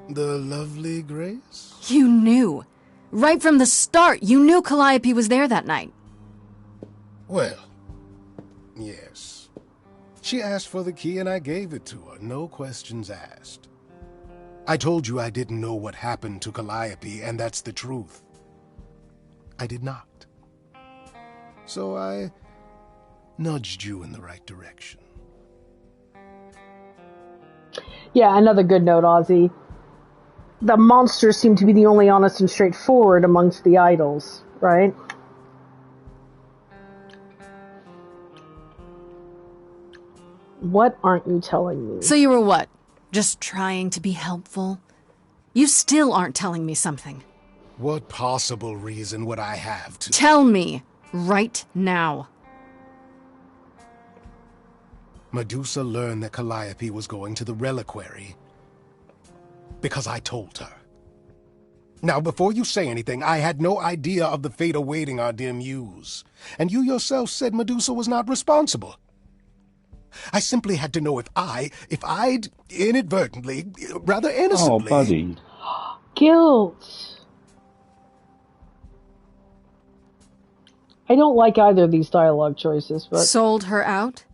D: lovely Grace?
E: You knew. Right from the start, you knew Calliope was there that night.
D: Well, yes. She asked for the key and I gave it to her, no questions asked. I told you I didn't know what happened to Calliope, and that's the truth. I did not. So I nudged you in the right direction.
A: Yeah, another good note, Ozzy. The monsters seem to be the only honest and straightforward amongst the idols, right? What aren't you telling me?
E: So you were what? Just trying to be helpful? You still aren't telling me something.
D: What possible reason would I have to...
E: Tell me, right now.
D: Medusa learned that Calliope was going to the reliquary because I told her. Now, before you say anything, I had no idea of the fate awaiting our dear muse. And you yourself said Medusa was not responsible. I simply had to know if I'd inadvertently, rather innocently...
B: Oh, buddy.
A: Guilt. I don't like either of these dialogue choices, but...
E: Sold her out?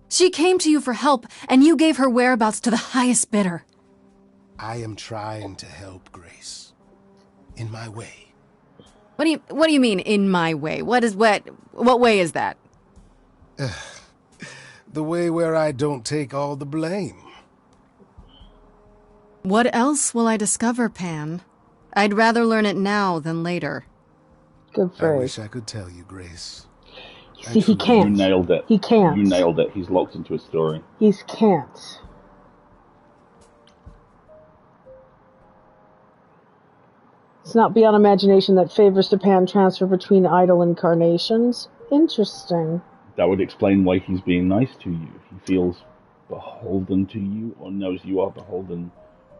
E: She came to you for help, and you gave her whereabouts to the highest bidder.
D: I am trying to help, Grace. In my way.
E: What do you mean, in my way? What way is that?
D: The way where I don't take all the blame.
E: What else will I discover, Pan? I'd rather learn it now than later.
A: Good phrase.
D: I wish I could tell you, Grace.
A: See, he can't.
B: You nailed it.
A: He can't.
B: You nailed it. He's locked into a story.
A: He can't. It's not beyond imagination that favors to Pan transfer between idol incarnations. Interesting.
B: That would explain why he's being nice to you. He feels beholden to you, or knows you are beholden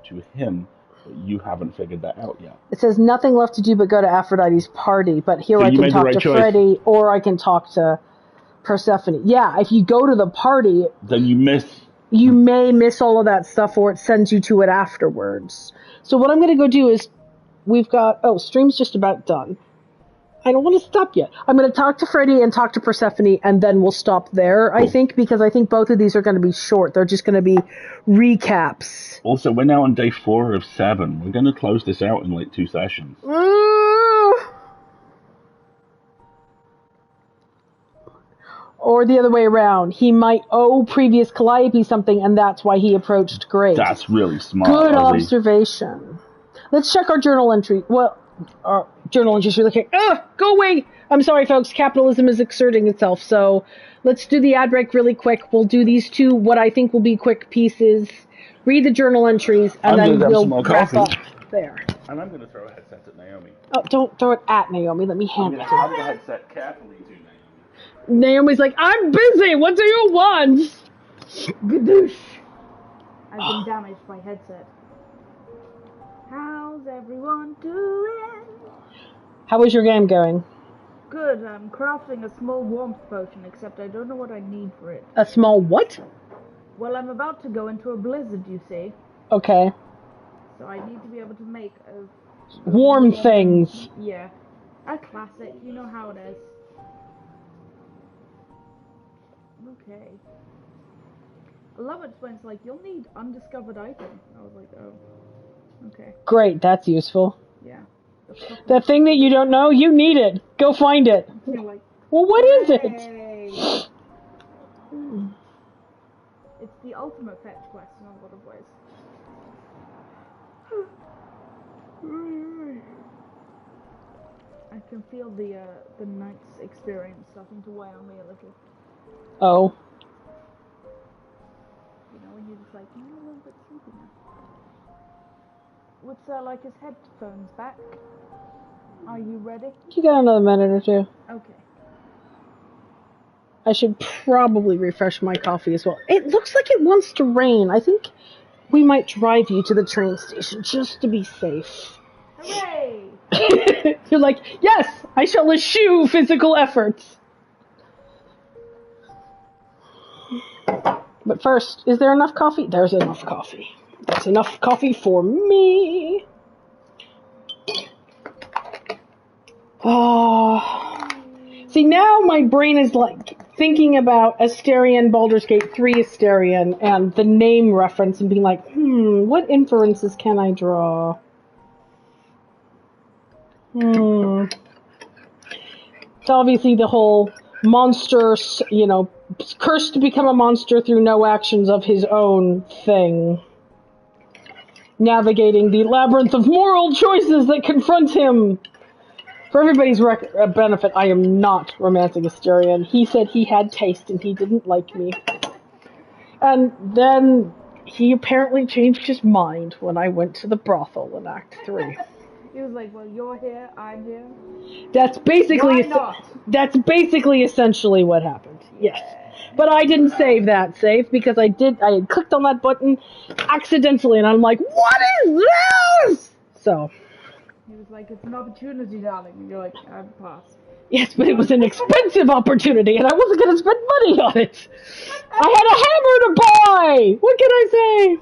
B: to him, but you haven't figured that out yet.
A: It says nothing left to do but go to Aphrodite's party, but here
B: So
A: I
B: you
A: can
B: made the
A: talk
B: right
A: to
B: choice.
A: Freddy, or I can talk to Persephone. Yeah, if you go to the party,
B: Then you miss...
A: you may miss all of that stuff, or it sends you to it afterwards. So what I'm going to go do is, we've got... Oh, stream's just about done. I don't want to stop yet. I'm going to talk to Freddy and talk to Persephone, and then we'll stop there, I think, because I think both of these are going to be short. They're just going to be recaps.
B: Also, we're now on day 4 of 7. We're going to close this out in like 2 sessions.
A: Or the other way around. He might owe previous Calliope something, and that's why he approached Grace.
B: That's really smart.
A: Good
B: Ozzy.
A: observation. Let's check our journal entry. Well, our journal entries really quick. Go away! I'm sorry, folks. Capitalism is exerting itself, so let's do the ad break really quick. We'll do these two, what I think will be quick pieces. Read the journal entries, and then we'll wrap up there.
B: And I'm going to throw a headset at Naomi.
A: Oh, don't throw it at Naomi. Let me hand it to
B: I'm
A: her.
B: going to headset carefully to Naomi.
A: Naomi's like, I'm busy. What do you want? Gadoosh.
C: I've been damaged by headset. How's everyone doing?
A: How is your game going?
C: Good, I'm crafting a small warmth potion, except I don't know what I need for it.
A: A small what?
C: Well, I'm about to go into a blizzard, you see.
A: Okay.
C: So I need to be able to make a...
A: Warm things.
C: Yeah. A classic, you know how it is. Okay. I love it when it's like, you'll need undiscovered item. I was like, oh. Okay.
A: Great, that's useful.
C: Yeah.
A: That thing that you don't know, you need it. Go find it.
C: You're like,
A: well, what is it?
C: It's the ultimate fetch quest in a lot of ways. I can feel the night's experience starting to weigh on me a little.
A: Oh.
C: You know, when you're just like, I'm a little bit sleepy now. What's like his headphones back? Are you ready?
A: You got another minute or two.
C: Okay.
A: I should probably refresh my coffee as well. It looks like it wants to rain. I think we might drive you to the train station just to be safe.
C: Hooray!
A: You're like, yes, I shall eschew physical efforts. But first, is there enough coffee? There's enough coffee. There's enough coffee for me. Oh. See, now my brain is like thinking about Asterion, Baldur's Gate 3 Asterion, and the name reference and being like, what inferences can I draw? So obviously the whole monster, cursed to become a monster through no actions of his own thing. Navigating the labyrinth of moral choices that confront him. For everybody's benefit, I am not romancing Asterion. He said he had taste and he didn't like me. And then he apparently changed his mind when I went to the brothel in Act 3.
C: He was like, well, you're here, I'm here.
A: That's basically
C: Why not?
A: Essentially what happened. Yes. But I didn't save that save because I had clicked on that button accidentally and I'm like, what is this? So.
C: He was like, it's an opportunity, darling. And you're like, I'd pass.
A: Yes, but it was an expensive opportunity and I wasn't going to spend money on it. I had a hammer to buy! What can I say?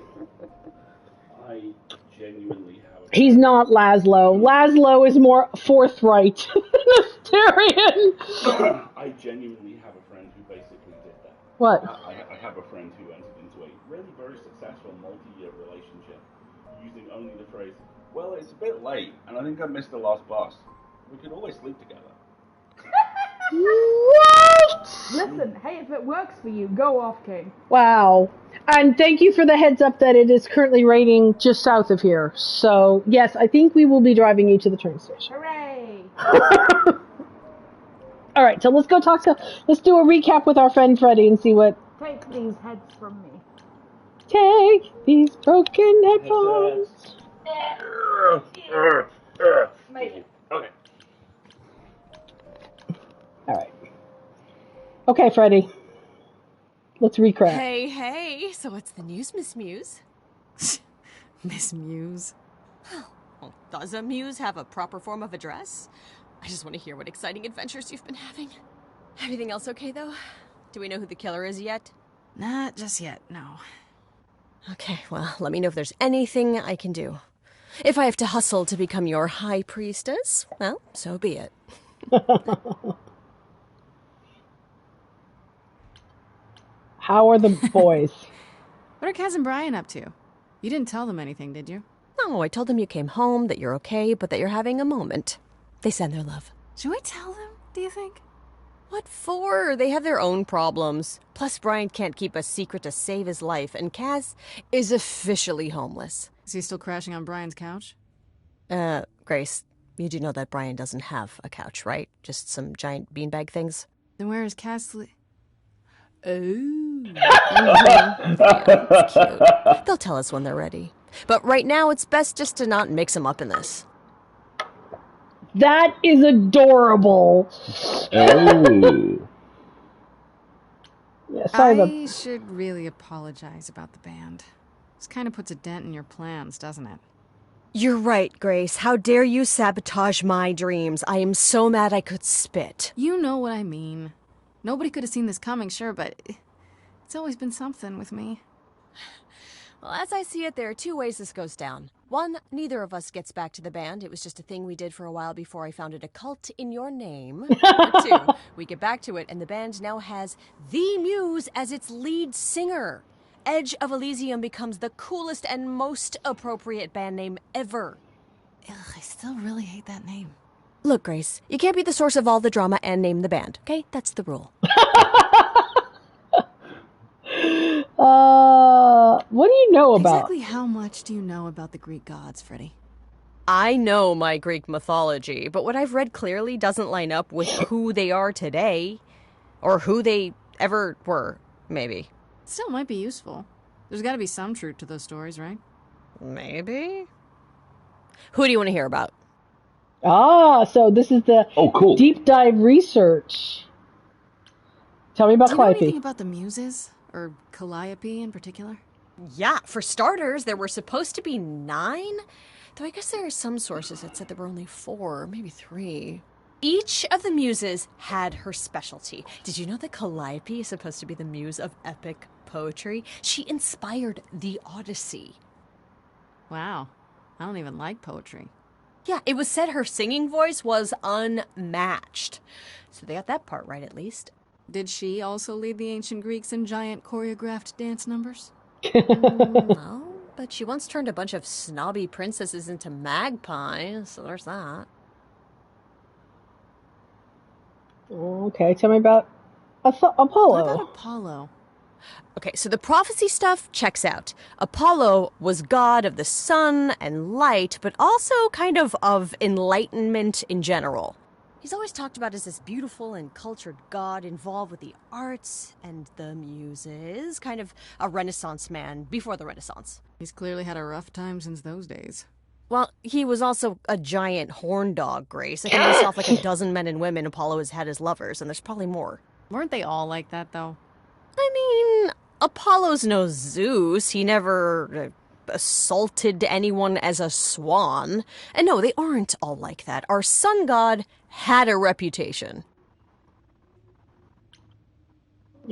B: I genuinely have
A: He's not Laszlo. Laszlo is more forthright than Asterion.
B: I genuinely have a friend who basically did that.
A: What?
B: I have a friend who entered into a really very successful multi-year relationship using only the phrase, well, it's a bit late, and I think I missed the last bus. We could always sleep together.
A: What?
C: Listen, hey, if it works for you, go off, King.
A: Wow. And thank you for the heads up that it is currently raining just south of here. So, yes, I think we will be driving you to the train station.
C: Hooray!
A: Alright, so let's do a recap with our friend Freddy and see what...
C: Take these heads from me.
A: Take these broken headphones.
C: Make it.
B: Okay.
A: Alright. Okay, Freddy. Let's recap.
F: Hey, so what's the news, Miss Muse?
E: Miss Muse?
F: Well, does a muse have a proper form of address? I just want to hear what exciting adventures you've been having. Everything else okay, though? Do we know who the killer is yet?
E: Not just yet, no.
F: Okay, well, let me know if there's anything I can do. If I have to hustle to become your high priestess, well, so be it.
A: How are the boys?
E: What are Kaz and Brian up to? You didn't tell them anything, did you?
F: No, I told them you came home, that you're okay, but that you're having a moment. They send their love.
E: Should we tell them, do you think?
F: What for? They have their own problems. Plus, Brian can't keep a secret to save his life, and Kaz is officially homeless.
E: Is he still crashing on Brian's couch?
F: Grace, you do know that Brian doesn't have a couch, right? Just some giant beanbag things?
E: Then where is Kaz
F: Oh. That's cute. They'll tell us when they're ready. But right now, it's best just to not mix them up in this.
A: That is adorable.
B: Oh.
E: I should really apologize about the band. This kind of puts a dent in your plans, doesn't it?
F: You're right, Grace. How dare you sabotage my dreams? I am so mad I could spit.
E: You know what I mean. Nobody could have seen this coming, sure, but it's always been something with me.
F: Well, as I see it, there are two ways this goes down. One, neither of us gets back to the band. It was just a thing we did for a while before I founded a cult in your name. Or two, we get back to it, and the band now has the Muse as its lead singer. Edge of Elysium becomes the coolest and most appropriate band name ever.
E: Ugh, I still really hate that name.
F: Look, Grace, you can't be the source of all the drama and name the band, okay? That's the rule.
A: What do you know about?
E: Exactly how much do you know about the Greek gods, Freddy?
F: I know my Greek mythology, but what I've read clearly doesn't line up with who they are today. Or who they ever were, maybe.
E: Still might be useful. There's got to be some truth to those stories, right?
F: Maybe. Who do you want to hear about?
A: So this is the
B: cool.
A: deep dive research. Tell me about
E: Do you know
A: Calliope.
E: anything about the Muses? Or Calliope in particular?
F: Yeah, for starters, there were supposed to be 9. Though I guess there are some sources that said there were only 4, maybe 3. Each of the muses had her specialty. Did you know that Calliope is supposed to be the muse of epic poetry? She inspired the Odyssey.
E: Wow. I don't even like poetry.
F: Yeah, it was said her singing voice was unmatched. So they got that part right, at least.
E: Did she also lead the ancient Greeks in giant choreographed dance numbers?
F: No, but she once turned a bunch of snobby princesses into magpies, so there's that.
A: Okay, tell me about Apollo.
E: What about Apollo?
F: Okay, so the prophecy stuff checks out. Apollo was god of the sun and light, but also kind of enlightenment in general. He's always talked about as this beautiful and cultured god involved with the arts and the muses, kind of a Renaissance man before the Renaissance.
E: He's clearly had a rough time since those days.
F: Well, he was also a giant horn dog, Grace. I think himself like a dozen men and women Apollo has had as lovers, and there's probably more.
E: Weren't they all like that, though?
F: I mean, Apollo's no Zeus. He never assaulted anyone as a swan. And no, they aren't all like that. Our sun god had a reputation.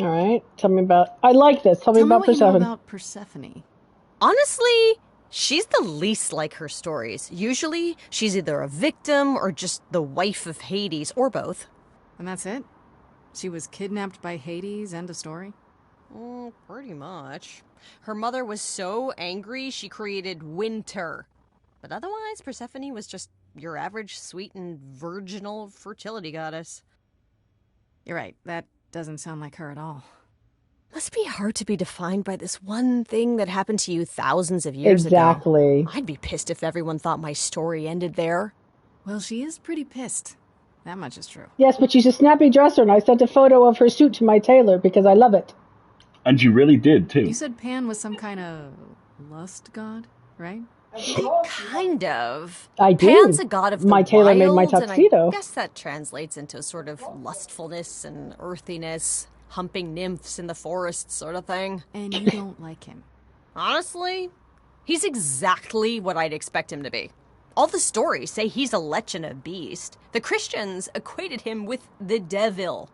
A: All right, tell me about... I like this. Tell me about
E: Persephone.
A: Persephone.
E: You know about Persephone.
F: Honestly, she's the least like her stories. Usually, she's either a victim or just the wife of Hades, or both.
E: And that's it? She was kidnapped by Hades, end of story?
F: Pretty much. Her mother was so angry, she created winter. But otherwise, Persephone was just your average sweet and virginal fertility goddess.
E: You're right, that doesn't sound like her at all.
F: Must be hard to be defined by this one thing that happened to you thousands of years
A: Exactly.
F: ago. I'd be pissed if everyone thought my story ended there.
E: Well, she is pretty pissed. That much is true.
A: Yes, but she's a snappy dresser, and I sent a photo of her suit to my tailor because I love it.
B: And you really did, too.
E: You said Pan was some kind of lust god, right?
F: Kind of.
A: I do.
F: Pan's a god of the
A: My tailor made my
F: wild, and
A: tuxedo.
F: I guess that translates into sort of lustfulness and earthiness, humping nymphs in the forest sort of thing.
E: And you don't like him?
F: Honestly, he's exactly what I'd expect him to be. All the stories say he's a lech and a beast. The Christians equated him with the devil.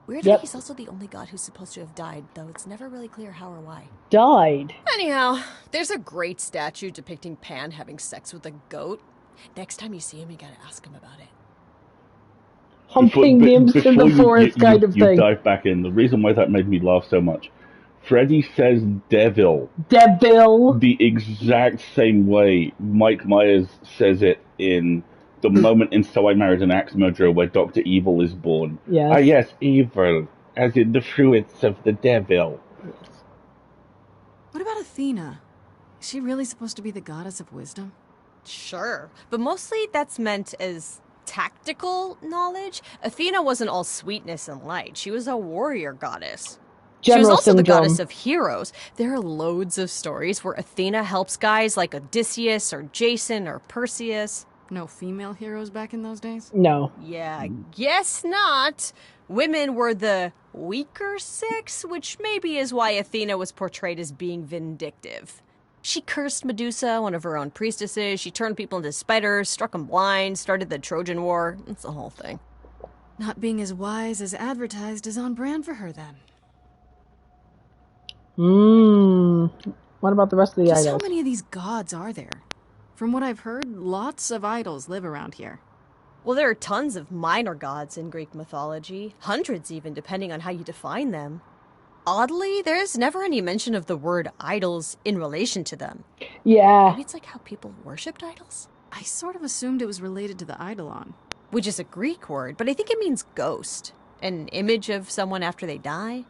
F: Weirdly, he's also the only god who's supposed to have died, though it's never really clear how or why.
A: Died?
F: Anyhow, there's a great statue depicting Pan having sex with a goat. Next time you see him, you gotta ask him about it.
A: Humping nymphs in the forest kind of
B: you
A: thing.
B: dive back in. The reason why that made me laugh so much. Freddy says devil.
A: Devil.
B: The exact same way Mike Myers says it in the moment in So I Married an Axe Murderer where Dr. Evil is born.
A: Yes.
B: Ah, yes, evil, as in the fruits of the devil.
E: What about Athena? Is she really supposed to be the goddess of wisdom?
F: Sure, but mostly that's meant as tactical knowledge. Athena wasn't all sweetness and light. She was a warrior goddess. She was also the goddess of heroes. There are loads of stories where Athena helps guys like Odysseus or Jason or Perseus.
E: No female heroes back in those days?
A: No.
F: Yeah, I guess not. Women were the weaker sex, which maybe is why Athena was portrayed as being vindictive. She cursed Medusa, one of her own priestesses. She turned people into spiders, struck them blind, started the Trojan War. It's the whole thing.
E: Not being as wise as advertised is on brand for her, then.
A: What about the rest of the
E: Just
A: idols?
E: how many of these gods are there? From what I've heard, lots of idols live around here.
F: Well, there are tons of minor gods in Greek mythology. Hundreds even, depending on how you define them. Oddly, there's never any mention of the word idols in relation to them.
A: Yeah.
F: Maybe it's like how people worshipped idols?
E: I sort of assumed it was related to the eidolon.
F: Which is a Greek word, but I think it means ghost. An image of someone after they die.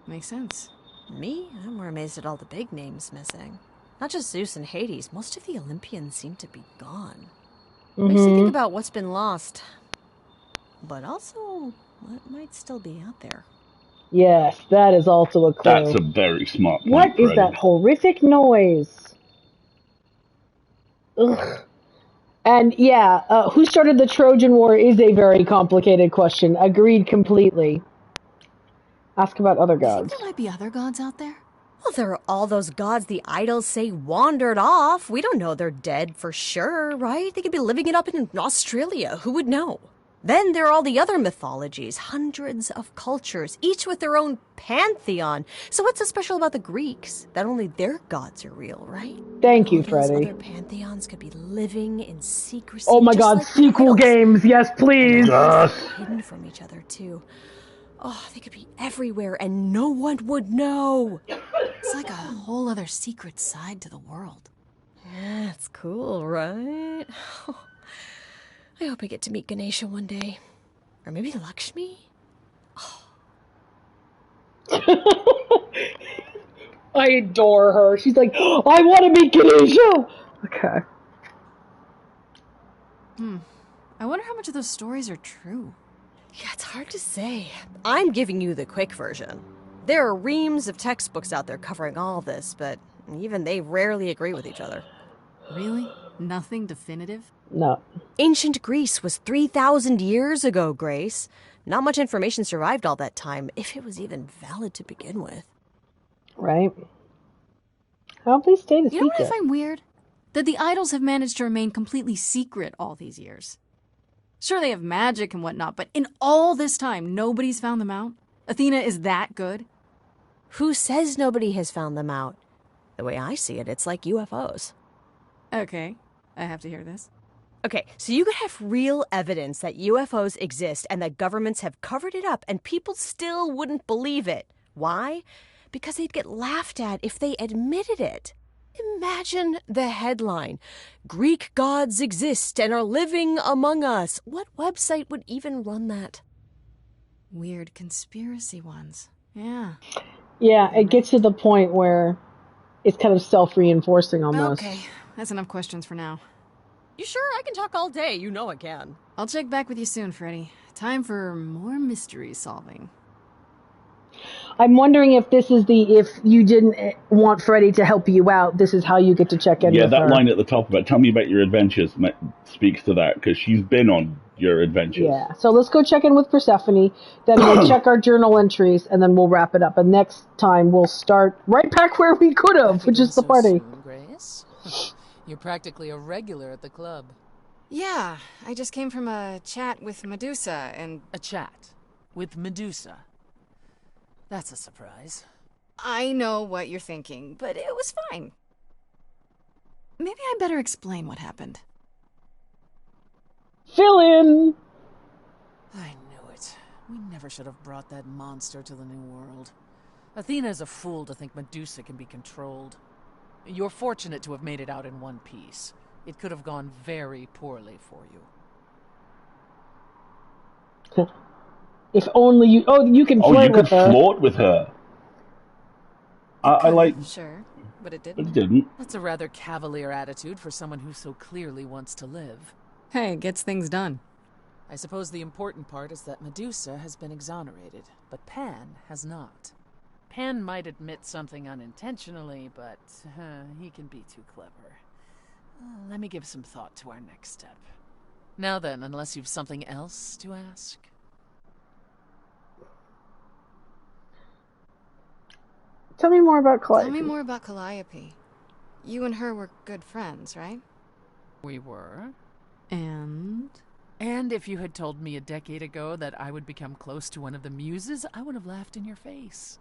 E: Makes sense.
F: Me? I'm more amazed at all the big names missing. Not just Zeus and Hades, most of the Olympians seem to be gone. Makes you think about what's been lost. But also, what might still be out there.
A: Yes, that is also a clue.
B: That's a very smart point.
A: What is
B: Freddy.
A: that horrific noise? Ugh. And yeah, who started the Trojan War is a very complicated question. Agreed completely. Ask about other
E: You
A: gods.
E: think there might be other gods out there?
F: Well, there are all those gods the idols say wandered off. We don't know they're dead for sure, right? They could be living it up in Australia. Who would know? Then there are all the other mythologies, hundreds of cultures, each with their own pantheon. So what's so special about the Greeks? That only their gods are real, right?
A: Thank you,
F: All those
A: Freddy.
F: other pantheons could be living in secrecy.
A: Oh my
F: just
A: god,
F: like
A: sequel
F: idols.
A: games, yes please!
F: Hidden from each other, too. Oh, they could be everywhere and no one would know.
E: It's like a whole other secret side to the world.
F: Yeah, it's cool, right? I hope I get to meet Ganesha one day. Or maybe Lakshmi?
A: I adore her. She's like, I want to meet Ganesha! Okay.
E: I wonder how much of those stories are true.
F: Yeah, it's hard to say. I'm giving you the quick version. There are reams of textbooks out there covering all this, but even they rarely agree with each other.
E: Really? Nothing definitive?
A: No.
F: Ancient Greece was 3,000 years ago, Grace. Not much information survived all that time, if it was even valid to begin with.
A: Right? How have they stayed a
E: You know what I
A: secret?
E: find weird? That the idols have managed to remain completely secret all these years. Sure, they have magic and whatnot, but in all this time, nobody's found them out? Athena is that good?
F: Who says nobody has found them out? The way I see it, it's like UFOs.
E: Okay, I have to hear this.
F: Okay, so you could have real evidence that UFOs exist and that governments have covered it up and people still wouldn't believe it. Why? Because they'd get laughed at if they admitted it. Imagine the headline, Greek gods exist and are living among us. What website would even run that?
E: Weird conspiracy ones. Yeah.
A: Yeah, it gets to the point where it's kind of self-reinforcing almost.
E: Okay, that's enough questions for now.
F: You sure? I can talk all day. You know I can.
E: I'll check back with you soon, Freddy. Time for more mystery solving.
A: I'm wondering if this is if you didn't want Freddy to help you out, this is how you get to check in
B: Yeah,
A: with
B: that
A: her.
B: line at the top about tell me about your adventures speaks to that, because she's been on your adventures.
A: Yeah, so let's go check in with Persephone, then we'll check our journal entries, and then we'll wrap it up. And next time we'll start right back where we could have, which is the party.
P: Soon, Grace? You're practically a regular at the club.
E: Yeah, I just came from a chat with Medusa and...
P: A chat? With Medusa? That's a surprise.
E: I know what you're thinking, but it was fine. Maybe I better explain what happened.
A: Fill in!
P: I knew it. We never should have brought that monster to the New World. Athena is a fool to think Medusa can be controlled. You're fortunate to have made it out in one piece. It could have gone very poorly for you.
A: If only you... Oh, you can flirt
B: you could
A: with her.
B: flirt with her. I like...
E: Sure, but it
B: But
E: didn't.
B: it didn't.
P: That's a rather cavalier attitude for someone who so clearly wants to live.
E: Hey, gets things done.
P: I suppose the important part is that Medusa has been exonerated, but Pan has not. Pan might admit something unintentionally, but he can be too clever. Let me give some thought to our next step. Now then, unless you've something else to ask.
A: Tell me more about Calliope.
E: Tell me more about Calliope. You and her were good friends, right?
P: We were.
E: And?
P: And if you had told me a decade ago that I would become close to one of the muses, I would have laughed in your face.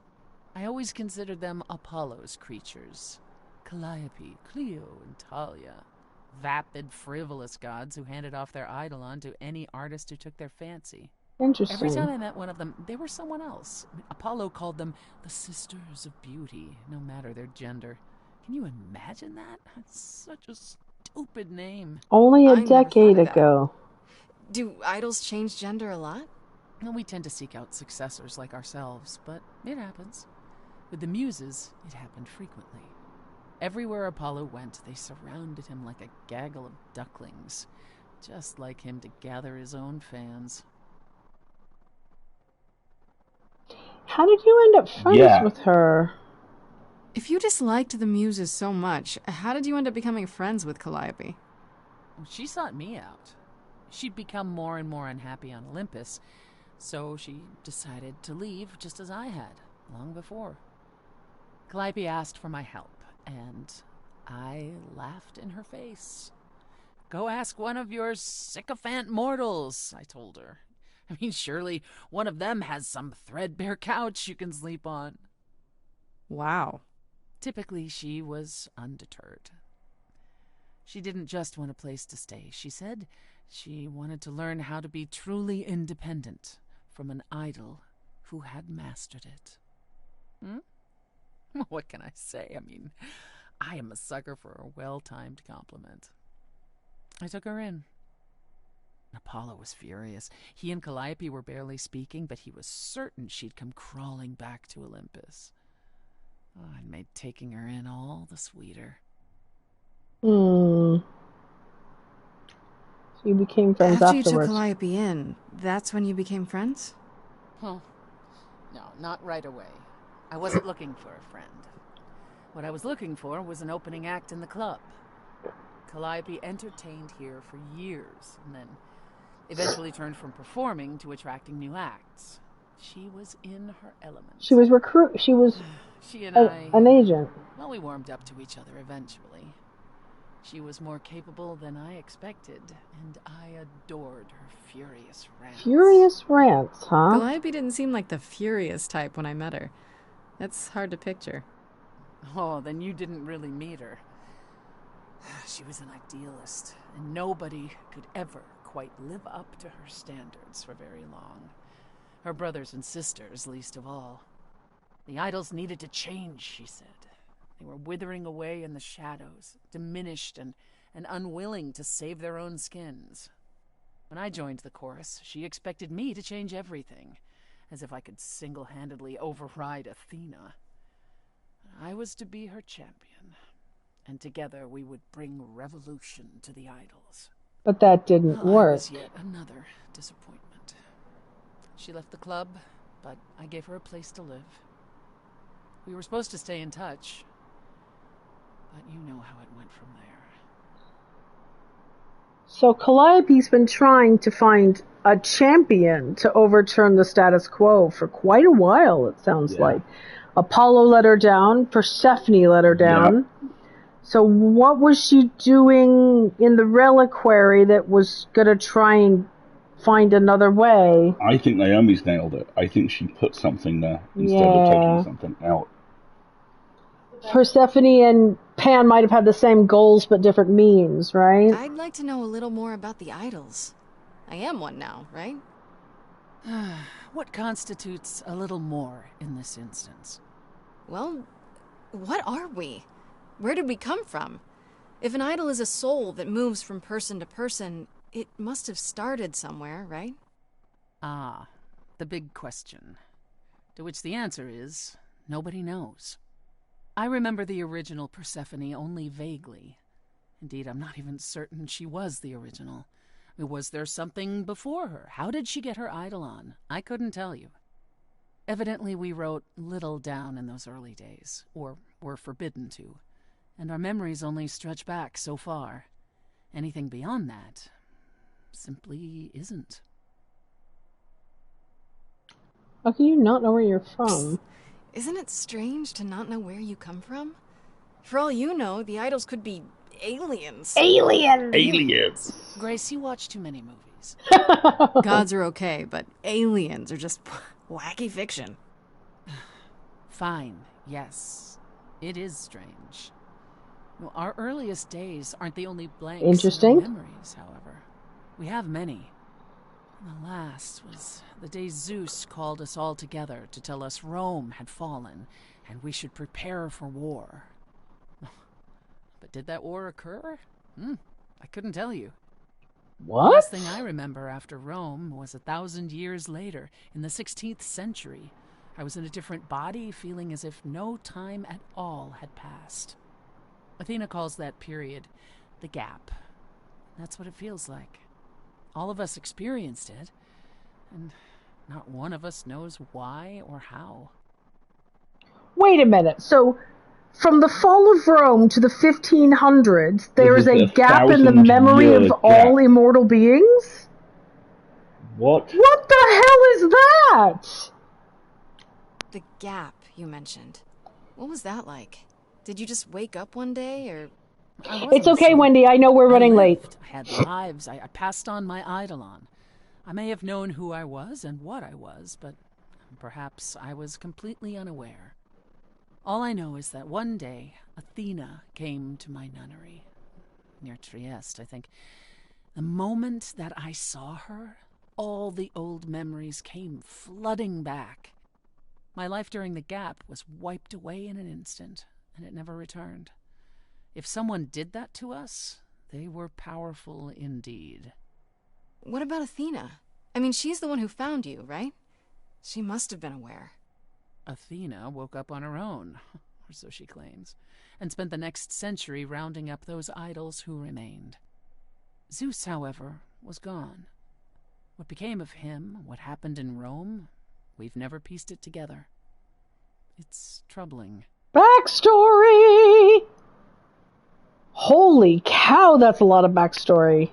P: I always considered them Apollo's creatures. Calliope, Clio, and Talia. Vapid, frivolous gods who handed off their eidolon to any artist who took their fancy.
A: Interesting.
P: Every time I met one of them, they were someone else. Apollo called them the Sisters of Beauty, no matter their gender. Can you imagine that? That's such a stupid name.
A: Only a decade ago.
E: Do idols change gender a lot?
P: Well, we tend to seek out successors like ourselves, but it happens. With the muses, it happened frequently. Everywhere Apollo went, they surrounded him like a gaggle of ducklings, just like him to gather his own fans.
A: How did you end up friends with her?
E: If you disliked the muses so much, how did you end up becoming friends with Calliope?
P: She sought me out. She'd become more and more unhappy on Olympus, so she decided to leave just as I had, long before. Calliope asked for my help, and I laughed in her face. Go ask one of your sycophant mortals, I told her. I mean, surely one of them has some threadbare couch you can sleep on.
E: Wow.
P: Typically, she was undeterred. She didn't just want a place to stay. She said she wanted to learn how to be truly independent from an idol who had mastered it. What can I say? I mean, I am a sucker for a well-timed compliment. I took her in. Apollo was furious. He and Calliope were barely speaking, but he was certain she'd come crawling back to Olympus. Oh, it made taking her in all the sweeter.
A: So you became friends
E: After
A: afterwards.
E: you took Calliope in, that's when you became friends?
P: Well, no, not right away. I wasn't looking for a friend. What I was looking for was an opening act in the club. Calliope entertained here for years, and then eventually turned from performing to attracting new acts. She was in her element.
A: She was
P: She and I,
A: an agent.
P: Well, we warmed up to each other eventually. She was more capable than I expected, and I adored her furious rants.
A: Furious rants, huh?
E: Calliope didn't seem like the furious type when I met her. That's hard to picture.
P: Oh, then you didn't really meet her. She was an idealist, and nobody could ever quite live up to her standards for very long. Her brothers and sisters, least of all. The idols needed to change, she said. They were withering away in the shadows, diminished and unwilling to save their own skins. When I joined the chorus, she expected me to change everything, as if I could single-handedly override Athena. I was to be her champion, and together we would bring revolution to the idols.
A: But that didn't work.
P: I was yet another disappointment. She left the club, but I gave her a place to live. We were supposed to stay in touch, but you know how it went from there.
A: So Calliope's been trying to find a champion to overturn the status quo for quite a while, it sounds like. Apollo let her down, Persephone let her down. Yep. So what was she doing in the reliquary that was going to try and find another way?
B: I think Naomi's nailed it. I think she put something there instead of taking something out.
A: Persephone and Pan might have had the same goals but different means, right?
E: I'd like to know a little more about the idols. I am one now, right?
P: What constitutes a little more in this instance?
E: Well, what are we? Where did we come from? If an idol is a soul that moves from person to person, it must have started somewhere, right?
P: Ah, the big question. To which the answer is, nobody knows. I remember the original Persephone only vaguely. Indeed, I'm not even certain she was the original. Was there something before her? How did she get her eidolon? I couldn't tell you. Evidently, we wrote little down in those early days, or were forbidden to, and our memories only stretch back so far. Anything beyond that simply isn't.
A: How can you not know where you're from?
E: Isn't it strange to not know where you come from? For all you know, the idols could be aliens.
B: Aliens!
P: Grace, you watch too many movies.
E: Gods are okay, but aliens are just wacky fiction.
P: Fine, yes. It is strange. Well, our earliest days aren't the only blanks
A: Interesting.
P: in our memories, however. We have many. The last was the day Zeus called us all together to tell us Rome had fallen and we should prepare for war. But did that war occur? I couldn't tell you.
A: What?
P: The last thing I remember after Rome was 1,000 years later, in the 16th century. I was in a different body, feeling as if no time at all had passed. Athena calls that period the gap. That's what it feels like. All of us experienced it, and not one of us knows why or how.
A: Wait a minute. So, from the fall of Rome to the 1500s, there is a gap in the memory of all immortal beings?
B: What?
A: What the hell is that?
E: The gap you mentioned. What was that like? Did you just wake up one day, or...
A: It's okay, Wendy. I know we're running late.
P: I had lives. I passed on my eidolon. I may have known who I was and what I was, but perhaps I was completely unaware. All I know is that one day, Athena came to my nunnery, near Trieste, I think. The moment that I saw her, all the old memories came flooding back. My life during the gap was wiped away in an instant, and it never returned. If someone did that to us, they were powerful indeed.
E: What about Athena? I mean, she's the one who found you, right? She must have been aware.
P: Athena woke up on her own, or so she claims, and spent the next century rounding up those idols who remained. Zeus, however, was gone. What became of him, what happened in Rome, we've never pieced it together. It's troubling.
A: Backstory! Holy cow, that's a lot of backstory.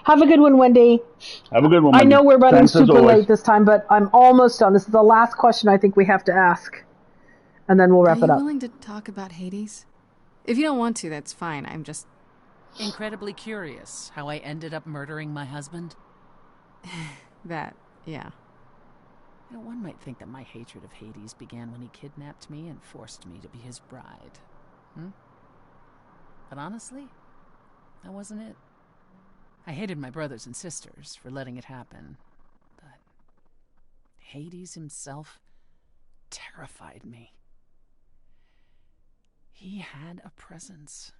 A: Have a good one, Wendy.
B: Have a good one,
A: I
B: Wendy.
A: know we're running
B: Thanks,
A: super
B: as always.
A: late this time, but I'm almost done. This is the last question I think we have to ask. And then we'll wrap it
E: Are you
A: up.
E: willing to talk about Hades? If you don't want to, that's fine. I'm just...
P: Incredibly curious how I ended up murdering my husband.
E: That, yeah.
P: You know, one might think that my hatred of Hades began when he kidnapped me and forced me to be his bride. But honestly, that wasn't it. I hated my brothers and sisters for letting it happen, but Hades himself terrified me. He had a presence.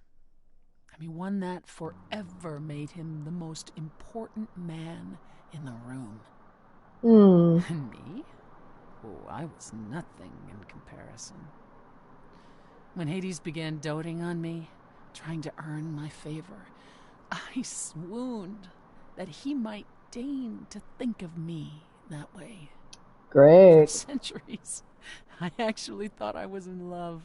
P: I mean, one that forever made him the most important man in the room. And me? Oh, I was nothing in comparison. When Hades began doting on me, trying to earn my favor, I swooned that he might deign to think of me that way.
A: Great.
P: For centuries, I actually thought I was in love.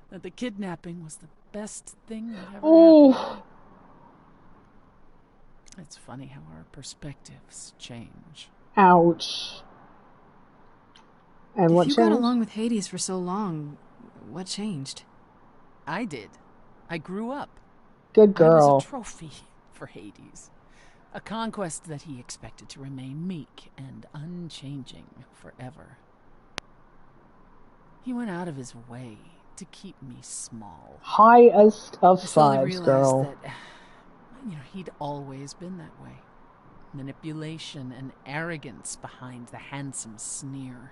P: That the kidnapping was the best thing that ever happened. It's funny how our perspectives change.
A: Ouch. And what
E: If you
A: changed?
E: got along with Hades for so long, what changed?
P: I did. I grew up.
A: Good girl.
P: I was a trophy for Hades. A conquest that he expected to remain meek and unchanging forever. He went out of his way to keep me small.
A: Highest of
P: I slowly
A: fives,
P: realized
A: girl.
P: that, he'd always been that way. Manipulation and arrogance behind the handsome sneer.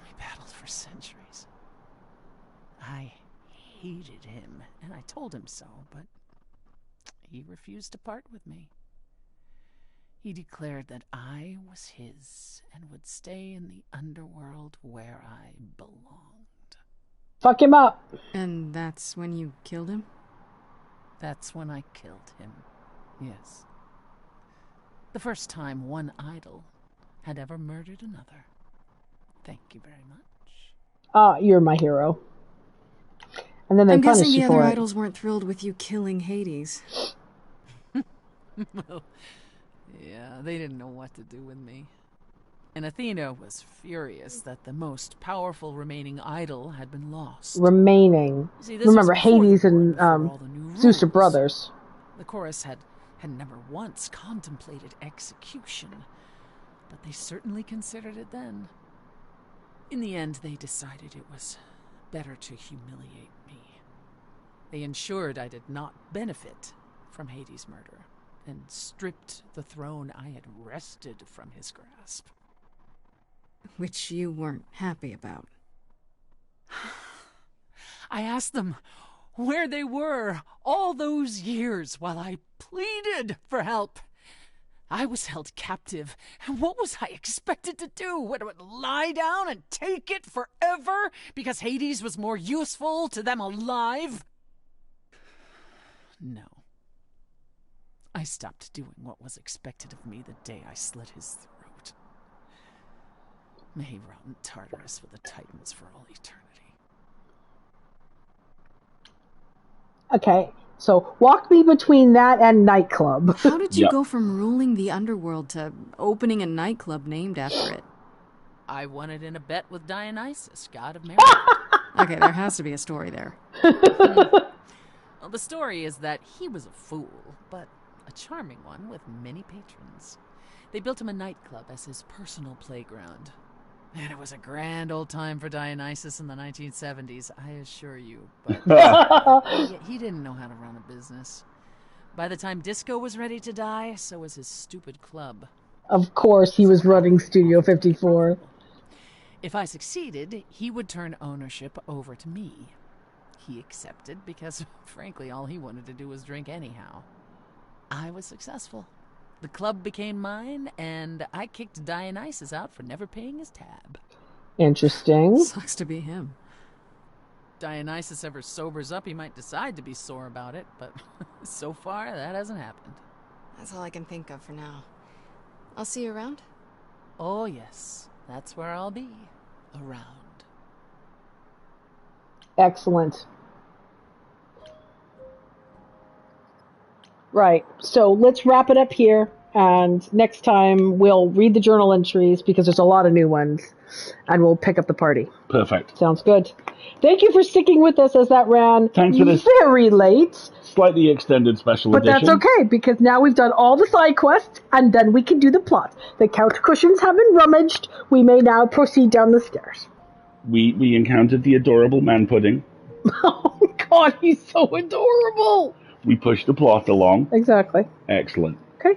P: We battled for centuries. I hated him, and I told him so, but he refused to part with me. He declared that I was his and would stay in the underworld where I belonged.
A: Fuck him up.
E: And that's when you killed him?
P: That's when I killed him, yes. The first time one idol had ever murdered another. Thank you very much.
A: You're my hero. And then they
E: I'm
A: punish
E: guessing the
A: you
E: other
A: for it.
E: idols weren't thrilled with you killing Hades.
P: Well, yeah, they didn't know what to do with me. And Athena was furious that the most powerful remaining idol had been lost.
A: Remaining.
P: See, this
A: Remember,
P: was before
A: Hades
P: the war,
A: and
P: before all the new
A: Zeus are
P: rules.
A: brothers.
P: The chorus had never once contemplated execution, but they certainly considered it then. In the end, they decided it was better to humiliate me. They ensured I did not benefit from Hades' murder, and stripped the throne I had wrested from his grasp.
E: Which you weren't happy about.
P: I asked them where they were all those years while I pleaded for help. I was held captive, and what was I expected to do? What, lie down and take it forever because Hades was more useful to them alive? No. I stopped doing what was expected of me the day I slit his throat. May he rot in Tartarus with the Titans for all eternity.
A: Okay, so walk me between that and nightclub.
E: How did you go from ruling the underworld to opening a nightclub named after it?
P: I won it in a bet with Dionysus, god of marriage.
E: Okay, there has to be a story there.
P: Well, the story is that he was a fool, but a charming one with many patrons. They built him a nightclub as his personal playground. And it was a grand old time for Dionysus in the 1970s, I assure you. But he didn't know how to run a business. By the time Disco was ready to die, so was his stupid club.
A: Of course, he was running Studio 54.
P: If I succeeded, he would turn ownership over to me. He accepted because, frankly, all he wanted to do was drink anyhow. I was successful. The club became mine, and I kicked Dionysus out for never paying his tab.
A: Interesting.
E: Sucks to be him.
P: Dionysus ever sobers up, he might decide to be sore about it, but so far, that hasn't happened.
E: That's all I can think of for now. I'll see you around?
P: Oh, yes. That's where I'll be. Around.
A: Excellent. Right, so let's wrap it up here, and next time we'll read the journal entries because there's a lot of new ones, and we'll pick up the party.
B: Perfect.
A: Sounds good. Thank you for sticking with us as that ran
B: Thanks for this
A: very late.
B: Slightly extended special
A: But
B: edition.
A: that's okay, because now we've done all the side quests, and then we can do the plot. The couch cushions have been rummaged. We may now proceed down the stairs.
B: We encountered the adorable man pudding.
A: Oh, God, he's so adorable.
B: We pushed the plot along.
A: Exactly.
B: Excellent.
A: Okay.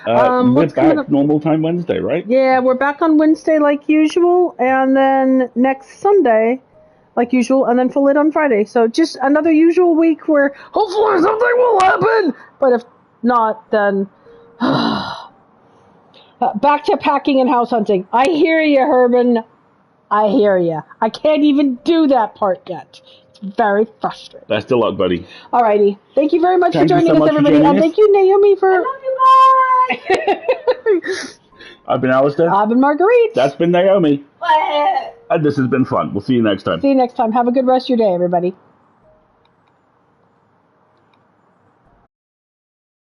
B: We're
A: what's coming up?
B: back normal time Wednesday, right?
A: Yeah, we're back on Wednesday like usual, and then next Sunday like usual, and then full it on Friday. So just another usual week where hopefully something will happen. But if not, then back to packing and house hunting. I hear you, Herman. I hear you. I can't even do that part yet. It's very frustrating.
B: Best of luck, buddy.
A: Alrighty. Thank you very much
B: Thank
A: for
B: you
A: joining
B: so
A: us,
B: much for
A: everybody.
B: joining
A: And
B: us.
A: thank you, Naomi, for... I
O: love you, bye!
B: I've been Alistair.
A: I've been Marguerite.
B: That's been Naomi. And this has been fun. We'll see you next time.
A: See you next time. Have a good rest of your day, everybody.